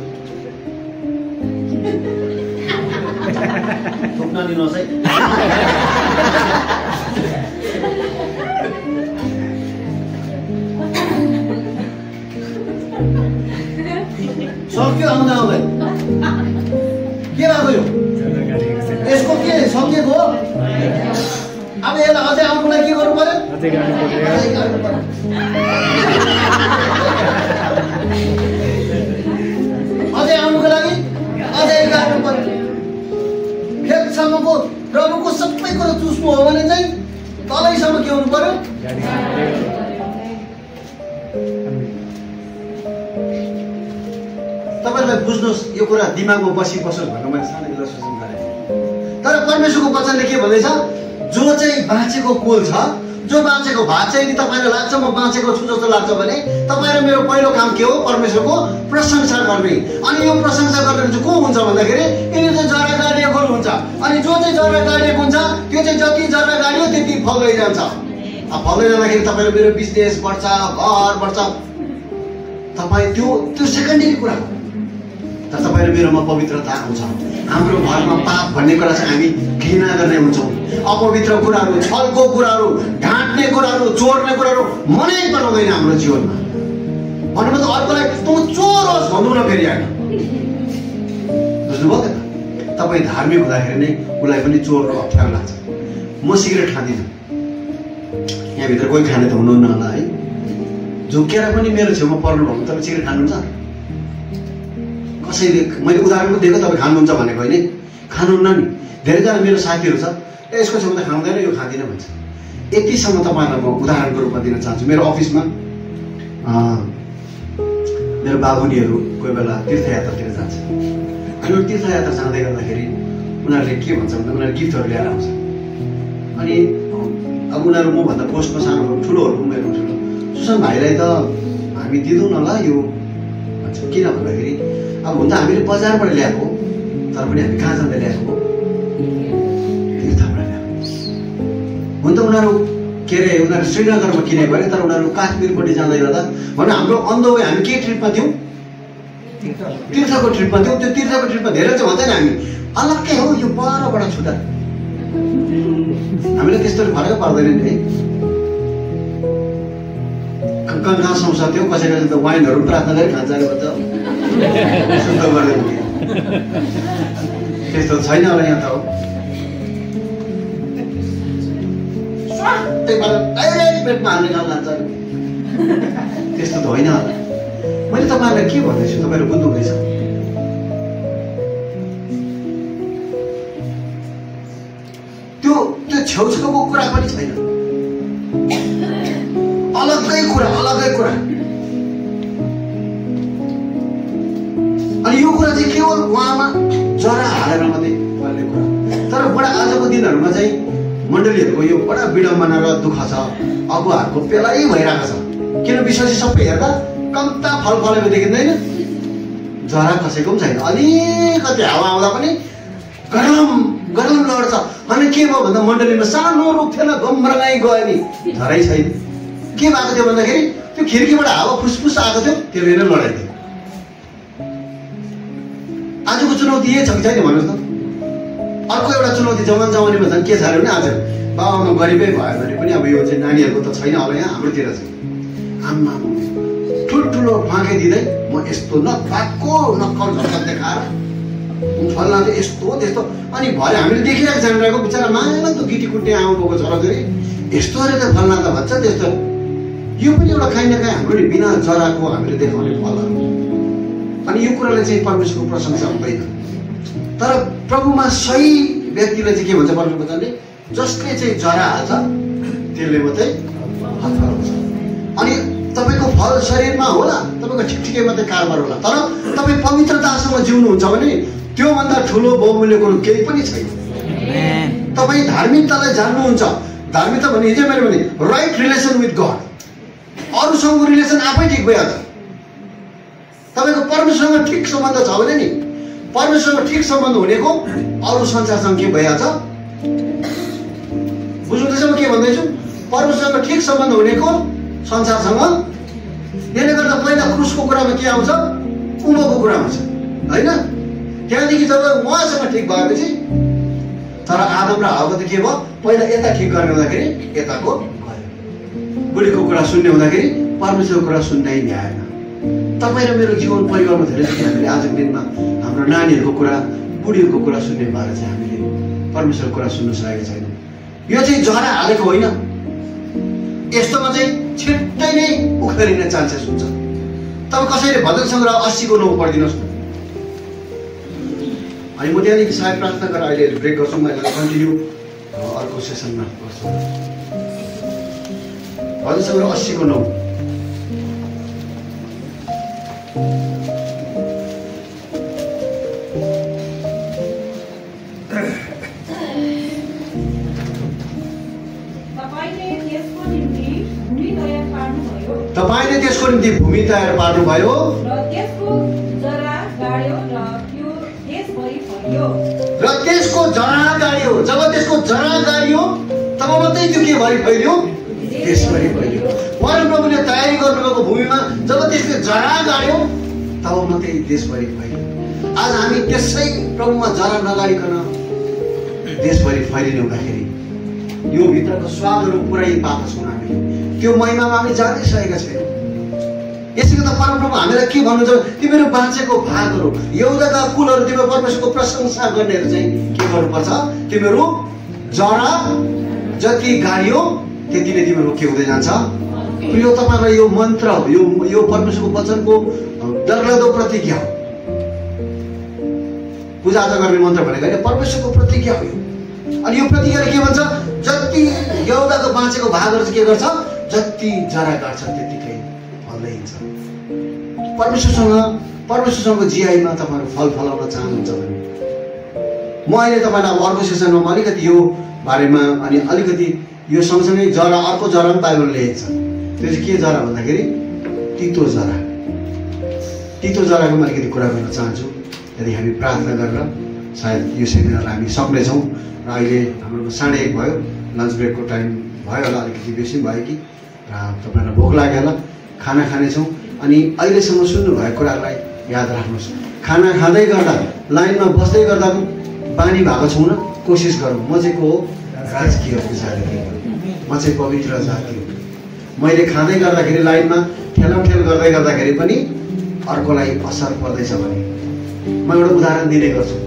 थुक्न दिनुहोस् है। सक्यो आउँदा आउँदै के भएको यो यसको के सकिएको हो अब यसलाई अझै आउनुको लागि के गर्नु पर्यो अझै आउनुको लागि अझै गाड्नु पर्यो फेदसम्मको प्रभुको सबै कुरो चुस्नु हो भने चाहिँ तलैसम्म के हुनु पर्यो तपाईँलाई बुझ्नुहोस् यो कुरा दिमागमा बसिबसोस् भनेर मैले सानो बेला सूचना गरेँ तर परमेश्वरको वचनले के भन्दैछ जो चाहिँ बाँचेको कुल छ जो बाँचेको भाग चाहिँ यदि तपाईँलाई लाग्छ म बाँचेको छु जस्तो लाग्छ भने तपाईँ र मेरो पहिलो काम के हो परमेश्वरको प्रशंसा गर्ने अनि यो प्रशंसा गर्ने चाहिँ को हुन्छ भन्दाखेरि यिनी चाहिँ जरा गाडिएको हुन्छ अनि जो चाहिँ जरा गाडिएको हुन्छ त्यो चाहिँ जति जरा गाड्यो त्यति फल्दै जान्छ फल्दै जाँदाखेरि तपाईँ र मेरो बिजनेस बढ्छ घर बढ्छ तपाईँ त्यो सेकेन्डरी कुरा हो तर तपाईँ र मेरोमा पवित्रता आउँछ हाम्रो घरमा पाप भन्ने कुरा चाहिँ हामी घृणा गर्ने हुन्छौँ अपवित्र कुराहरू छलको कुराहरू ढाँट्ने कुराहरू चोर्ने कुराहरू मनै बनाउँदैन हाम्रो जीवनमा भन्नु त अर्कोलाई तँ चोर होस् भन्नु न फेरि होइन बुझ्नुभयो त तपाईँ धार्मिक हुँदाखेरि नै उसलाई पनि चोर्नु अप्ठ्यारो लाग्छ म सिगरेट खाँदिनँ यहाँभित्र कोही खाने त हुनुहुन्न होला है झुकेर पनि मेरो छेउमा पर्नु भयो तपाईँ सिगरेट खानुहुन्छ कसैले मैले उदाहरण दिएको तपाईँ खानुहुन्छ भनेको होइन खानुहुन्न नि धेरैजना मेरो साथीहरू छ यसको छेउमा त खाउँदैन यो खाँदिनँ भन्छ यतिसम्म तपाईँहरूलाई म उदाहरणको रूपमा दिन चाहन्छु मेरो अफिसमा मेरो बाबुनीहरू कोही बेला तीर्थयात्रातिर जान्छ अनि तीर्थयात्रा जाँदै गर्दाखेरि उनीहरूले के भन्छ भन्दा उनीहरूले गिफ्टहरू ल्याएर आउँछ अनि अब उनीहरू मभन्दा पोस्टमा सानो ठुलोहरू उमेरमा ठुलो सुशान्त भाइलाई त हामी दिँदैनौँ न ल यो भन्छ किन भन्दाखेरि अब हुन त हामीले बजारबाट ल्याएको तर पनि हामी कहाँ जाँदा ल्याएको तीर्थबाट ल्याएको हुन त उनीहरू के अरे उनीहरू श्रीनगरमा किनेको अरे तर उनीहरू काश्मीरपट्टि जाँदै गर्दा भने हाम्रो अन द वे हामी के ट्रिपमा थियौँ तीर्थको ट्रिपमा थियौँ त्यो तीर्थको ट्रिपमा धेरै चाहिँ भन्दैन हामी अलग्गै हो यो परबाट छुट्टा हामीलाई त्यस्तो फरक पर्दैन नि है कहाँ संसार थियो कसै कसै त वाइनहरू प्रार्थना गरी खान्छ अरे भन्छ शुद्ध गर्दै त्यस्तो छैन होला यहाँ त हो डाइरेक्ट पेटमा हाल्ने काम लान्छ त्यस्तो त होइन होला मैले तपाईँहरूलाई के भन्दैछु तपाईँहरू बुझ्नु हुँदैछ त्यो छेउछाउको कुरा पनि छैन अलग्गै कुरा अनि यो कुरा चाहिँ केवल उहाँमा जरा हालेर मात्रै पर्ने कुरा तर बडा आजको दिनहरूमा चाहिँ मण्डलीहरूको यो बडा विडम्बना र दुःख छ अगुवाहरूको पेलाइ भइरहेको छ किन विश्वासी सबै हेर्दा कम्ता फल फलेको देखिँदैन जरा खसेको पनि छैन अलिकति हावा आउँदा पनि गरम लड्छ अनि के भयो भन्दा मण्डलीमा सानो रुख थिएन गम्रगाई गयो नि झरै छैन के भएको थियो भन्दाखेरि त्यो खिड्कीबाट हावा फुसफुस आएको थियो त्यसले नै लडाइदियो आजको चुनौती यही छ कि छैन भन्नुहोस् त अर्को एउटा चुनौती जवानीमा झन् के छ अरे भने आज बाबामा गरिबै भयो भने पनि अब यो चाहिँ नानीहरूको त छैन होला यहाँ हाम्रोतिर चाहिँ आम्मा ठुल्ठुलो फाँके दिँदै म यस्तो नपाएको नक्कल झक्कल देखाएर फल्ना त यस्तो त्यस्तो अनि भरे हामीले देखिरहेको जानिरहेको बिचरा माया त गिटी कुट्ने आउनुभएको छोराछोरी यस्तो अरे त फल्ना त भन्छ त्यस्तो यो पनि एउटा काहीँ न काहीँ हाम्रो नि बिना जराको हामीले देखाउने फलहरू अनि यो कुराले चाहिँ परमेश्वरको प्रशंसा हुँदैन तर प्रभुमा सही व्यक्तिले चाहिँ के भन्छ परमेश्वर वचनले जसले चाहिँ जरा हाल्छ त्यसले मात्रै फल गराउँछ अनि तपाईँको फल शरीरमा होला तपाईँको ठिकै मात्रै कारोबार होला तर तपाईँ पवित्रतासँग जिउनुहुन्छ भने त्योभन्दा ठुलो बहुमूल्यको केही पनि छैन तपाईँ धार्मिकतालाई जान्नुहुन्छ धार्मिकता भने हिजो मैले भने राइट रिलेसन विथ गड अरूसँगको रिलेसन आफै ठिक भइहाल्छ तपाईँको परमेश्वरसँग ठिक सम्बन्ध छ भने नि परमेश्वरसँग ठिक सम्बन्ध हुनेको अरू संसारसँग के भइहाल्छ बुझ्नुहुँदैछ म के भन्दैछु परमेश्वरसँग ठिक सम्बन्ध हुनेको संसारसँग यसले गर्दा पहिला क्रुसको कुरामा के आउँछ उँभोको कुरा आउँछ होइन त्यहाँदेखि जब उहाँसँग ठिक भएपछि तर आदम र हावा त के भयो पहिला यता ठिक गर्ने हुँदाखेरि यताको बुढीको कुरा सुन्ने हुँदाखेरि परमेश्वरको कुरा सुन्नै भ्याएन तपाईँ र मेरो जीवन परिवारमा धेरैचोटि हामीले आजको दिनमा हाम्रो नानीहरूको कुरा बुढीहरूको कुरा सुन्ने भएर चाहिँ हामीले परमेश्वरको कुरा सुन्न सकेका छैनौँ। यो चाहिँ जरा हालेको होइन, यस्तोमा चाहिँ छिट्टै नै उखालिने चान्सेस हुन्छ। तपाईँ कसैले भजन सङ्ग्रह 80 को 9 पढिदिनुहोस् न। अनि म त्यहाँदेखि सायद प्रार्थना गरेर अहिले ब्रेक गर्छु, म कन्टिन्यू अर्को सेसनमा गर्छु। भजन सङ्ग्रह 80 को 9। तपाईँले त्यसको निम्ति भूमि तयार पार्नुभयो र त्यसको जरा गाड्यो र त्यो देशभरि फैल्यो। र त्यसको जरा गाड्यो। जब त्यसको जरा गाड्यो तब मात्रै त्यो के भरि फैल्यो? देशभरि फैल्यो। परमप्रभुले तयारी गर्नुभएको भूमिमा जब त्यसको जरा गाड्यो तब मात्रै देशभरि फैल्यो। आज हामी त्यसै प्रभुमा जरा नगाडिकन देशभरि फैलिने हुँदाखेरि यो भित्रको स्वादहरू पुरै पाएको छौँ हामीले। त्यो महिमामा हामी जानै सकेका छैनौँ। यसै गर्दा परमप्रभु हामीलाई के भन्नुहुन्छ? तिमीहरू बाँचेको भागहरू, यहुदाका कुलहरू, तिमीहरू परमेश्वरको प्रशंसा गर्नेहरू चाहिँ के गर्नुपर्छ? तिमीहरू जरा जति गाडियो त्यति नै तिमीहरू के हुँदै जान्छ? यो तपाईँलाई यो मन्त्र हो, यो परमेश्वरको वचनको डरलाग्दो प्रतिज्ञा हो। पूजाआजा गर्ने मन्त्र भनेको होइन, परमेश्वरको प्रतिज्ञा हो यो। अनि यो प्रतिज्ञाले के भन्छ? जति यहुदाको बाँचेको भागहरू चाहिँ के गर्छ? जति जरा गाड्छ त्यतिकै फल्दै हिँड्छ। परमेश्वरसँगको जिआईमा तपाईँहरू फल फलाउन चाहनुहुन्छ भने म अहिले तपाईँलाई अब अर्को सेसनमा म अलिकति यो बारेमा अनि अलिकति यो सँगसँगै जरा, अर्को जरा पनि बाइबलले लेखेको छ। त्यो चाहिँ के जरा भन्दाखेरि तितो जरा। तितो जराको म अलिकति कुरा गर्न चाहन्छु। यदि हामी प्रार्थना गरेर सायद यो सेमिनार हामी सक्नेछौँ। र अहिले हाम्रो 1:30 भयो, लन्च ब्रेकको टाइम भयो होला, अलिकति बेसी भयो कि तपाईँलाई भोक लाग्यो होला, खाना खानेछौँ। अनि अहिलेसम्म सुन्नुभएको कुराहरूलाई याद राख्नुहोस्। खाना खाँदै गर्दा, लाइनमा बस्दै गर्दा बानी भएको छौँ न, कोसिस गरौँ। म चाहिँ को हो? राजकीय पुजारी हो, म चाहिँ पवित्र जाति हो। मैले खाँदै गर्दाखेरि लाइनमा ठेलमठेल गर्दै गर्दाखेरि पनि अर्कोलाई असर पर्दैछ भने म एउटा उदाहरण दिने गर्छु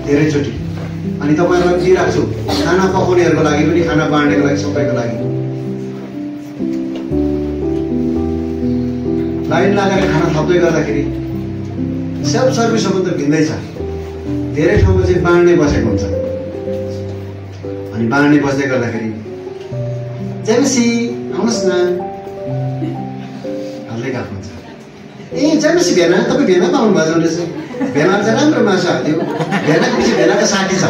धेरैचोटि। अनि तपाईँहरूलाई दिइरहेको छु, खाना पकाउनेहरूको लागि पनि, खाना बाँड्नेको लागि, सबैको लागि। लाइन लगाएर खाना थप्दै गर्दाखेरि सेल्फ सर्भिससम्म त भिन्दै छ। धेरै ठाउँमा चाहिँ बाँड्ने बसेको हुन्छ। अनि बाँड्ने बस्दै गर्दाखेरि जेमेसी आउनुहोस् न हाल्दै गएको हुन्छ। ए जेमेसी भेना, तपाईँ भेना पाउनु भएको रहेछ। भेनामा चाहिँ राम्रो मासु हालिदियो, भेनाको पछि भेनाको साठी छ,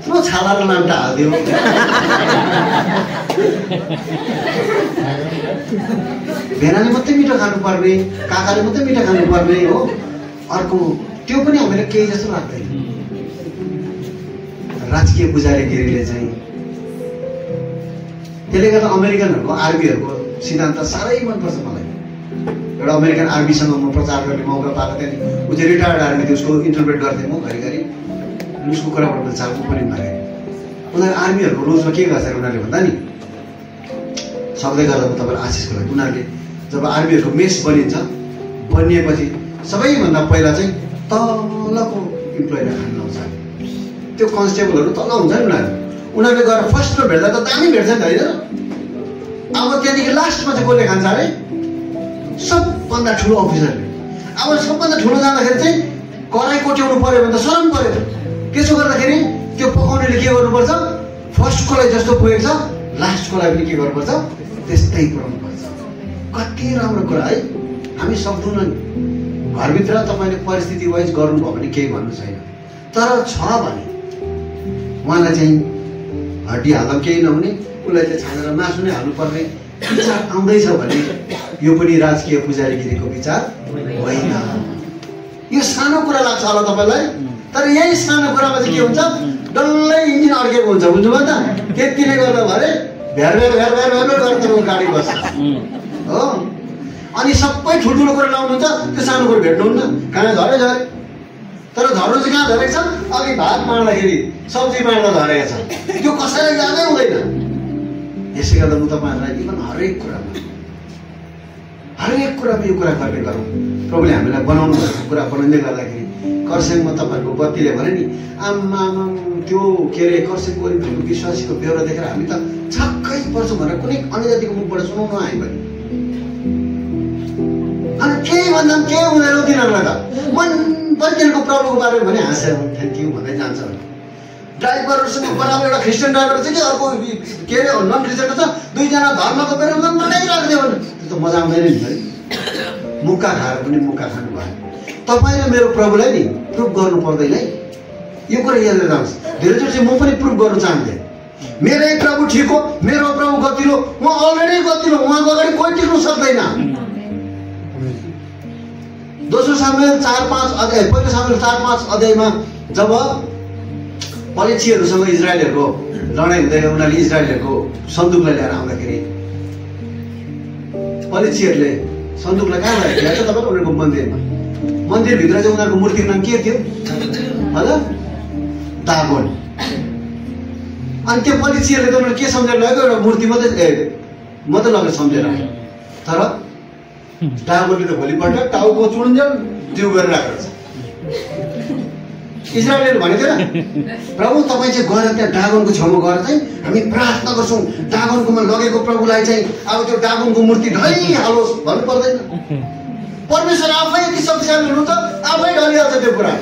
यत्रो छाला र लाम्टा हालिदियो। भेनाले मात्रै मिठो खानुपर्ने, काकाले मात्रै मिठो खानुपर्ने हो। अर्को त्यो पनि हामीलाई केही जस्तो लाग्दैन। राजकीय पुजारीगिरीले चाहिँ त्यसले गर्दा अमेरिकनहरूको आर्मीहरूको सिद्धान्त साह्रै मनपर्छ मलाई। एउटा अमेरिकन आर्मीसँग म प्रचार गर्ने मौका पाएको थिएँ नि। ऊ चाहिँ रिटायर्ड आर्मी थियो, उसको इन्टरप्रेट गर्थेँ म घरिघरि। उसको कुराबाट मैले चालको पनि मागेँ। उनीहरू आर्मीहरूको रोजमा के गर्छ उनीहरूले भन्दा नि, सक्दै गर्दा म तपाईँलाई आशिषको लागि, उनीहरूले जब आर्मीहरूको मेस बनिन्छ, बनिएपछि सबैभन्दा पहिला चाहिँ तलको इम्प्लोइलाई खान लाउँछ। त्यो कन्स्टेबलहरू तल हुन्छ नि उनीहरूले गएर फर्स्टमा भेट्दा त दामी भेट्छ नि होइन। अब त्यहाँदेखि लास्टमा चाहिँ कसले खान्छ अरे? सबभन्दा ठुलो अफिसरले। अब सबभन्दा ठुलो जाँदाखेरि चाहिँ कराई कोट्याउनु पऱ्यो भने त शरम पऱ्यो। त्यसो गर्दाखेरि त्यो पकाउनेले के गर्नुपर्छ? फर्स्टकोलाई जस्तो पुगेको छ लास्टकोलाई पनि के गर्नुपर्छ? त्यस्तै पुऱ्याउनुपर्छ। कति राम्रो कुरा है। हामी सक्दैनौँ नि। घरभित्र तपाईँले परिस्थिति वाइज गर्नुभयो भने केही भन्नु छैन। तर छ भने उहाँलाई चाहिँ हड्डी हाल्दा केही नहुने, उसलाई चाहिँ छानेर मासु नै हाल्नुपर्ने विचार आउँदैछ भने यो पनि राजकीय पुजारीगिरीको विचार होइन। यो सानो कुरा लाग्छ होला तपाईँलाई, तर यही सानो कुरामा चाहिँ के हुन्छ? डल्लै इन्जिन अड्केको हुन्छ। बुझ्नुभयो त? त्यतिले गर्दा भरे भ्यार भ्यार भ्यार भ्यार भ्यार गरेर गाडी बस्छ हो। अनि सबै ठुल्ठुलो कुरा लाउनुहुन्छ, त्यो सानो कुरो भेट्नुहुन्न। कहाँ झरे झरे, तर झर्नु चाहिँ कहाँ झरेको छ? अघि भात बाँड्दाखेरि, सब्जी बाँड्दा झरेको छ। त्यो कसैलाई यादै हुँदैन। यसै गर्दा म तपाईँहरूलाई इभन हरेक कुरामा हरेक कुरामा यो कुरा गर्ने गरौँ। प्रभुले हामीलाई बनाउनु भएको कुरा बनाउँदै गर्दाखेरि कर्सेङमा तपाईँहरूको बत्तीले भने नि आमा त्यो के अरे कर्सेङको वरिपरिको विश्वासीको बेहोरा देखेर हामी त छक्कै पर्छौँ भनेर कुनै अन्य जातिको मुखबाट सुनाउनु आयो भने अनि केही भन्दा पनि केही हुँदैन तिनीहरूलाई त मन बत्तीको प्रभुको बारेमा भने हाँसेर थ्याङ्क यू भन्दै जान्छ भने ड्राइभरहरूसँग बराबर एउटा क्रिस्चियन ड्राइभर छ कि अर्को के अरे नन क्रिस्चियनको छ, दुईजना धर्मको बेरोमा लडाइराख्दै भने त्यो त मजा आउँदैन नि है। मुक्का खाएर पनि मुक्का खानु भयो। तपाईँले मेरो प्रभुलाई नि प्रुभ गर्नु पर्दैन है, यो कुरा याद राख्नुहोस्। धेरैचोटि चाहिँ म पनि प्रुभ गर्नु चाहन्थेँ मेरै प्रभु ठिक हो, मेरो प्रभु गतिलो, म अलरेडी गतिलो, उहाँको अगाडि कोही टिक्नु सक्दैन। दोस्रो सामुएल 4-5 अध्याय, पहिलो सामुएल 4-5 अध्यायमा जब पलेचियहरूसँग इजरायलहरूको लडाइँ हुँदै उनीहरूले इजरायलहरूको सन्दुकलाई लिएर आउँदाखेरि पलेचियरले सन्दुकलाई कहाँ ल्याएको छ तपाईँको उनीहरूको मन्दिरमा। मन्दिरभित्र चाहिँ उनीहरूको मूर्तिको नाम के थियो हजुर? दागोन। अनि त्यो पलेचियरले त उनीहरू के सम्झेर लगेको एउटा मूर्ति मात्रै लगेर सम्झेर आयो। तर दागोनले त भोलिपल्ट टाउको चुडुन्जेल जिउ गरेर राखेको छ। इजरायलले भनेको थिएन प्रभु तपाईँ चाहिँ गएर त्यहाँ डागोनको छेउमा गएर चाहिँ हामी प्रार्थना गर्छौँ डागोनकोमा लगेको प्रभुलाई चाहिँ अब त्यो डागोनको मूर्ति ढलिहालोस् भन्नु पर्दैन। परमेश्वर आफै यति शक्तिशाली हुनुहुन्छ, आफै ढलिहाल्छ त्यो कुरा।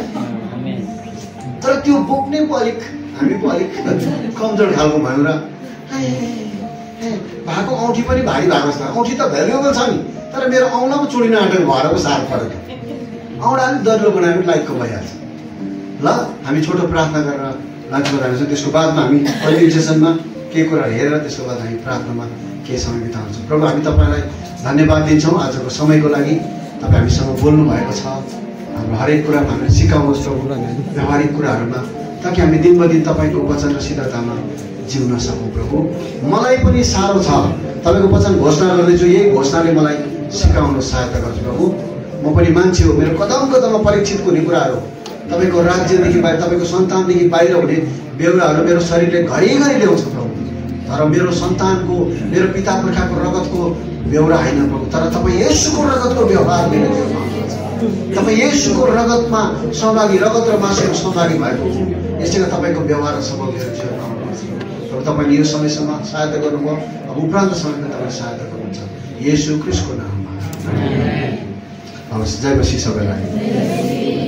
तर त्यो बोक्ने पो अलिक हामी पो अलिक कमजोर खालको भयौँ र भएको औँठी पनि भारी भएको छ। औँठी त भ्यालुएबल छ नि, तर मेरो औँला पो चुडिन आँटेको भएर पो साह्रो परेको। औँला अलिक दरिलो बनाएर लाइकको भइहाल्छ। ल हामी छोटो प्रार्थना गरेर लान्छौँ जान्छौँ। त्यसको बादमा हामी अहिले सेसनमा के कुराहरू हेरेर त्यसको बाद हामी प्रार्थनामा केही समय बिताउँछौँ। प्रभु हामी तपाईँलाई धन्यवाद दिन्छौँ आजको समयको लागि। तपाईँ हामीसँग बोल्नु भएको छ, हाम्रो हरेक कुरामा हामीले सिकाउनुहोस् प्रभु, व्यवहारिक कुराहरूमा, ताकि हामी दिन ब दिन तपाईँको वचन र सिद्धतामा जिउन सकौँ। प्रभु मलाई पनि साह्रो छ, तपाईँको वचन घोषणा गर्दैछु, यही घोषणाले मलाई सिकाउनु सहायता गर्छ प्रभु। म पनि मान्छे हो, मेरो कदम कदममा परीक्षित हुने कुराहरू, तपाईँको राज्यदेखि बाहिर, तपाईँको सन्तानदेखि बाहिर हुने बेहुराहरू मेरो शरीरले घरिघरि ल्याउँछ प्रभु। तर मेरो सन्तानको, मेरो पिता पुर्खाको रगतको बेहुरा होइन प्रभु, तर तपाईँ येशूको रगतको व्यवहार मेरो जीवनमा हुनुहुन्छ। तपाईँ येशूको रगतमा सहभागी, रगत र मासुको सहभागी भएको, यसैले तपाईँको व्यवहार र स्वभाव मेरो जीवनमा आउनुपर्छ प्रभु। तपाईँले यो समयसम्म सहायता गर्नुभयो, अब उपरान्त समयमा तपाईँले सहायता गर्नुहुन्छ येशू ख्रीष्टको नाममा। हवस्, जय मसीह सबैलाई।